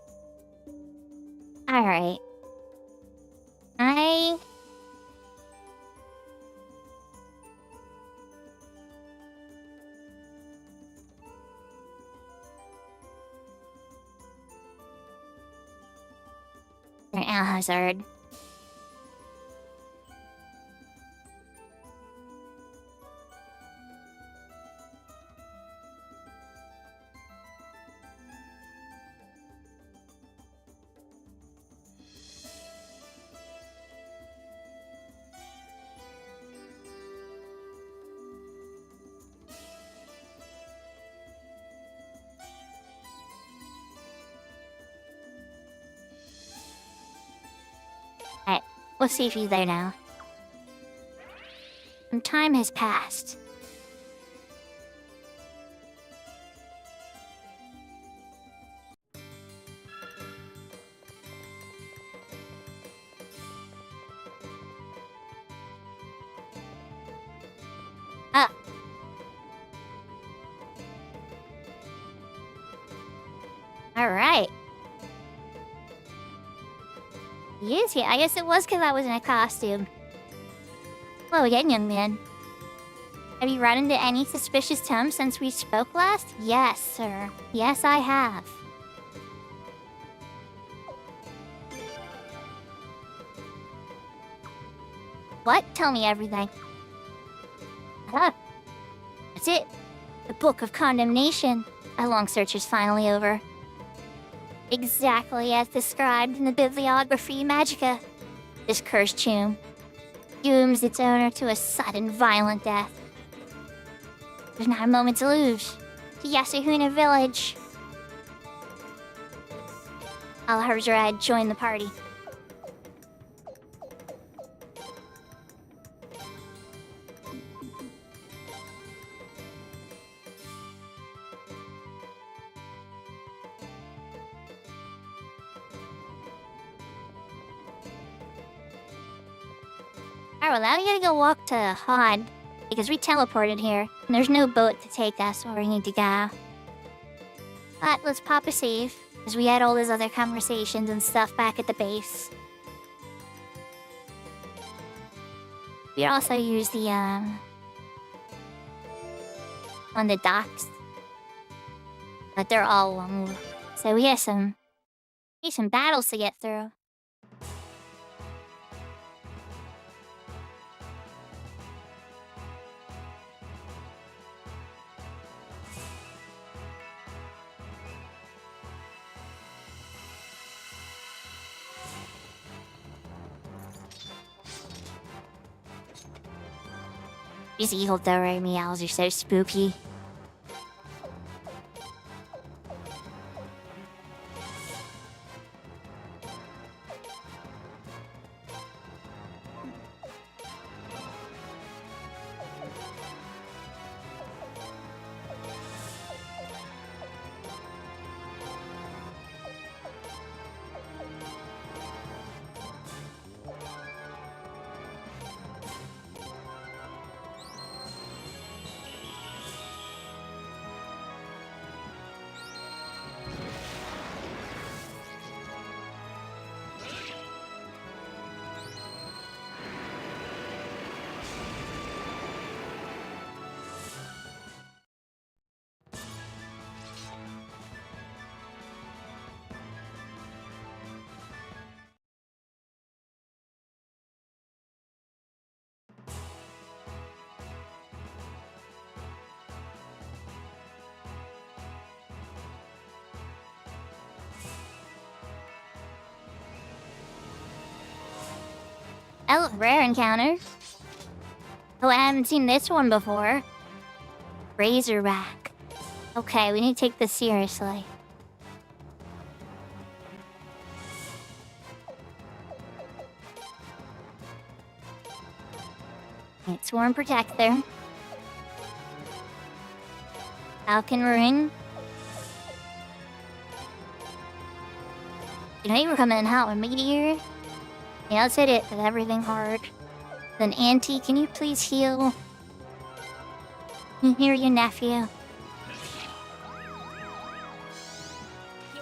Alright. An hazard. We'll see if he's there now. Some time has passed. Ah. All right. Yes, yeah, I guess it was because I was in a costume. Hello again, young man. Have you run into any suspicious tombs since we spoke last? Yes, sir. Yes, I have. What? Tell me everything. Huh? That's it. The Book of Condemnation. My long search is finally over. Exactly as described in the bibliography Magica. This cursed tomb dooms its owner to a sudden, violent death. There's not a moment to lose. To Yasahuna village. Al-Harzrad joined the party. Alright, well now we gotta go walk to Hod, because we teleported here, and there's no boat to take us where we need to go. But let's pop a save, because we had all those other conversations and stuff back at the base. We also use the, on the docks. But they're all long, so we have some battles to get through. These evil Dore meows are so spooky. Oh, rare encounter. Oh, I haven't seen this one before. Razorback. Okay, we need to take this seriously. Right, Swarm Protector. Falcon Ring. You know you were coming in hot with Meteor? Yeah, let's hit it with everything hard. Then Auntie, can you please heal? Hear your nephew. Here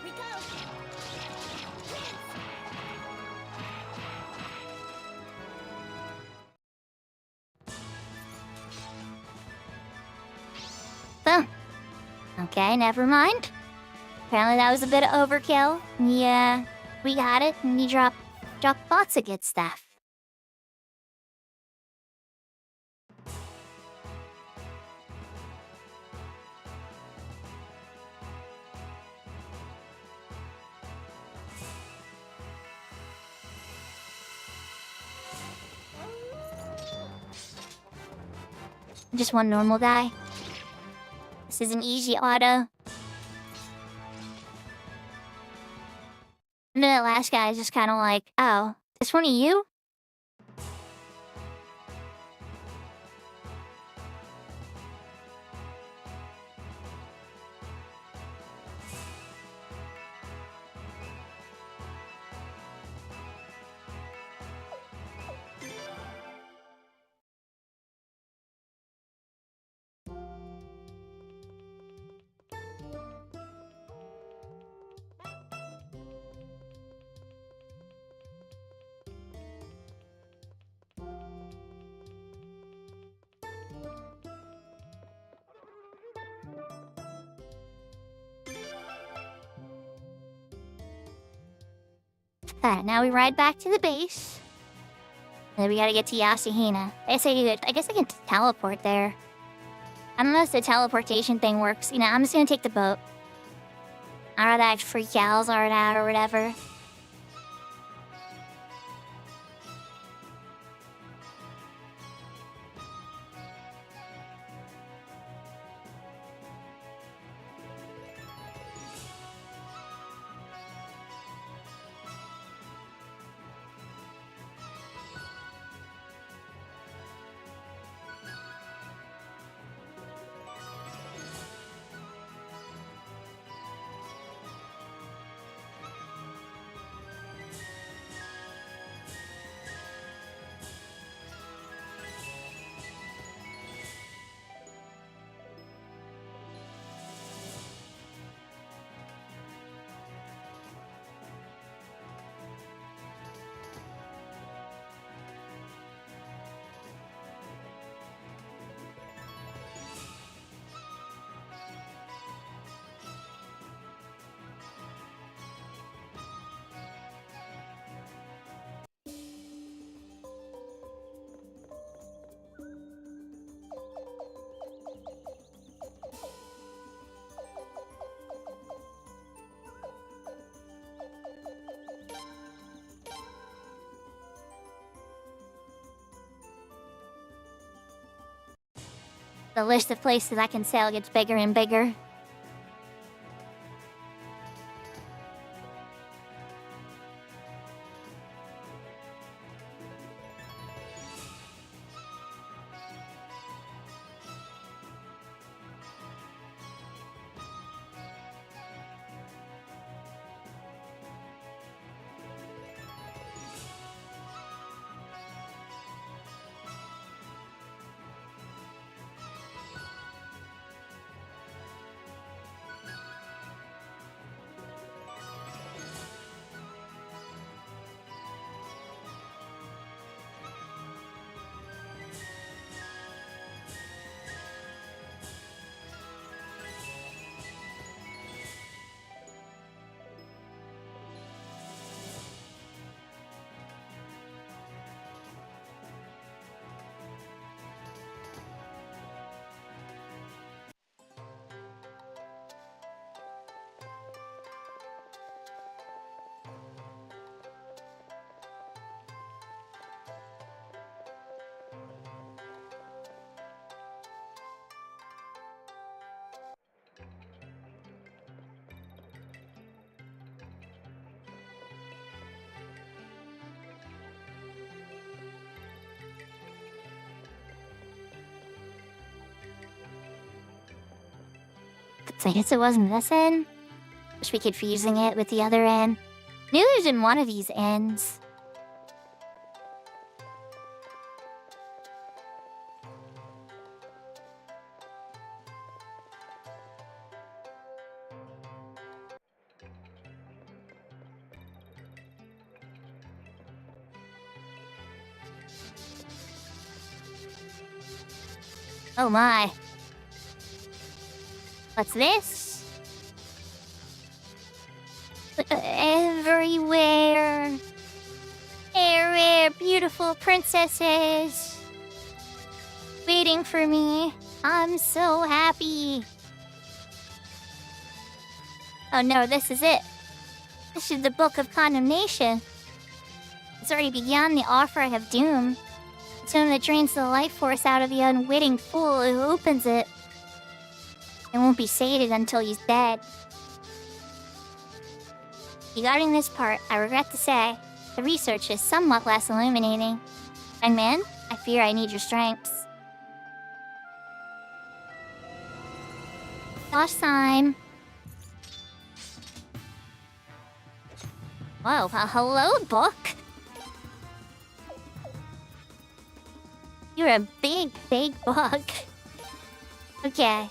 we go. So, okay, never mind. Apparently that was a bit of overkill. Yeah, we got it, and you drop lots of good stuff. Just one normal die. This is an easy auto. And then the last guy is just kind of like, oh, this one of you? Alright, now we ride back to the base. And then we gotta get to Yasuhina. I guess I can teleport there. I don't know if the teleportation thing works. You know, I'm just gonna take the boat. I'd rather act freak owls art out or whatever. The list of places I can sail gets bigger and bigger. I guess it wasn't this end. Must be confusing it with the other end. Knew it was in one of these ends. Oh my. What's this? Everywhere. Everywhere, beautiful princesses. Waiting for me. I'm so happy. Oh no, this is it. This is the Book of Condemnation. It's already begun the offering of doom. The tomb that drains the life force out of the unwitting fool who opens it. It won't be sated until he's dead. Regarding this part, I regret to say, the research is somewhat less illuminating. Young man, I fear I need your strengths. Boss time. Whoa, hello, book. You're a big, big book. Okay,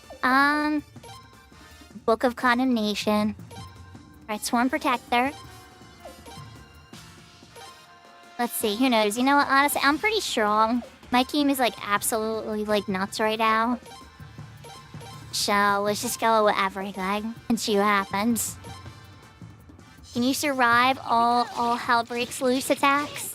Book of Condemnation. Alright, Sworn Protector. Let's see, who knows? You know what, honestly, I'm pretty strong. My team is, like, absolutely, like, nuts right now. So, let's just go with everything and see what happens. Can you survive all Hell Breaks Loose attacks?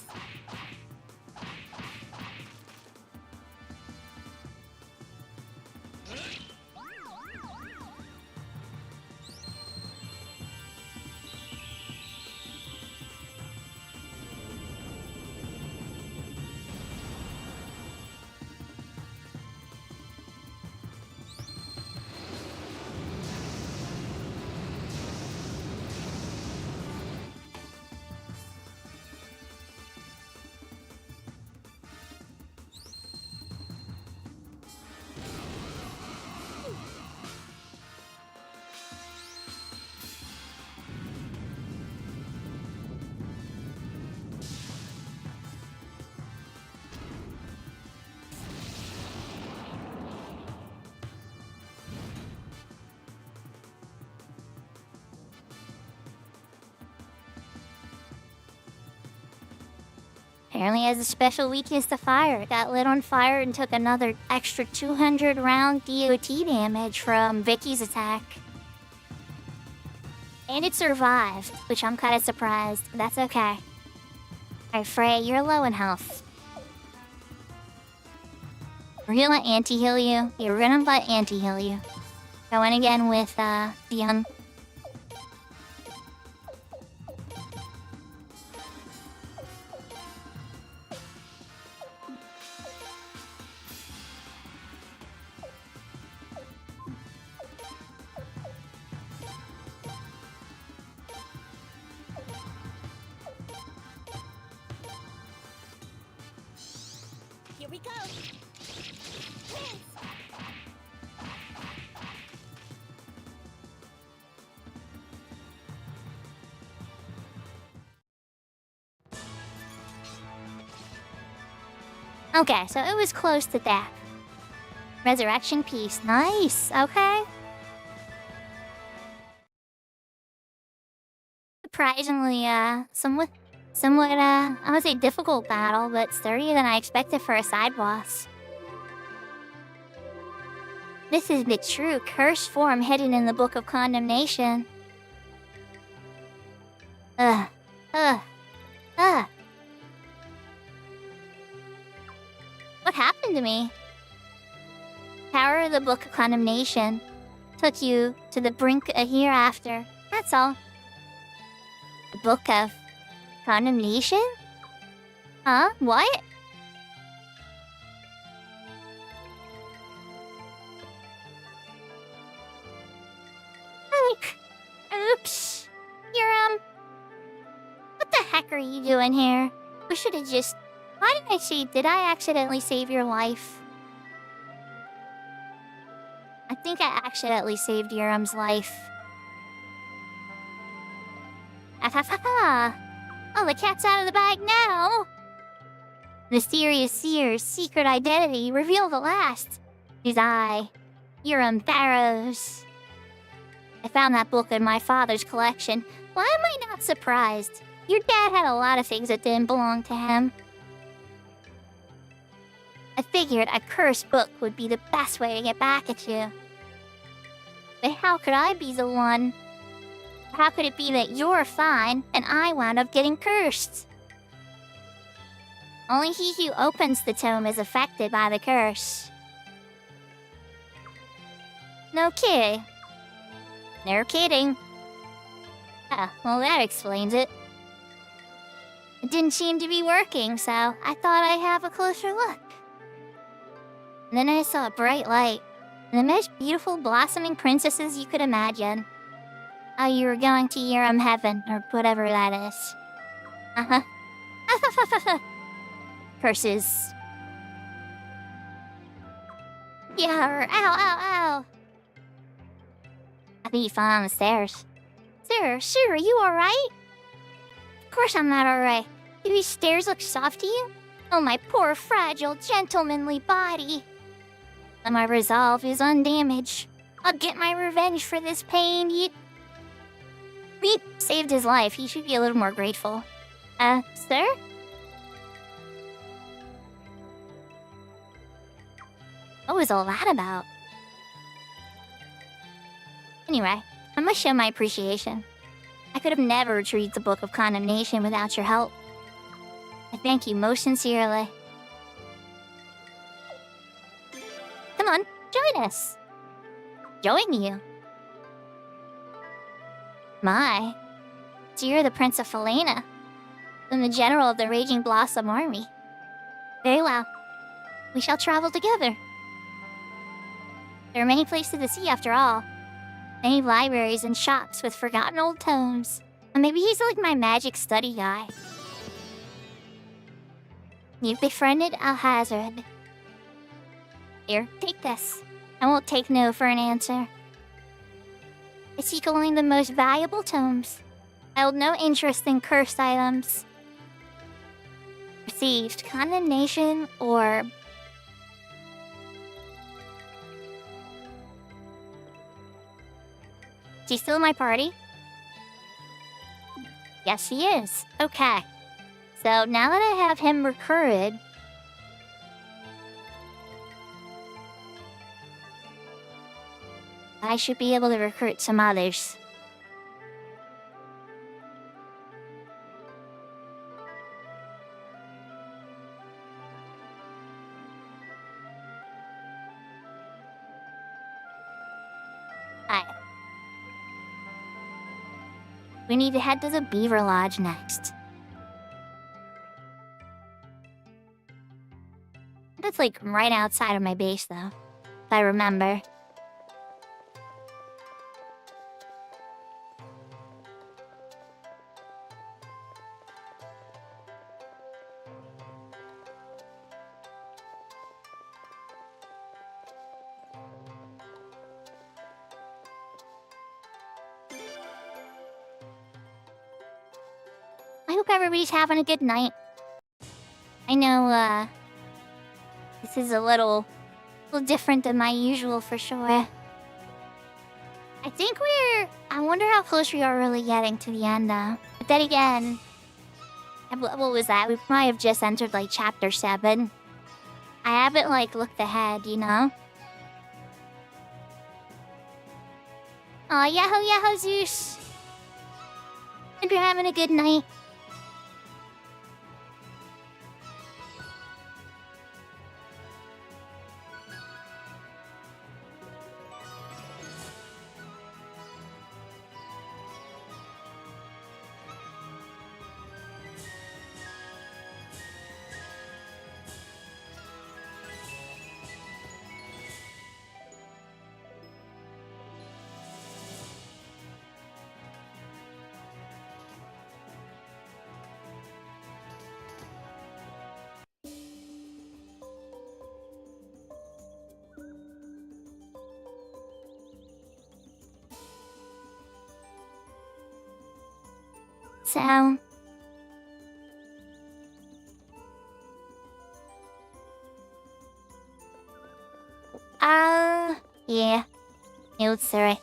Apparently has a special weakness to fire. It got lit on fire and took another extra 200 round DOT damage from Vicky's attack. And it survived, which I'm kind of surprised, but that's okay. Alright, Frey, you're low in health. We're gonna let anti-heal you. Yeah, we're gonna let anti-heal you. Go in again with, Dion. Here we go. Okay, so it was close to death. Resurrection piece. Nice. Okay. Surprisingly, somewhat, I would say difficult battle, but sturdier than I expected for a side boss. This is the true cursed form hidden in the Book of Condemnation. Ugh. What happened to me? Power of the Book of Condemnation took you to the brink of hereafter. That's all. The Book of Condemnation? Huh? What? Oops. You're, what the heck are you doing here? We should have just... Why did I say, did I accidentally save your life? I think I accidentally saved Yuram's life. Oh, the cat's out of the bag now! Mysterious seer's secret identity revealed at last. His eye, Yuram Barrows. I found that book in my father's collection. Why am I not surprised? Your dad had a lot of things that didn't belong to him. I figured a cursed book would be the best way to get back at you. But how could I be the one? How could it be that you're fine and I wound up getting cursed? Only he who opens the tome is affected by the curse. No kidding. No kidding. Oh, well, that explains it. It didn't seem to be working, so I thought I'd have a closer look. And then I saw a bright light, and the most beautiful blossoming princesses you could imagine. Oh, you were going to Yuram Heaven, or whatever that is. Uh-huh. Curses. Yeah, ow, ow, ow. I think you fell down the stairs. Sir, are you alright? Of course I'm not alright. Do these stairs look soft to you? Oh, my poor, fragile, gentlemanly body. But my resolve is undamaged. I'll get my revenge for this pain. You saved his life. He should be a little more grateful. Sir? What was all that about? Anyway, I must show my appreciation. I could have never retrieved the Book of Condemnation without your help. I thank you most sincerely. Come on, join us. Join you? My. So you're the Prince of Felena, and the General of the Raging Blossom Army. Very well. We shall travel together. There are many places to see after all. Many libraries and shops with forgotten old tomes. And maybe he's like my magic study guy. You've befriended Alhazard. Here, take this. I won't take no for an answer. I seek only the most valuable tomes. I hold no interest in cursed items. Received condemnation or... Is he still in my party? Yes, he is. Okay. So now that I have him recruited... I should be able to recruit some others. Alright. We need to head to the Beaver Lodge next. That's like right outside of my base though, if I remember. I hope everybody's having a good night. I know, this is a little different than my usual for sure. I think I wonder how close we are really getting to the end though. But then again, what was that? We might have just entered like chapter 7. I haven't like looked ahead, you know? Aw, yahoo yahoo Zeus! Hope you're having a good night. So. Yeah. No, sorry.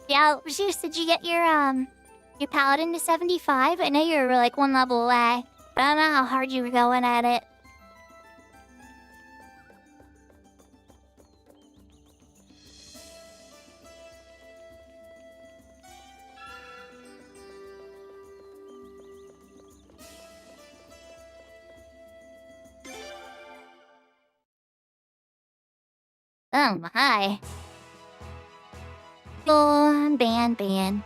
Yeah, Zeus, did you get your paladin to 75? I know you were like one level away, but I don't know how hard you were going at it. Oh my. Oh, ban.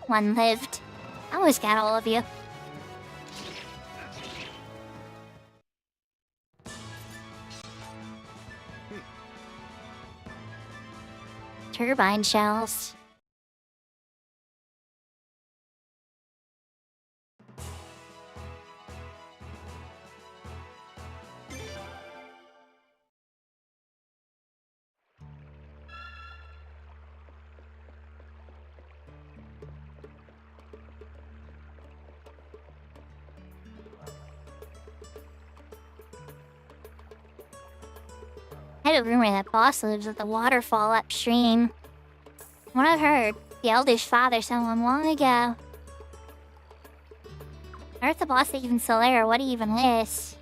One lived. I always got all of you. Turbine shells. I had a rumor that boss lives at the waterfall upstream. What I've heard, the Elder's father saw him long ago. I heard the boss even still there, or what he even is.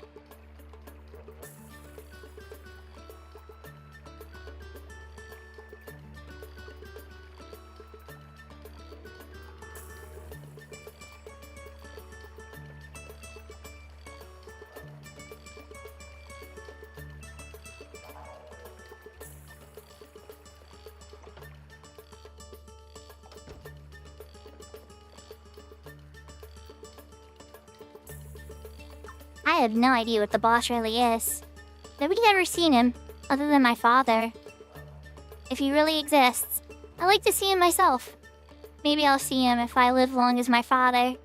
I have no idea what the boss really is. Nobody's ever seen him, other than my father. If he really exists, I'd like to see him myself. Maybe I'll see him if I live long as my father.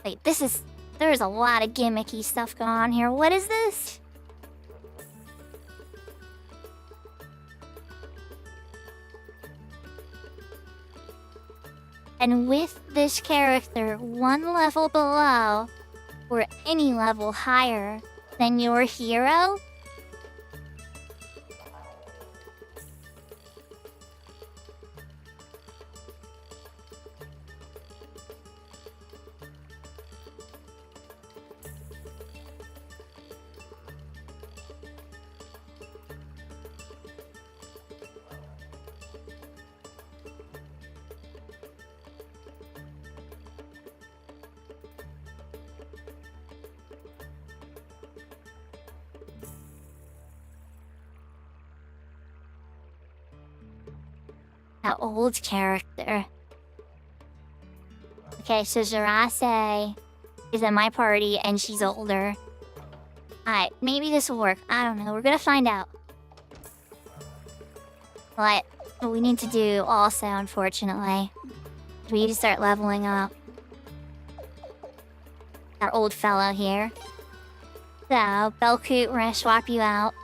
Wait, there's a lot of gimmicky stuff going on here. What is this? And with this character one level below, or any level higher than your hero, That old character. Okay, so Jirase is in my party and she's older. Alright, maybe this will work. I don't know. We're gonna find out. What we need to do also, unfortunately, we need to start leveling up our old fellow here. So, Belcoot, we're gonna swap you out.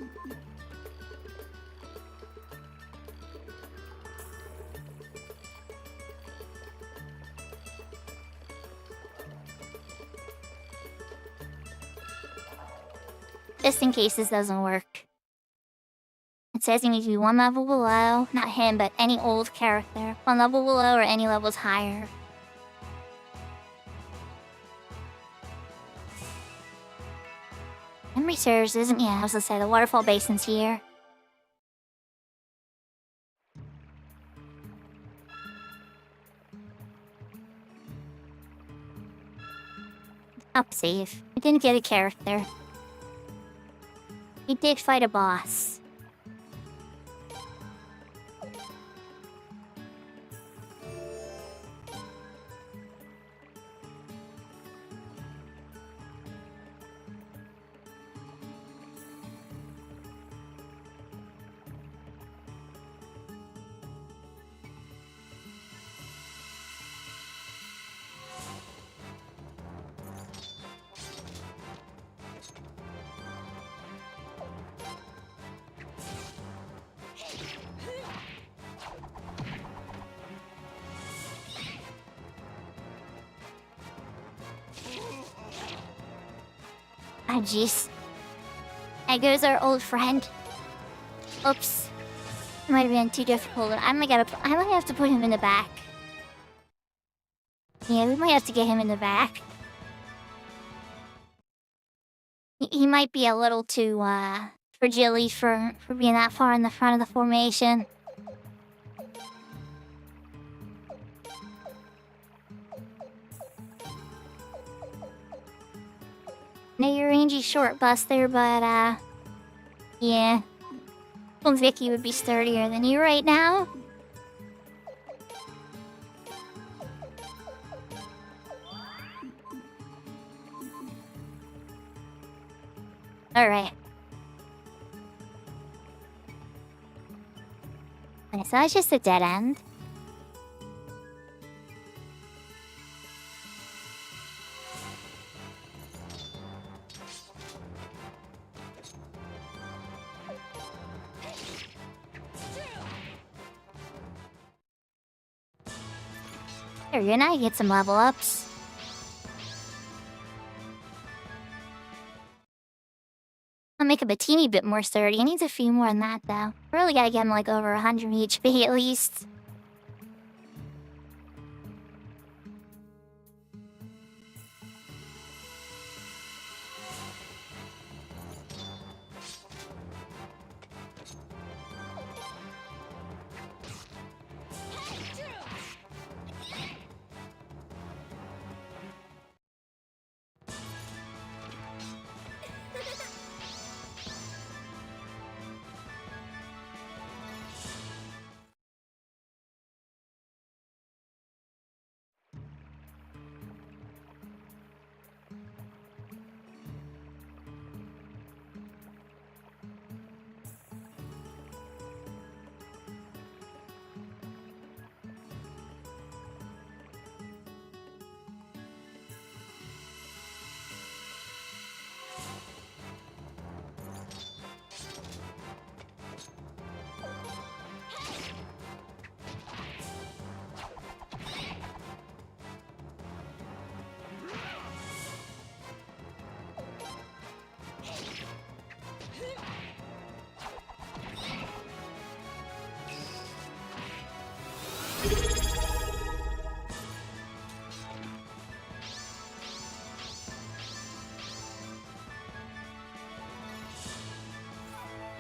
Just in case this doesn't work. It says you need to be one level below, not him, but any old character. One level below or any levels higher. Memory serves, isn't yeah, I was gonna say the waterfall basin's here. Up save. We didn't get a character. We did fight a boss. Ah, jeez. There goes our old friend. Oops. Might have been too difficult. I might have to put him in the back. Yeah, we might have to get him in the back. He might be a little too, fragile for being that far in the front of the formation. No, you're rangy short buster, but, yeah. Well, Vicky would be sturdier than you right now. Alright. Okay, so that's just a dead end. There you go, now you get some level ups. I'll make him a teeny bit more sturdy. He needs a few more than that, though. Really gotta get him like over 100 HP at least.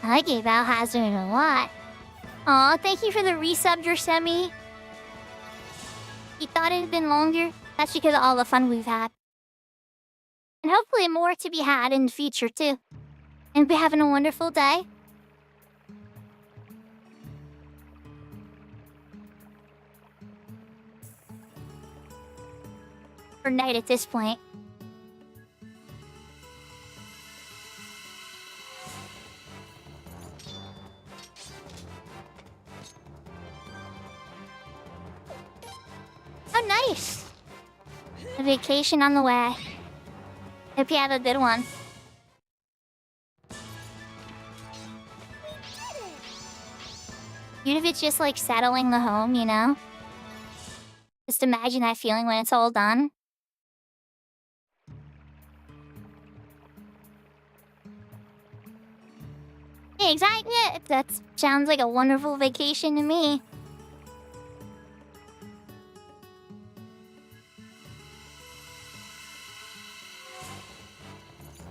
I gave Alhazard a lot. Aw, thank you for the resub, Semi. You thought it had been longer? That's because of all the fun we've had. And hopefully more to be had in the future, too. And be having a wonderful day. for night at this point. Oh, nice! A vacation on the way. Hope you have a good one. Even if it's just like settling the home, you know? Just imagine that feeling when it's all done. Yeah, exactly. Yeah, that sounds like a wonderful vacation to me.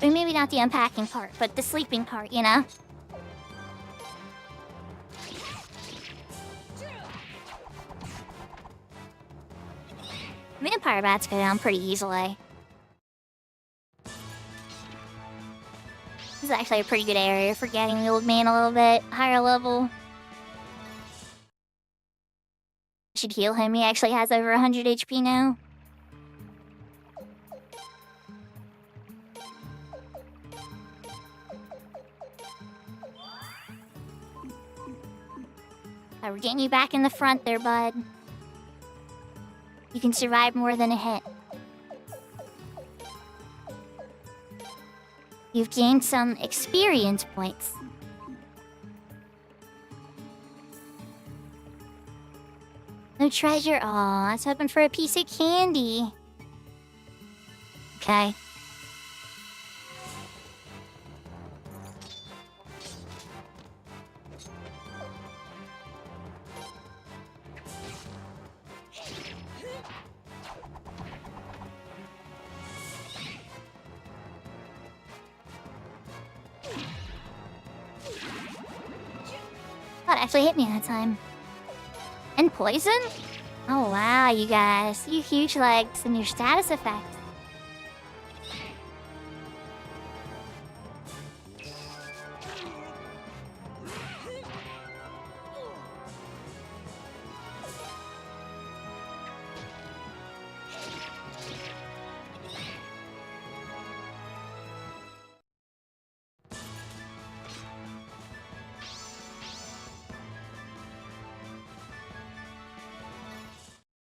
I mean, maybe not the unpacking part, but the sleeping part, you know? Vampire bats go down pretty easily. This is actually a pretty good area for getting the old man a little bit higher level. Should heal him, he actually has over 100 HP now. We're getting you back in the front there, bud. You can survive more than a hit. You've gained some experience points. No treasure. Aw, I was hoping for a piece of candy. Okay. That actually hit me that time. And poison? Oh wow, you guys. You huge legs and your status effect.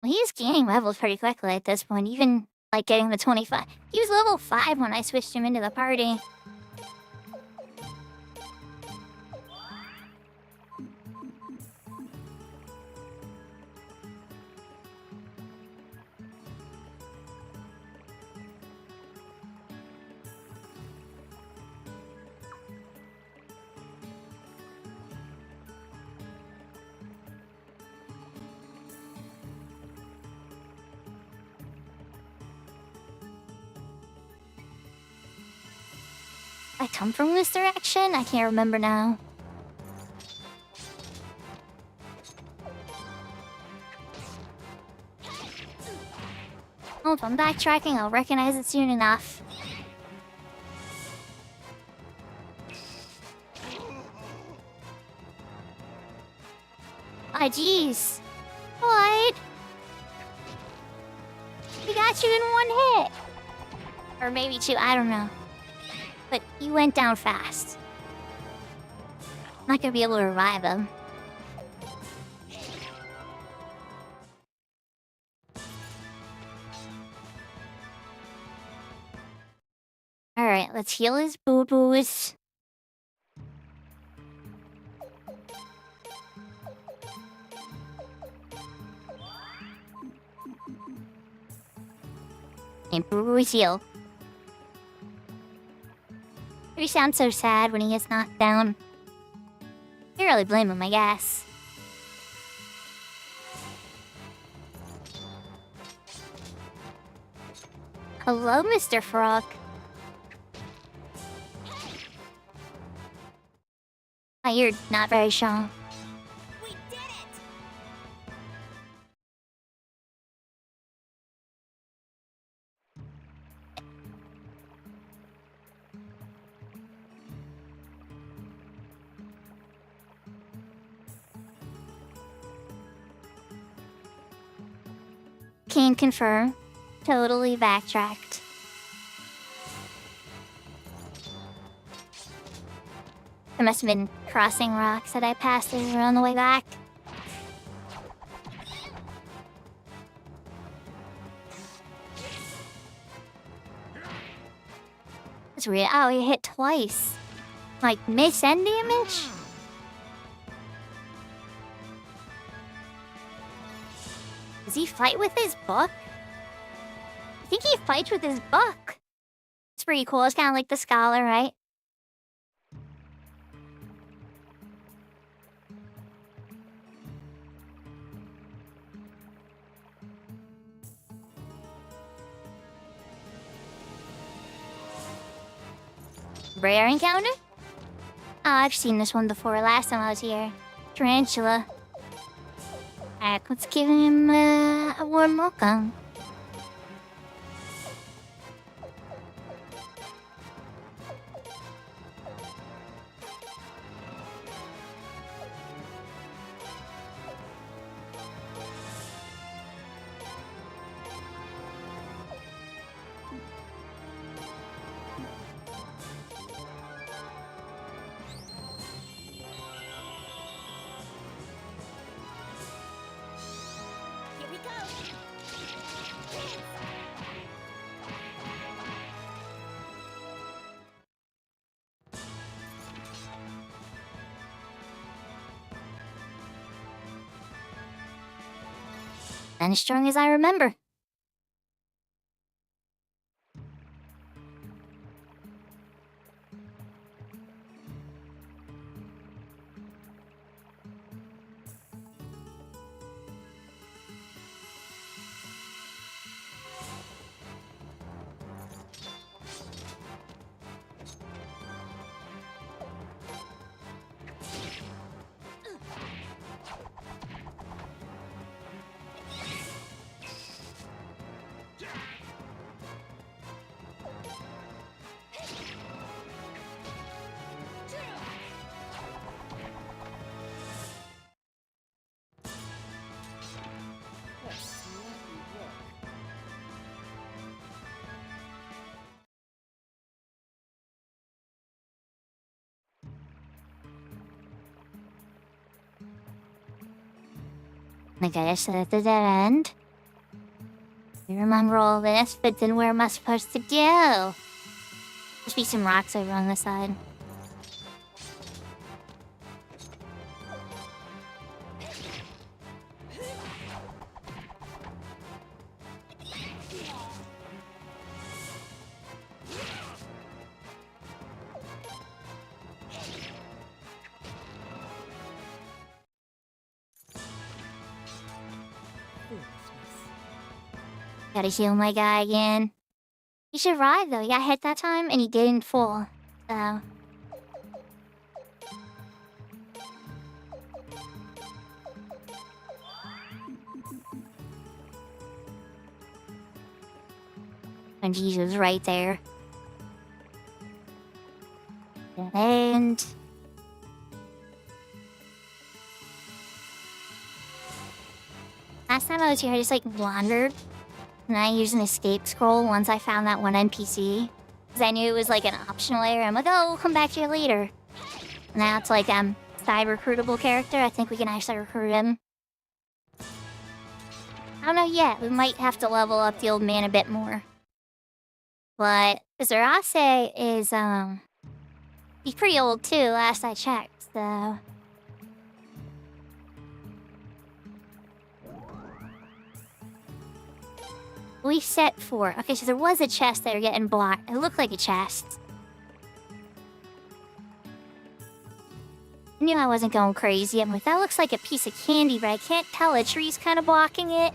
Well, he's gaining levels pretty quickly at this point, even like getting the 25. He was level 5 when I switched him into the party. I come from this direction? I can't remember now. Oh, if I'm backtracking, I'll recognize it soon enough. Ah, jeez. What? We got you in one hit. Or maybe two, I don't know. But you went down fast. I'm not gonna be able to revive him. Alright, let's heal his boo-boos. And boo-boos heal. He sounds so sad when he gets knocked down. Can't really blame him, I guess. Hello, Mr. Frog. Oh, you're not very strong. We did it! Can confirm. totally backtracked. I must have been crossing rocks that I passed through on the way back. That's weird. Oh, he hit twice. Like, miss and damage? Does he fight with his book? I think he fights with his book. It's pretty cool. It's kind of like the scholar, right? Rare encounter? Oh, I've seen this one before last time I was here. Tarantula. Alright, let's give him a warm welcome. Here we go. And as strong as I remember. Like I just said at the dead end. I remember all this, but then where am I supposed to go? Must be some rocks over on this side. Gotta heal my guy again. He survived though. He got hit that time and he didn't fall. So. And Jesus right there. And last time I was here, I just like wandered. And I used an escape scroll once I found that one NPC. Because I knew it was like an optional area. I'm like, oh, we'll come back to it later. Now it's like side recruitable character. I think we can actually recruit him. I don't know yet. We might have to level up the old man a bit more. But Zarase is he's pretty old too, last I checked, so. We set 4. Okay, so there was a chest there getting blocked. It looked like a chest. I knew I wasn't going crazy. I'm like, that looks like a piece of candy, but I can't tell. A tree's kind of blocking it.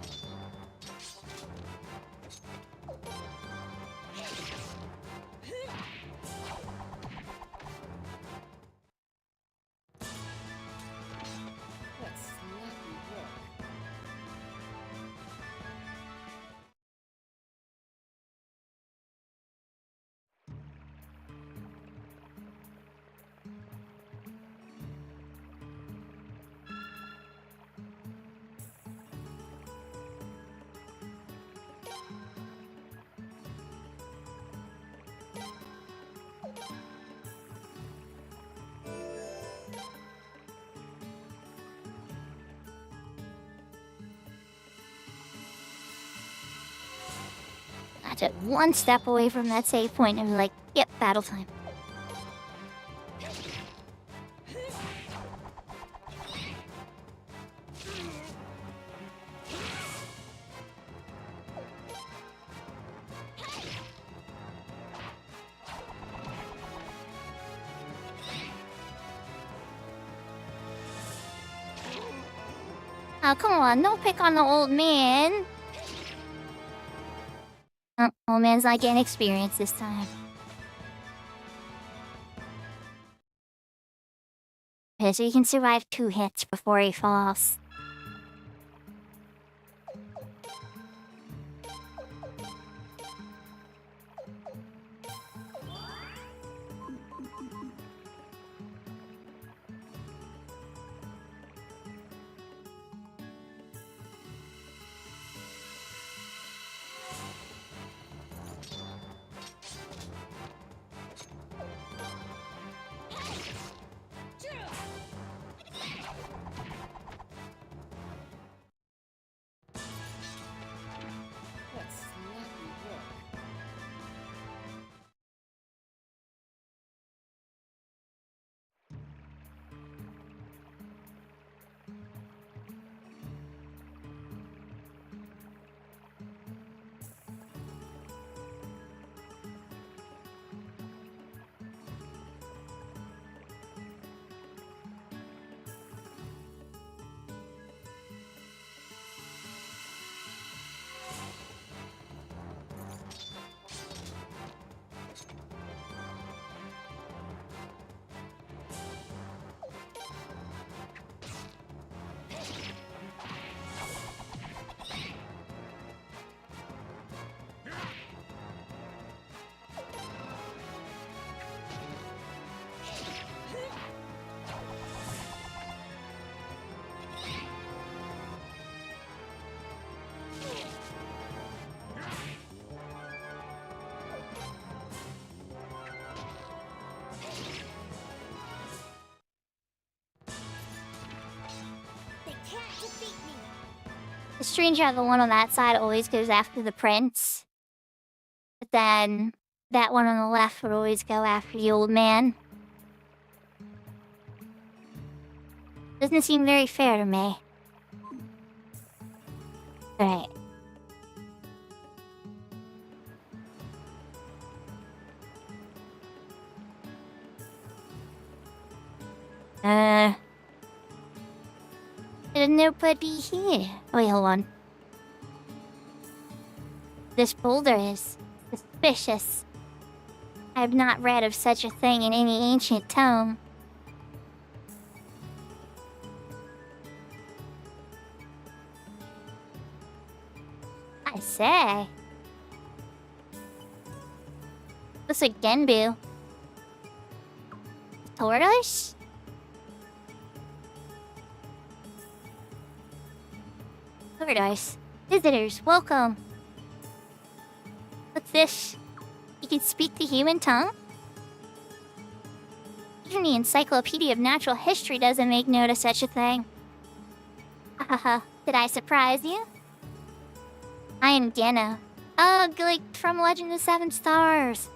Got it one step away from that save point and like, yep, battle time. Oh, come on, no pick on the old man. Oh, old man's not getting experience this time. Okay, so you can survive 2 hits before he falls. The stranger, the one on that side, always goes after the prince. But then that one on the left would always go after the old man. Doesn't seem very fair to me. Alright. There's nobody here. Wait, hold on. This boulder is suspicious. I have not read of such a thing in any ancient tome. I say. Looks like Genbu. Tortoise? Tortoise. Visitors, welcome. What's this? You can speak the human tongue? Even the Encyclopedia of Natural History doesn't make note of such a thing. Haha, did I surprise you? I am Geno. Oh, like from Legend of Seven Stars.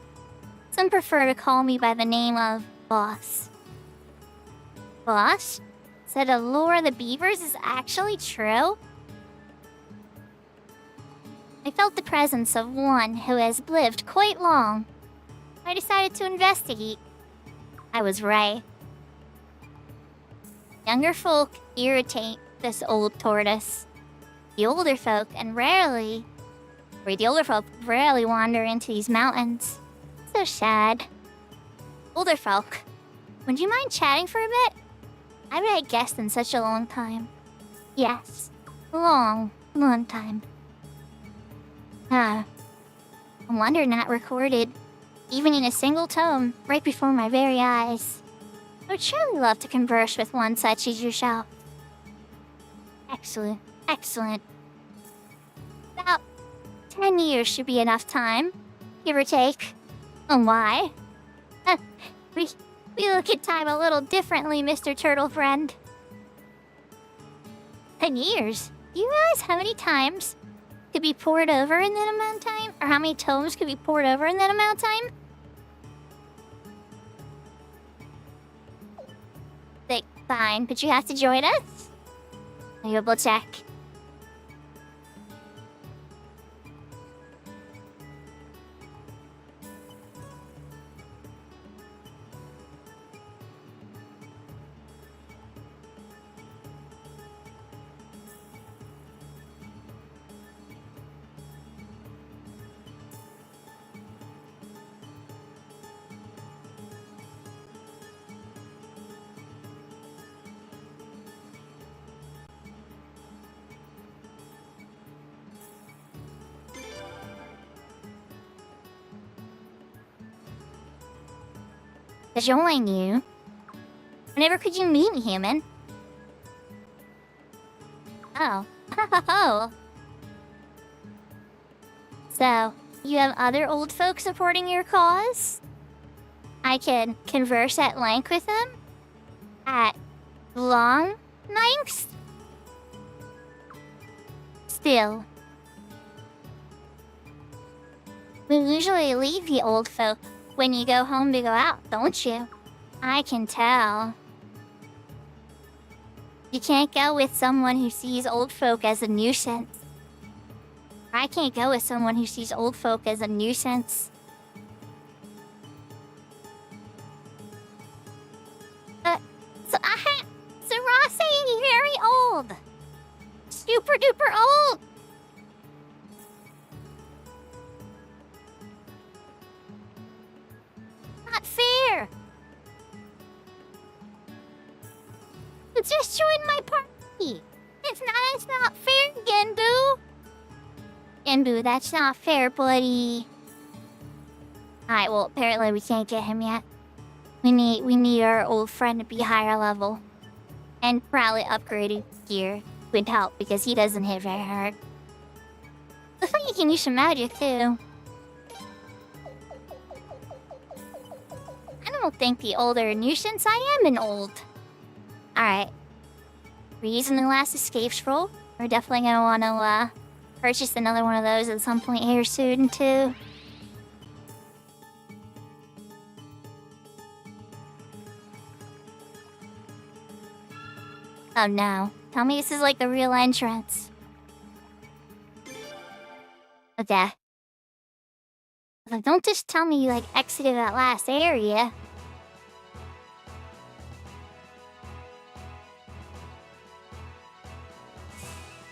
Some prefer to call me by the name of Boss. Boss? So the lore of the beavers is actually true? I felt the presence of one who has lived quite long. I decided to investigate. I was right. Younger folk irritate this old tortoise. The older folk rarely wander into these mountains. So sad. Older folk, would you mind chatting for a bit? I haven't had guests in such a long time. Yes, long time. A wonder not recorded, even in a single tome, right before my very eyes. I would surely love to converse with one such as yourself. Excellent. About 10 years should be enough time, give or take. And why? We look at time a little differently, Mr. Turtle Friend. 10 years? Do you realize how many times could be poured over in that amount of time? Or how many tomes could be poured over in that amount of time? Like, fine, but you have to join us? I'll double check. To join you? Whenever could you meet me, human? Oh. Oh. So, you have other old folk supporting your cause? I can converse at length with them? At long lengths? Still. We usually leave the old folk when you go home to go out, don't you? I can tell. You can't go with someone who sees old folk as a nuisance. I can't go with someone who sees old folk as a nuisance. So Ross saying he's very old. Super duper old. Not fair. Just join my party. It's not fair, Genbu. Genbu, that's not fair, buddy. Alright, well, apparently we can't get him yet. We need our old friend to be higher level. And probably upgraded gear would help because he doesn't hit very hard. Looks like you can use some magic too. I don't think the older nuisance I am an old. Alright. We're using the last escape scroll. We're definitely gonna wanna purchase another one of those at some point here soon too. Oh no. Tell me this is like the real entrance. Okay. Like, don't just tell me you like exited that last area.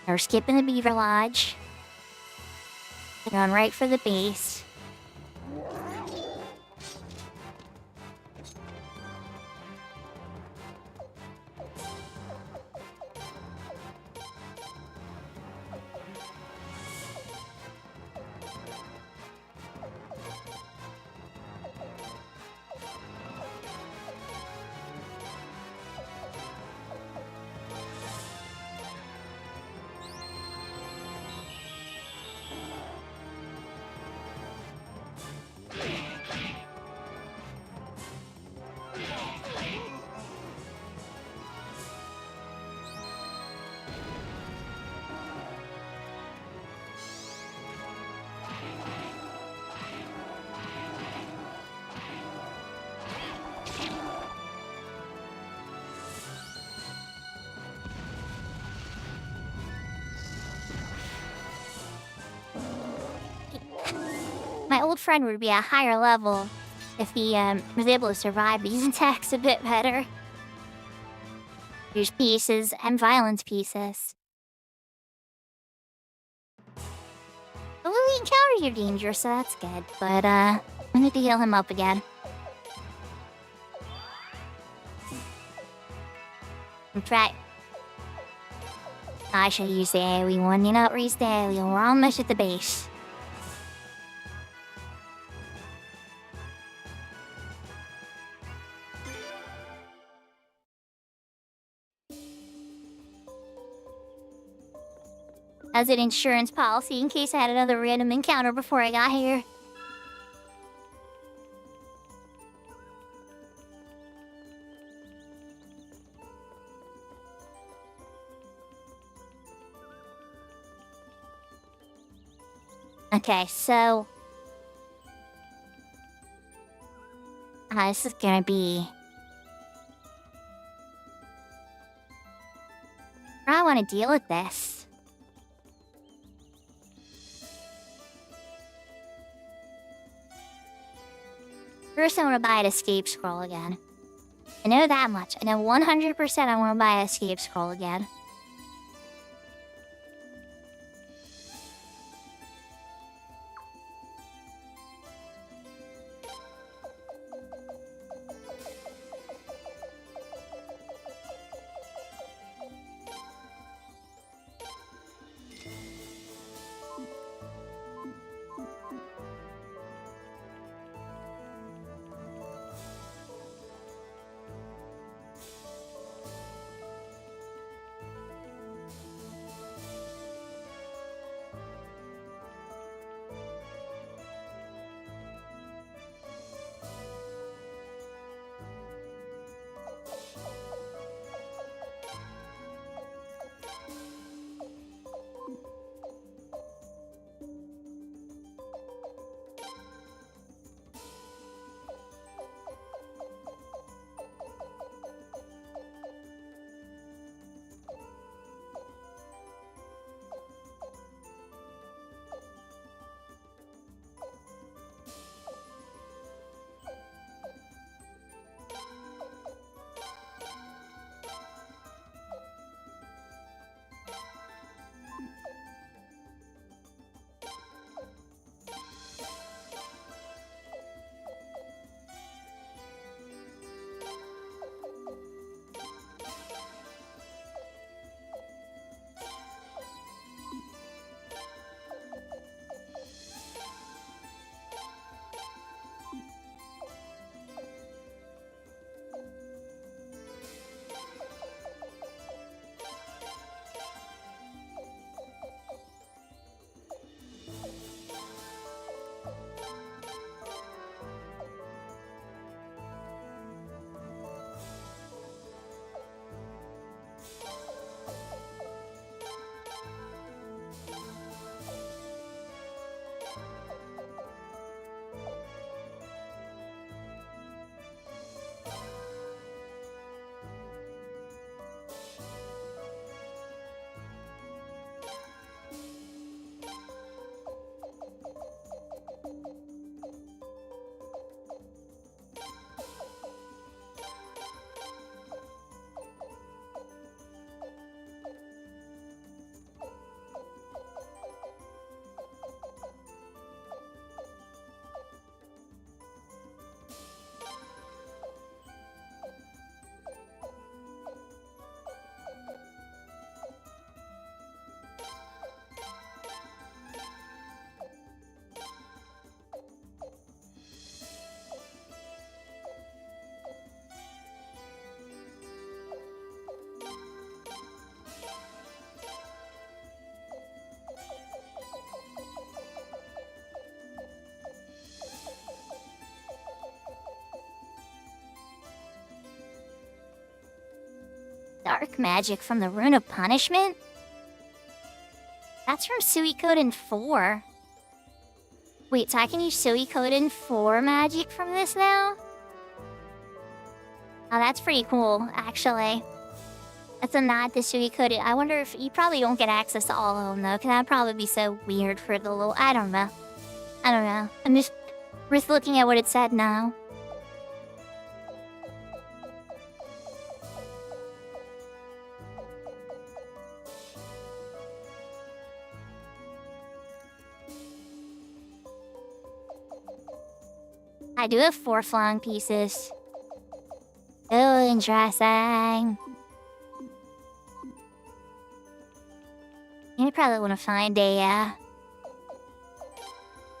We're skipping the Beaver Lodge. Going right for the base. My old friend would be a higher level if he was able to survive these attacks a bit better. There's pieces and violence pieces. But Lily encounters your danger, so that's good. But we need to heal him up again. That's right. I should use the AoE one. You know, use the AoE. We're almost at the base. As an insurance policy in case I had another random encounter before I got here. Okay, so this is gonna be. How do I want to deal with this? First, I want to buy an escape scroll again. I know that much. I know 100% I want to buy an escape scroll again. Dark magic from the Rune of Punishment? That's from Suikoden 4. Wait, so I can use Suikoden 4 magic from this now? Oh, that's pretty cool, actually. That's a nod to Suikoden. I wonder if you probably don't get access to all of them, though, because that'd probably be so weird for the little... I don't know. I'm just looking at what it said now. I do have 4 flying pieces. Oh, interesting. You probably want to find a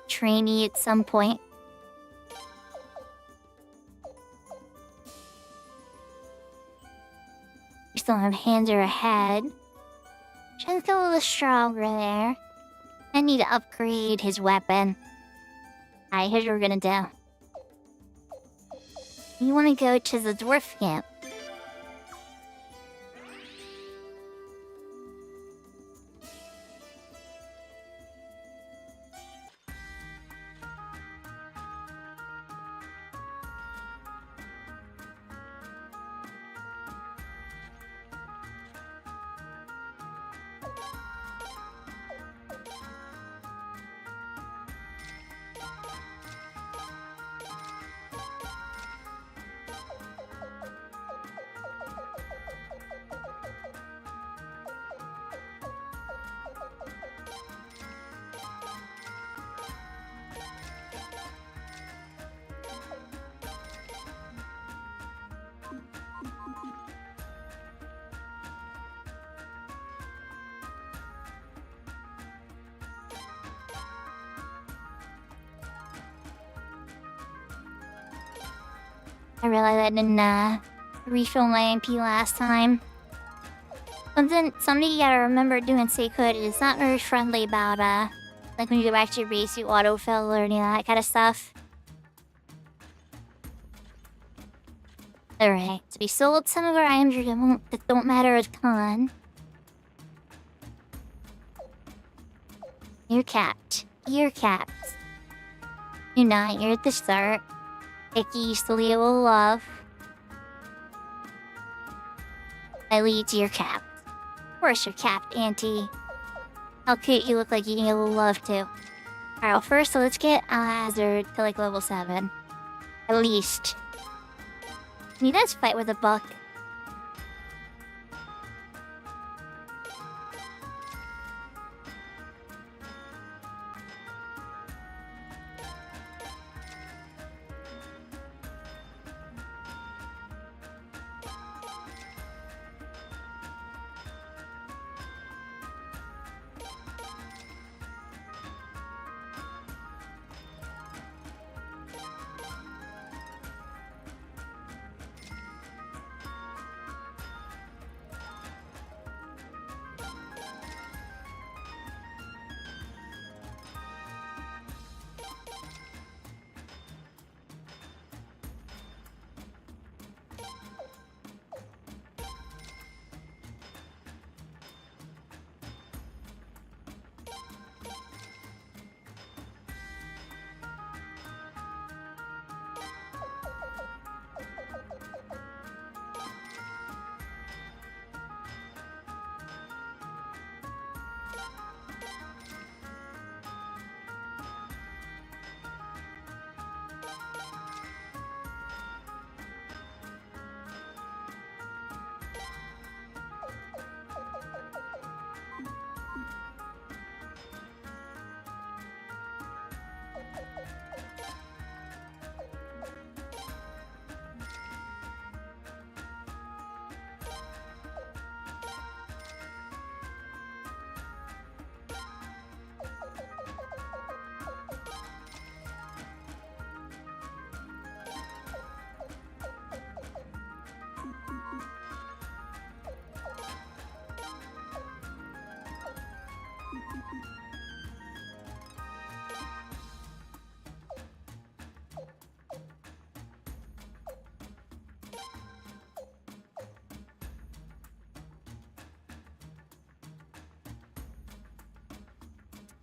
trainee at some point. You still have hands are ahead. Just go a little stronger there. I need to upgrade his weapon. Alright, here's what we're gonna do. You want to go to the dwarf camp. I realized I didn't refill my MP last time. Something you gotta remember doing Suikoden is not very friendly about like when you go back to your base, you autofill or any of that kind of stuff. Alright, so we sold some of our items that don't matter a ton. You're capped. You're capped. You're not. You're at the start. Icky, still able to love. I lead to your capped. Of course you're capped, Auntie. How cute you look like you need a little love too. Alright, well first let's get Hazard to like level 7. At least. He does fight with a buck.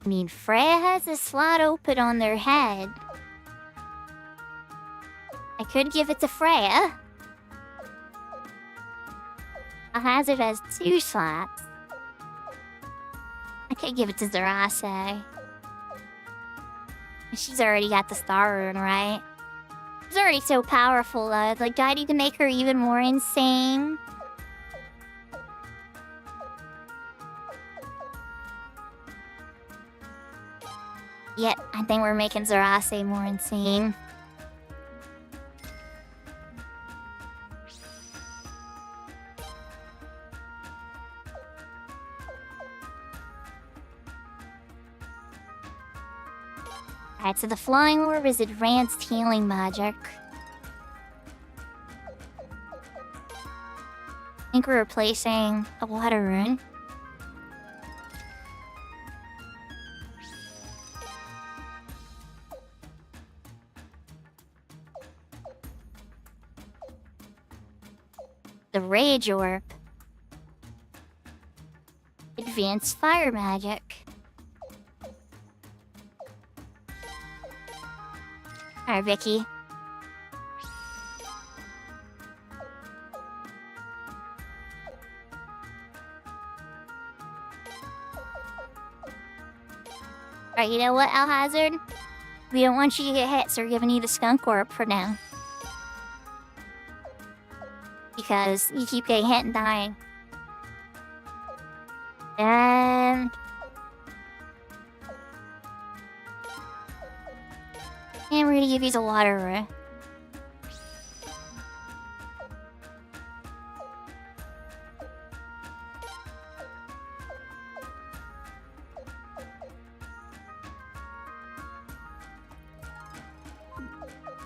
I mean, Freya has a slot open on their head. I could give it to Freya. Hazard has 2 slots. I could give it to Zarase. She's already got the star rune, right? She's already so powerful, though. Like, do I need to make her even more insane? Yep, I think we're making Zarase more insane. Alright, so the flying orb is advanced healing magic. I think we're replacing a water rune. The Rage Orb. Advanced Fire Magic. Alright, Vicky. Alright, you know what, Alhazard? We don't want you to get hit, so we're giving you the Skunk Orb for now. Because you keep getting hit and dying. And we're gonna give you the water rune.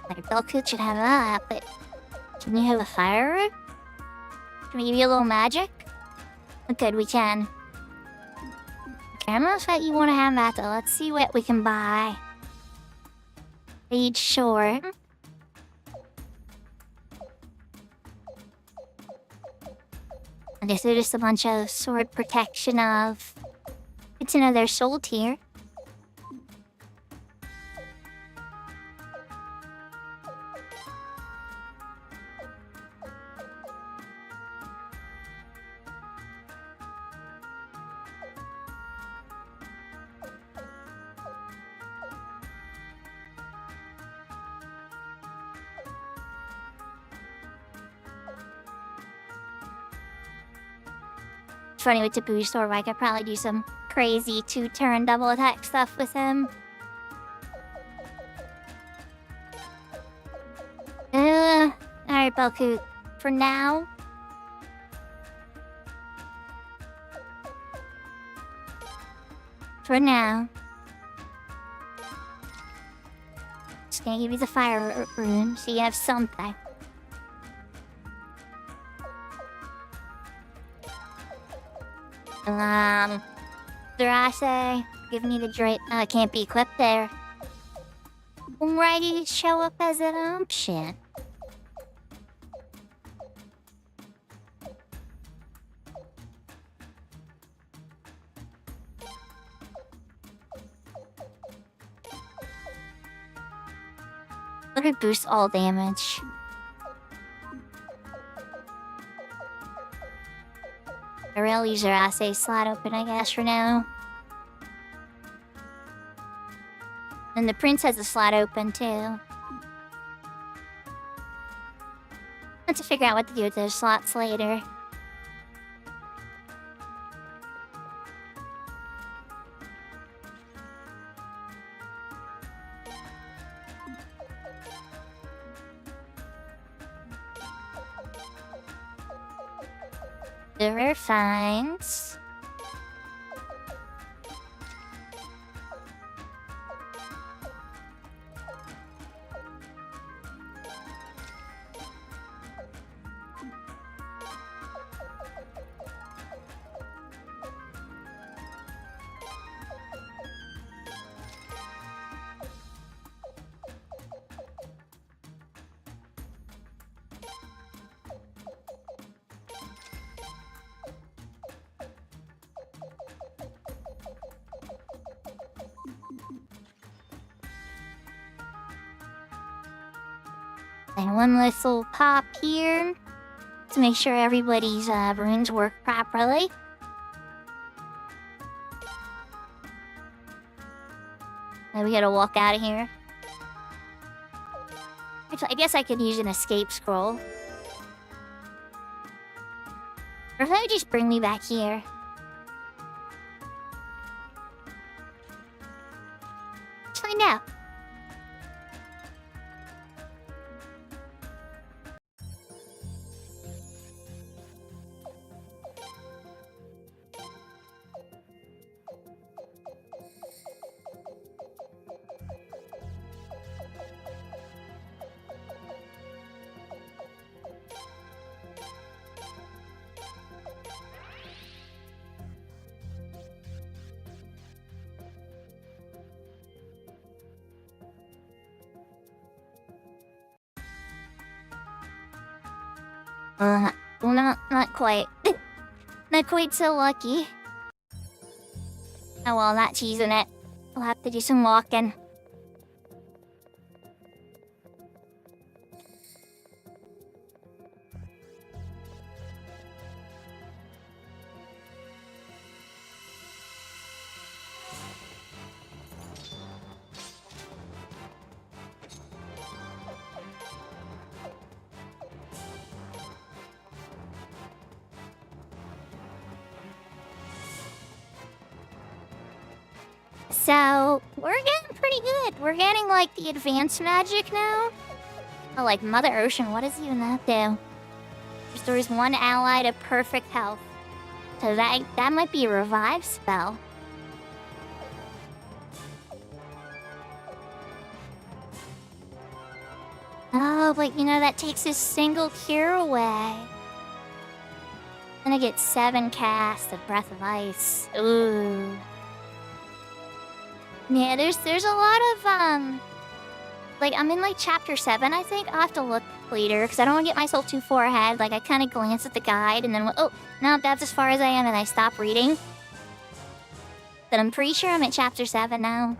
Like, Belkut should have that, but Can you have a fire? Maybe a little magic? Good, we can. Okay, I'm not sure you want to have that though. Let's see what we can buy. Page short. And this is just a bunch of sword protection of... It's another soul tier. It's funny with Tapu's sword, I could probably do some crazy 2-turn double attack stuff with him. Alright, Boku. For now. For now. Just gonna give you the fire rune so you have something. Durase, give me the drape. Can't be equipped there. Why did it show up as an option? Let her boost all damage. I really use her assay slot open, I guess, for now. And the prince has a slot open, too. I have to figure out what to do with those slots later. The rare finds. And one little pop here to make sure everybody's runes work properly. Then we gotta walk out of here. Actually, I guess I could use an escape scroll. Or if I would just bring me back here. Let's find out. Not quite. Not quite so lucky. Oh well, not cheesing it. We'll have to do some walking. So, we're getting pretty good. We're getting, like, the advanced magic now. Oh, like, Mother Ocean, what does even that do? Restores one ally to perfect health. So that might be a revive spell. Oh, but you know, that takes his single cure away. Then I get 7 casts of Breath of Ice. Ooh. Yeah, there's a lot of, like, I'm in, like, chapter 7, I think. I'll have to look later, because I don't want to get myself too far ahead. Like, I kind of glance at the guide, and then, oh, no, that's as far as I am, and I stop reading. But I'm pretty sure I'm at chapter 7 now.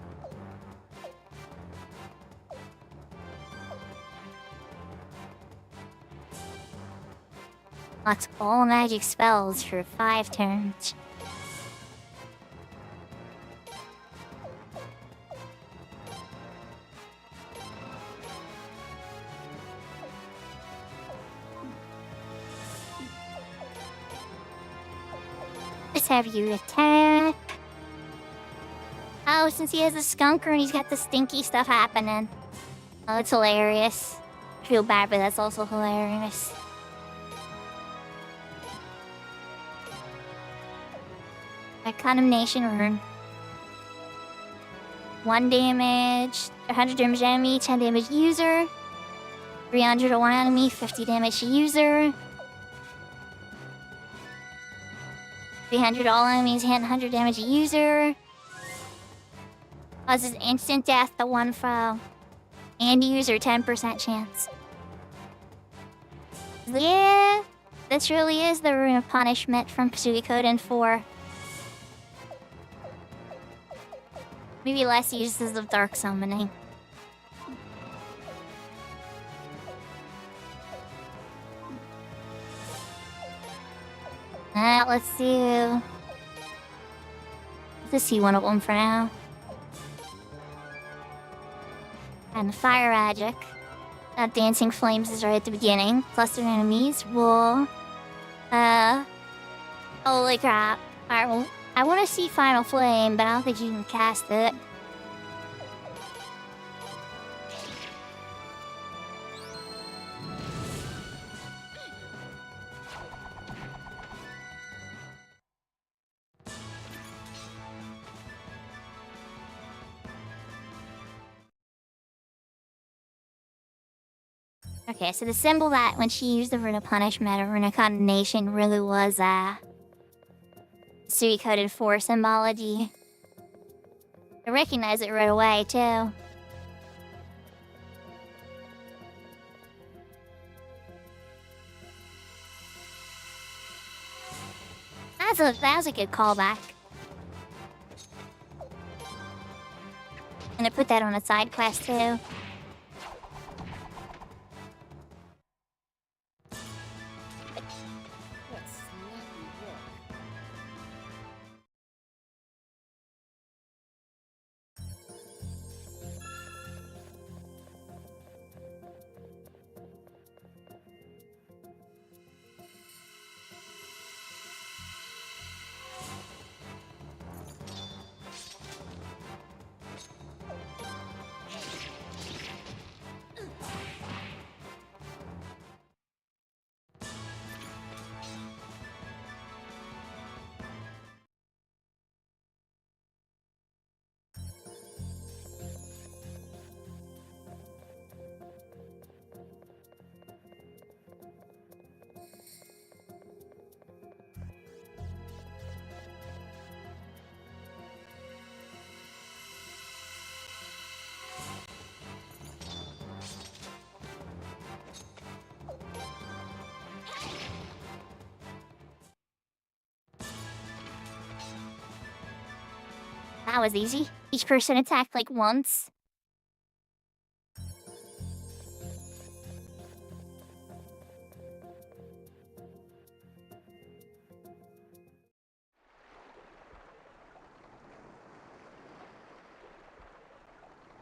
Unlocks all magic spells for 5 turns. Let's have you attack. Oh, since he has a skunker and he's got the stinky stuff happening. Oh, it's hilarious. I feel bad, but that's also hilarious. A condemnation rune. 1 damage, 100 damage enemy, 10 damage user. 300 to 1 enemy, 50 damage to user. 300 all enemies, 100 damage to user. Causes instant death to 1 foe. And user 10% chance. Yeah, this really is the Rune of Punishment from Suikoden 4. Maybe less uses of Dark Summoning. Let's see. Let's see one of them for now. And Fire Magic. Dancing Flames is right at the beginning. Cluster enemies will... Holy crap. Alright, well, I want to see Final Flame, but I don't think you can cast it. Okay, so the symbol that when she used the Rune of Punishment or Rune of Condemnation really was, Suikoden 4 symbology. I recognize it right away, too. That was a good callback. I'm gonna put that on a side quest, too. That was easy. Each person attacked like once.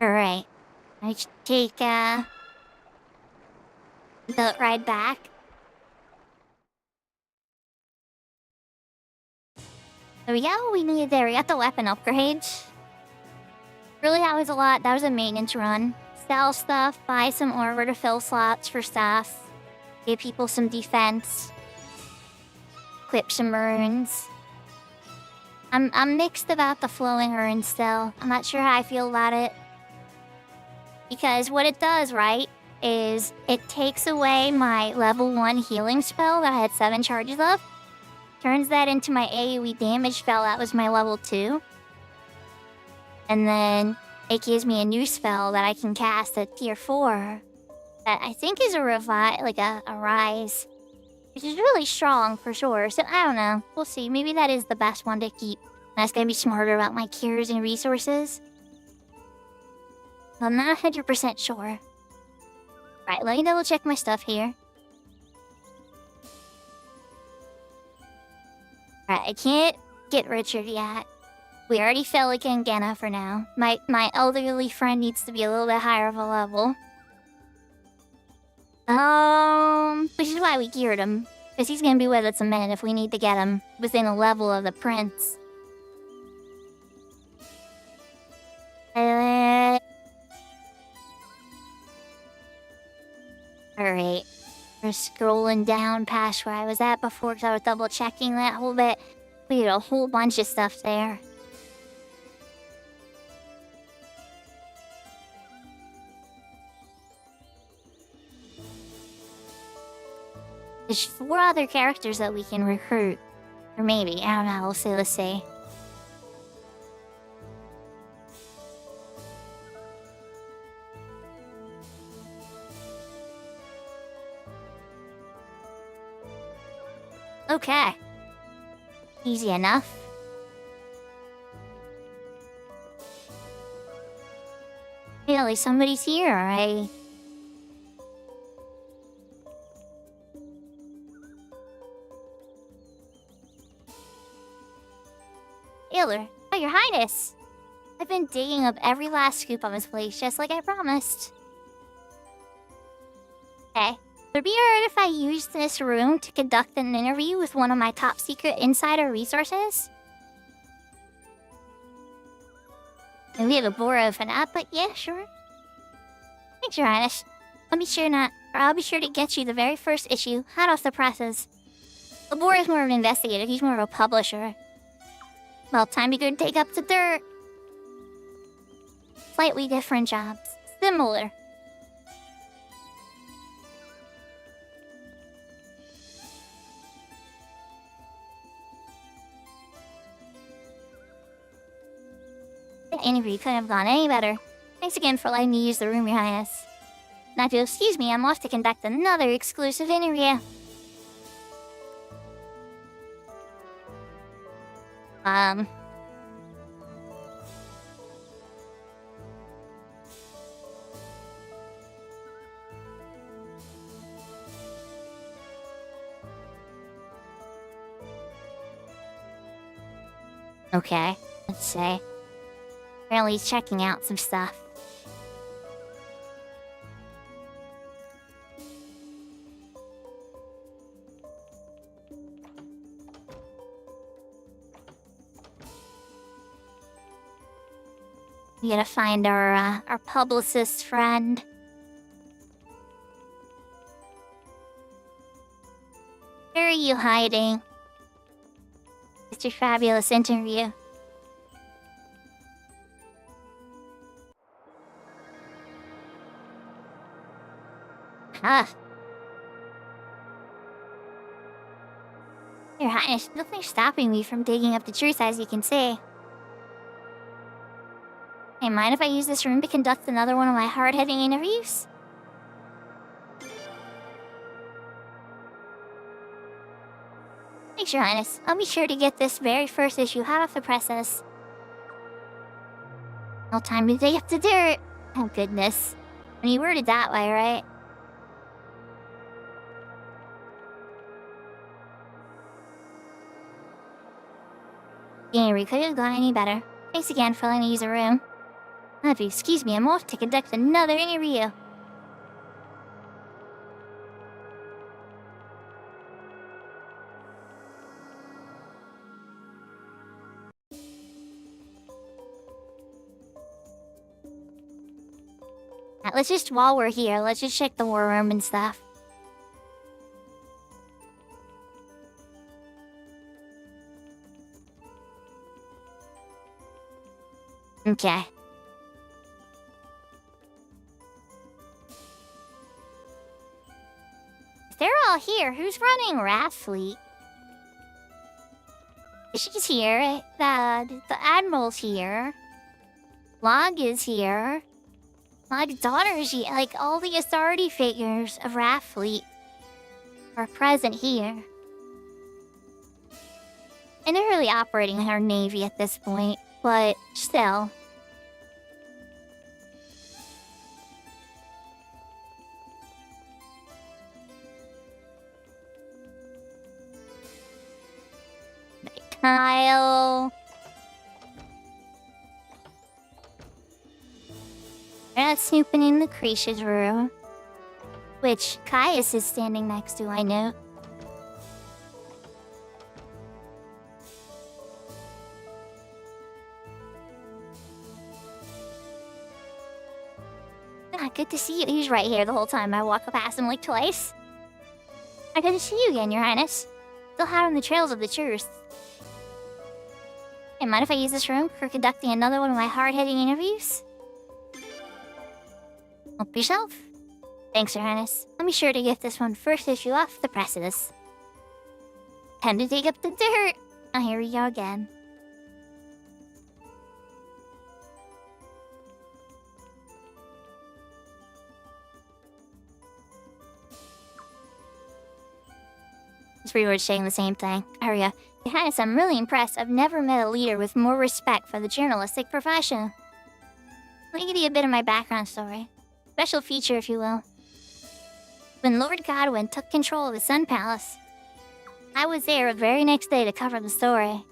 Alright. I should take, the ride back. There we go, we needed there. We got the weapon upgrades. Really, that was a lot. That was a maintenance run. Sell stuff, buy some armor to fill slots for stuff. Give people some defense. Equip some runes. I'm mixed about the flowing runes still. I'm not sure how I feel about it. Because what it does, right, is it takes away my level 1 healing spell that I had 7 charges of. Turns that into my AoE damage spell that was my level 2. And then it gives me a new spell that I can cast at tier 4. That I think is a rise. Which is really strong for sure. So I don't know. We'll see. Maybe that is the best one to keep. That's gonna be smarter about my cures and resources. I'm not 100% sure. Right, let me double check my stuff here. Right, I can't get Richard yet. We already fell like Angena for now. My elderly friend needs to be a little bit higher of a level. Which is why we geared him. Because he's gonna be with us a minute if we need to get him within a level of the prince. Alright. We're scrolling down past where I was at before because I was double checking that whole bit. We had a whole bunch of stuff there. There's 4 other characters that we can recruit. Or maybe, I don't know, let's see. Okay. Easy enough. Really, somebody's here, alright. Taylor, oh, Your Highness! I've been digging up every last scoop on this place, just like I promised. Okay. Would it be alright if I used this room to conduct an interview with one of my top secret insider resources? Maybe a borrow for that, but yeah, sure. Thanks, Your Highness. I'll be sure to get you the very first issue, hot off the presses. Labor is more of an investigator, he's more of a publisher. Well, time to go take up the dirt. Slightly different jobs. Similar. The interview couldn't have gone any better. Thanks again for letting me use the room, Your Highness. Now, if you'll excuse me, I'm off to conduct another exclusive interview. Okay, let's see. Apparently he's checking out some stuff. We gotta find our publicist friend. Where are you hiding? It's your fabulous interview. Your Highness, nothing's stopping me from digging up the truth, as you can see. Hey, mind if I use this room to conduct another one of my hard-hitting interviews? Thanks, Your Highness. I'll be sure to get this very first issue hot off the presses. No time to dig up the dirt. Oh, goodness. When you worded that way, right? Gamery couldn't have gone any better. Thanks again for letting me use the room. Now, if you excuse me, I'm off to conduct another interview. Now, while we're here, let's just check the war room and stuff. Okay. here? Who's running Wrath Fleet? She's here. The Admiral's here. Log is here. Log's daughter's here. Like, all the authority figures of Wrath Fleet are present here. And they're really operating her navy at this point, but still. Kyle. We're not snooping in the Creature's room, which Caius is standing next to, I know. Ah, good to see you. He's right here the whole time. I walk past him like twice. I good to see you again, Your Highness. Still hot on the trails of the truth. Hey, mind if I use this room for conducting another one of my hard-hitting interviews? Help yourself. Thanks, Your Highness. I'll be sure to get this one first issue off the presses. Time to dig up the dirt. Oh, here we go again. It's pretty much saying the same thing. Arya, Your Highness, I'm really impressed. I've never met a leader with more respect for the journalistic profession. Let me give you a bit of my background story. Special feature, if you will. When Lord Godwin took control of the Sun Palace, I was there the very next day to cover the story.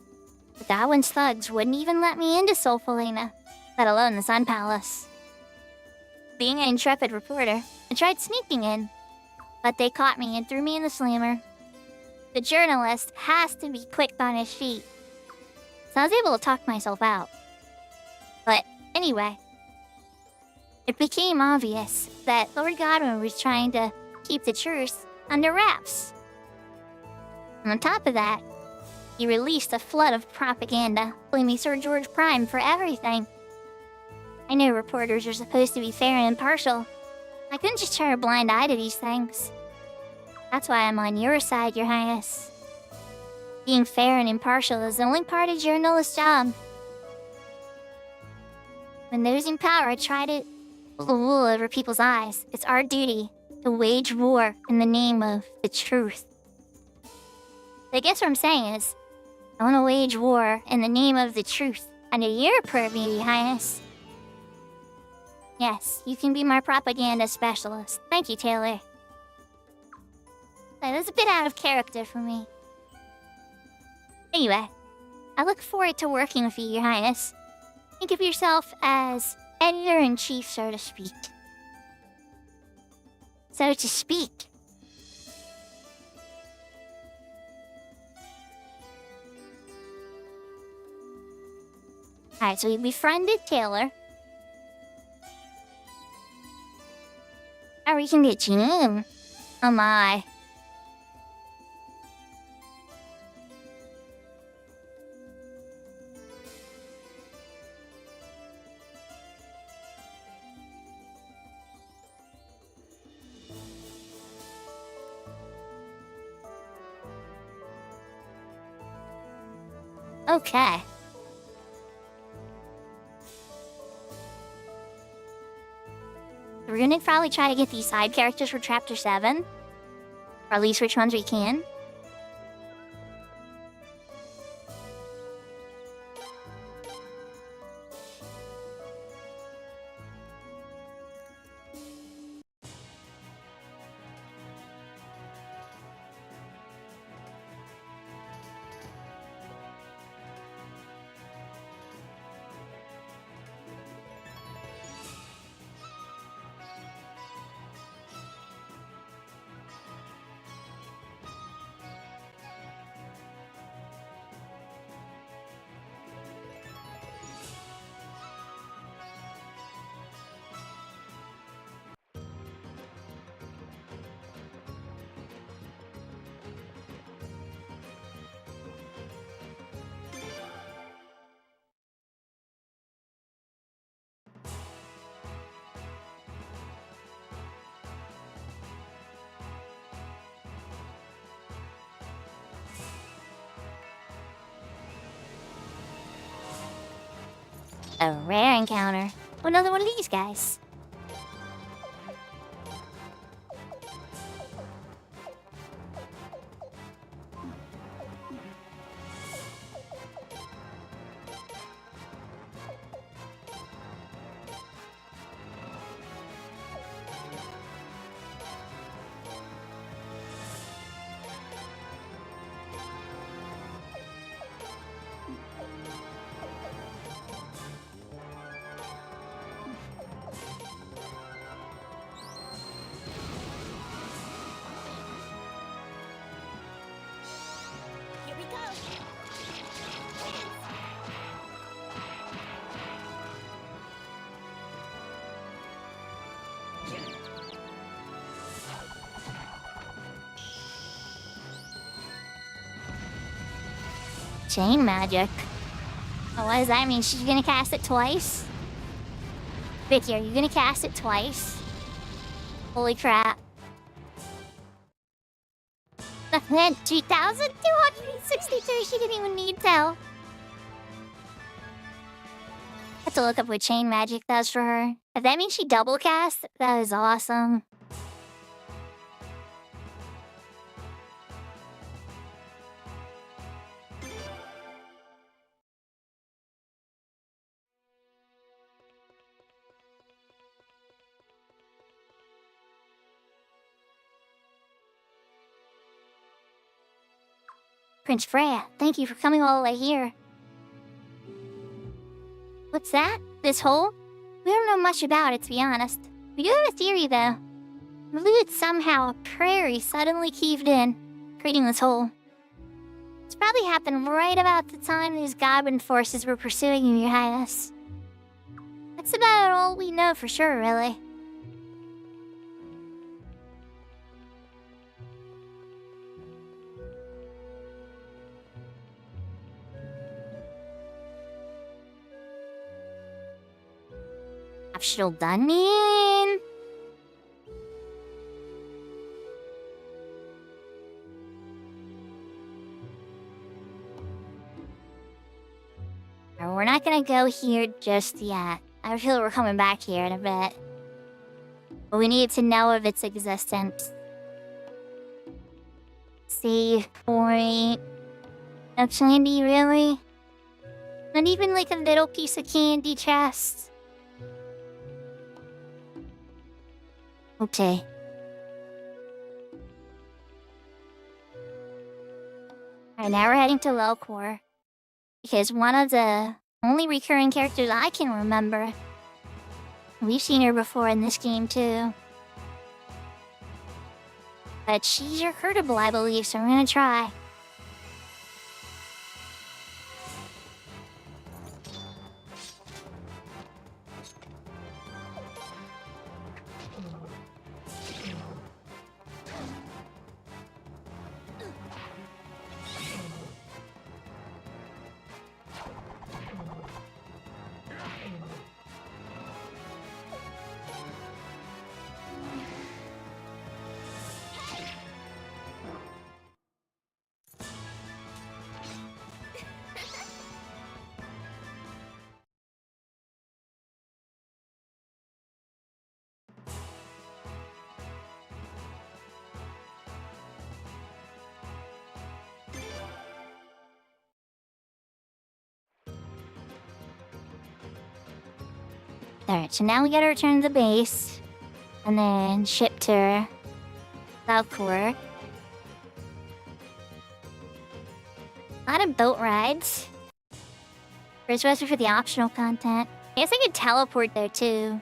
But Godwin's thugs wouldn't even let me into Solfolena, let alone the Sun Palace. Being an intrepid reporter, I tried sneaking in, but they caught me and threw me in the slammer. The journalist has to be quick on his feet, so I was able to talk myself out. But anyway, it became obvious that Lord Godwin was trying to keep the truth under wraps. And on top of that, he released a flood of propaganda, blaming Sir George Prime for everything. I know reporters are supposed to be fair and impartial. I couldn't just turn a blind eye to these things. That's why I'm on your side, Your Highness. Being fair and impartial is the only part of journalist's job. When those in power try to pull the wool over people's eyes, it's our duty to wage war in the name of the truth. I guess what I'm saying is, I want to wage war in the name of the truth under your purview, Your Highness. Yes, you can be my propaganda specialist. Thank you, Taylor. That's a bit out of character for me. Anyway, I look forward to working with you, Your Highness. Think of yourself as editor-in-chief, so to speak. So to speak. Alright, so we befriended Taylor. Now we can get Jean. Oh my. Okay. We're gonna probably try to get these side characters for Chapter 7. Or at least which ones we can. A rare encounter. Another one of these guys. Here we go. Chain magic. Oh, what does that mean? She's gonna cast it twice? Vicky, are you gonna cast it twice? Holy crap. 2,263, she didn't even need to. I have to look up what chain magic does for her. If that means she double casts, that is awesome. Prince Freya, thank you for coming all the way here. What's that? This hole? We don't know much about it, to be honest. We do have a theory, though. I believe that somehow a prairie suddenly caved in, creating this hole. It's probably happened right about the time these goblin forces were pursuing you, Your Highness. That's about all we know for sure, really. Optional dungeon? We're not gonna go here just yet. I feel we're coming back here in a bit. But we need to know of its existence. Save point. No candy, really? Not even like a little piece of candy chest. Okay. Alright, now we're heading to Lowcore. Because one of the only recurring characters I can remember. We've seen her before in this game too. But she's recruitable, I believe, so we're gonna try. Alright, so now we gotta return to the base. And then ship to Sakura. A lot of boat rides. Especially for the optional content. I guess I could teleport there too.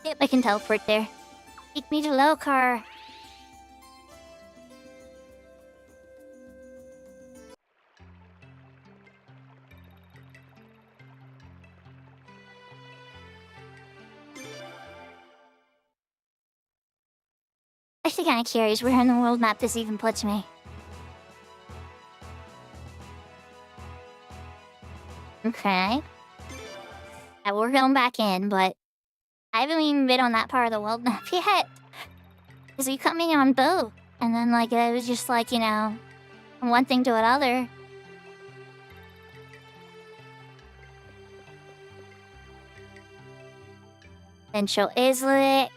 Yep, I can teleport there. Take me to Lokar. Actually kinda curious where in the world map this even puts me. Okay. We're going back in, but I haven't even been on that part of the world map yet. Because we coming on boat, and then like it was just like, you know, from one thing to another. Central Islet.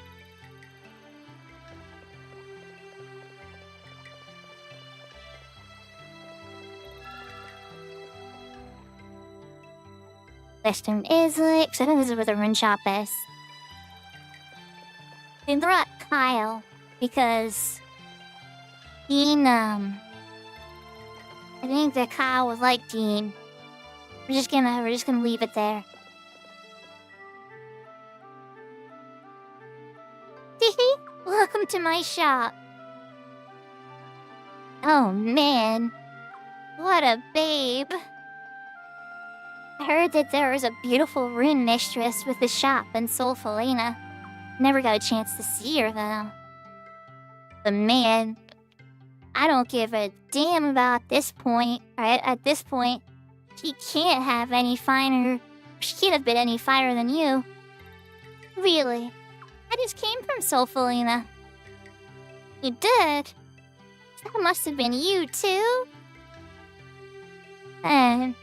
Western Islet, because I think this is where the rune shop is. They brought Kyle because Dean, I think that Kyle was like Dean. We're just gonna leave it there. Welcome to my shop. Oh man, what a babe. I heard that there was a beautiful rune mistress with a shop in Solfalena. Never got a chance to see her though. But man, I don't give a damn about this point, right? At this point, she can't have any finer. She can't have been any finer than you. Really? I just came from Solfalena. You did? That must have been you too? I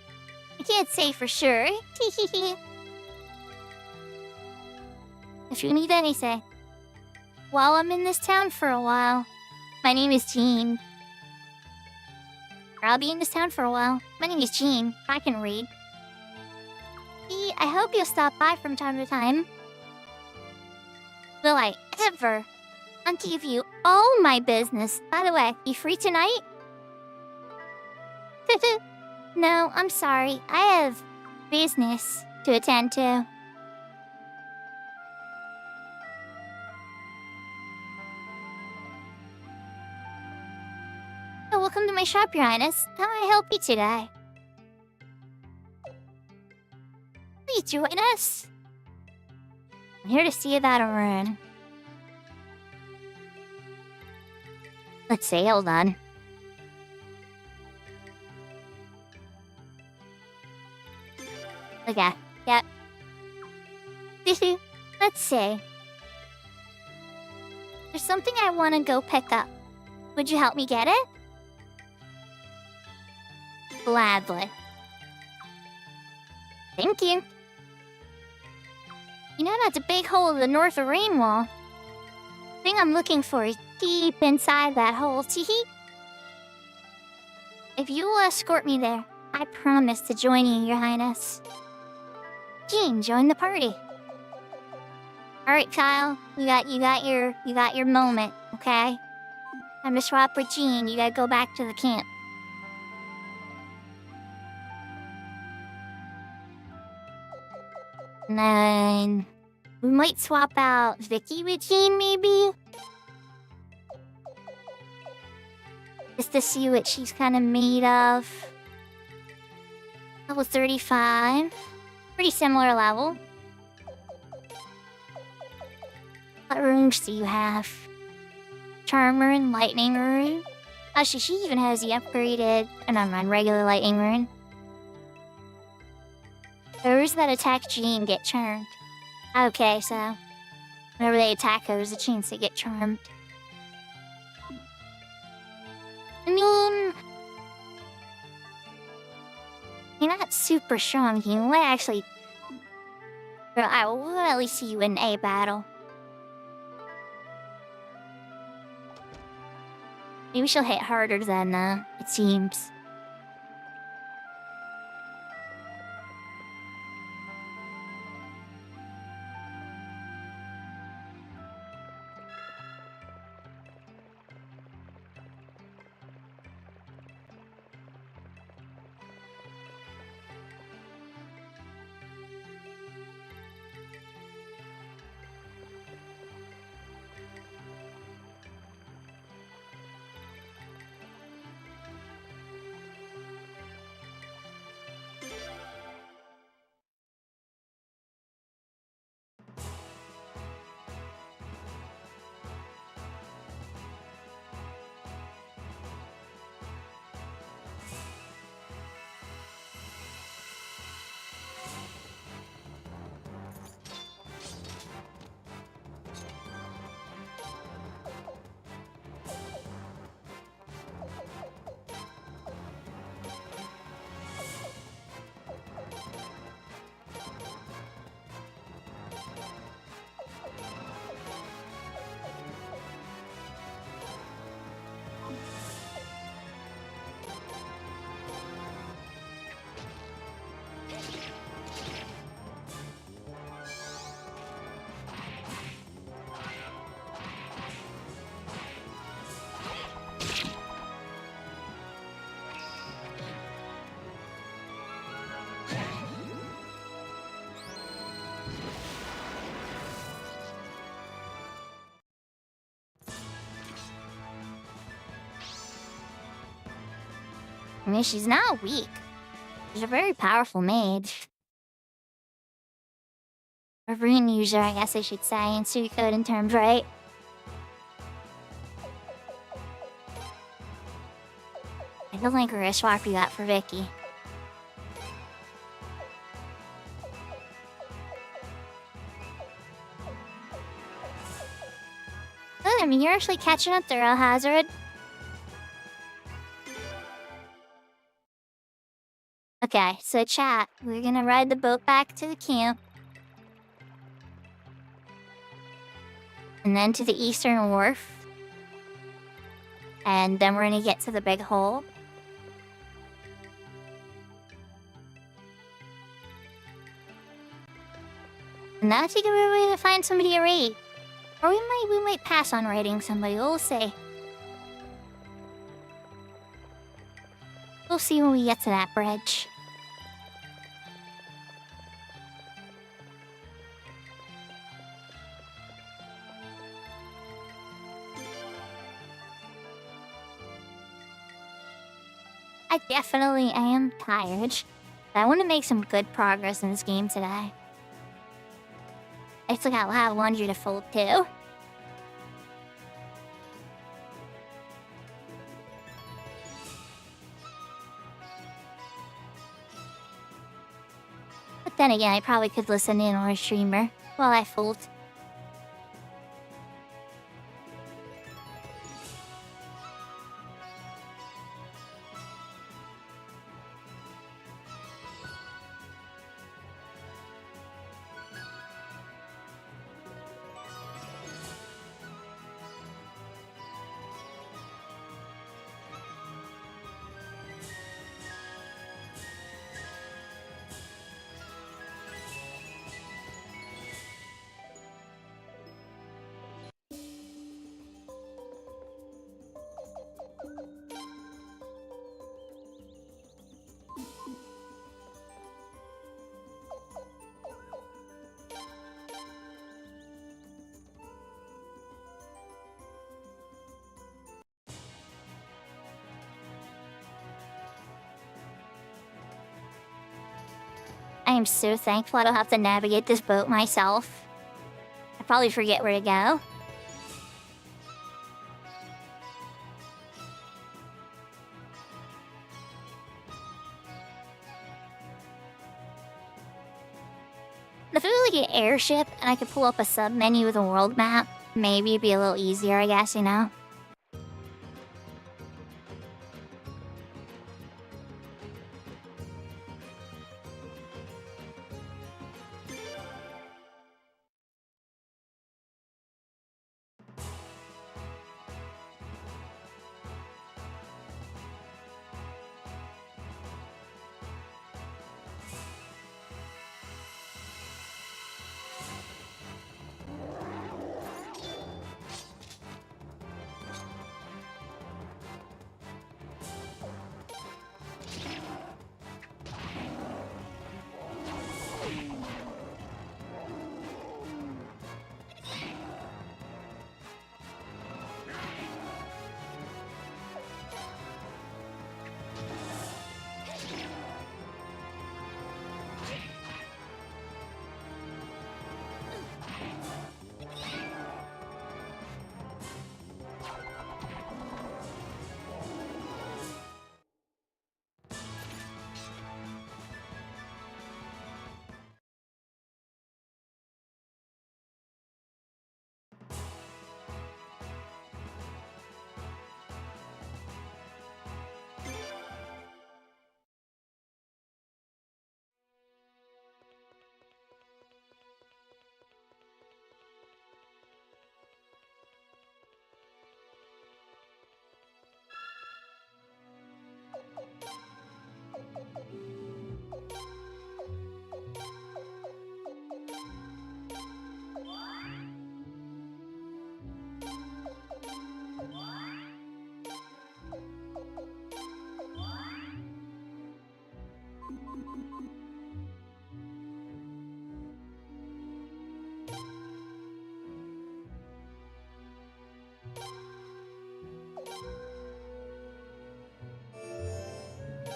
can't say for sure. If you need anything, while I'm in this town for a while, my name is Jean. Or I'll be in this town for a while. My name is Jean. I can read. I hope you'll stop by from time to time. Will I ever give you all my business? By the way, you free tonight? No, I'm sorry. I have business to attend to. Oh, welcome to my shop, Your Highness. How may I help you today? Please join us. I'm here to see about a rune. Let's see, hold on. Okay, yep. Let's see. There's something I want to go pick up. Would you help me get it? Gladly. Thank you. You know that's a big hole in the north of rain wall. The thing I'm looking for is deep inside that hole, teehee. If you will escort me there, I promise to join you, Your Highness. Jean, join the party. Alright, Kyle, you got your moment, okay? Time to swap with Jean, you gotta go back to the camp. And then we might swap out Vicky with Jean, maybe? Just to see what she's kind of made of. Level 35. Pretty similar level. What runes do you have? Charmer and Lightning Rune? Actually, she even has the upgraded... Oh, never mind, regular Lightning Rune. Those that attack Jean get charmed. Okay, so... whenever they attack her, there's a chance they get charmed. I mean... you're not super strong. You might actually... I will at least see you in a battle. Maybe she'll hit harder than, it seems. I mean, she's not weak. She's a very powerful mage. A rune user, I guess I should say, in Suikoden terms, right? The linker swap you got for Vicky. Oh, I mean, you're actually catching up there, Hazard. Okay, so chat, we're gonna ride the boat back to the camp. And then to the eastern wharf. And then we're gonna get to the big hole. And that'll take a way to find somebody to raid. Or we might pass on raiding somebody, we'll see. We'll see when we get to that bridge. I definitely am tired, but I want to make some good progress in this game today. I still got a lot of laundry to fold too. But then again, I probably could listen in on a streamer while I fold. I am so thankful I don't have to navigate this boat myself. I probably forget where to go. If it was like an airship and I could pull up a sub-menu with a world map, maybe it'd be a little easier, I guess, you know?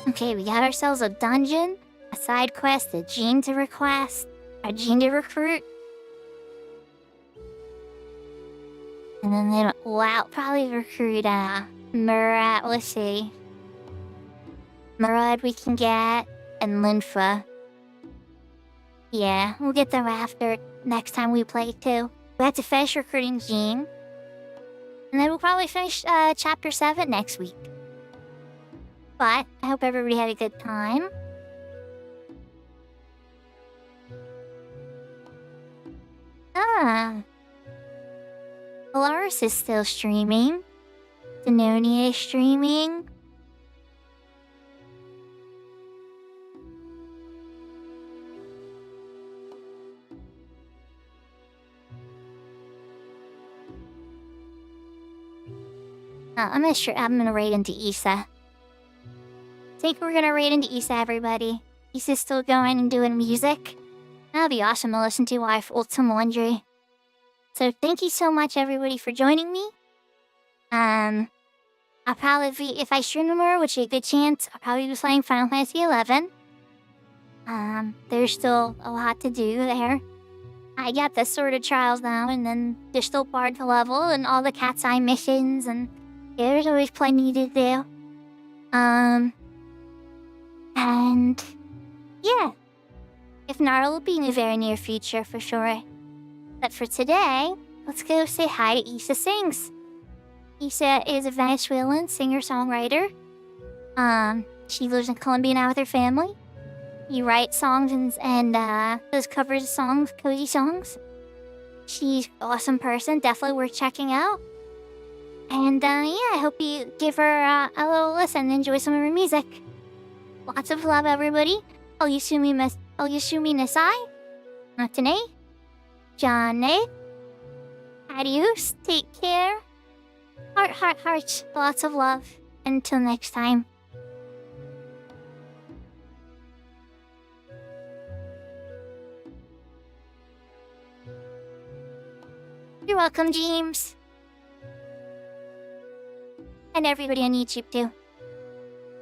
Okay, we got ourselves a dungeon, a side quest, a gene to request, a gene to recruit. And then I'll probably recruit Murad, let's see. Murad we can get, and Linfa. Yeah, we'll get them after next time we play too. We have to finish recruiting Jean. And then we'll probably finish chapter 7 next week. But I hope everybody had a good time. Alaris is still streaming. Danoni is streaming. I'm gonna raid into Issa. Think we're gonna raid into Issa, everybody. Issa's still going and doing music. That'll be awesome to listen to while I fold some laundry. So thank you so much, everybody, for joining me. I'll probably be, if I stream tomorrow, which is a good chance, I'll probably be playing Final Fantasy XI. There's still a lot to do there. I got the Sword of Trials now, and then there's still Bard to level, and all the Cat's Eye missions, and yeah, there's always plenty to do. And yeah, if not, it'll be in the very near future for sure. But for today, let's go say hi to Issa Sings. Issa is a Venezuelan singer-songwriter. She lives in Colombia now with her family. She writes songs and does covers of songs, cozy songs. She's an awesome person, definitely worth checking out. And yeah, I hope you give her a little listen and enjoy some of her music. Lots of love, everybody. Oyasumi Nasai. Matane. Jane. Adios. Take care. Heart. Lots of love. Until next time. You're welcome, James. And everybody on YouTube too.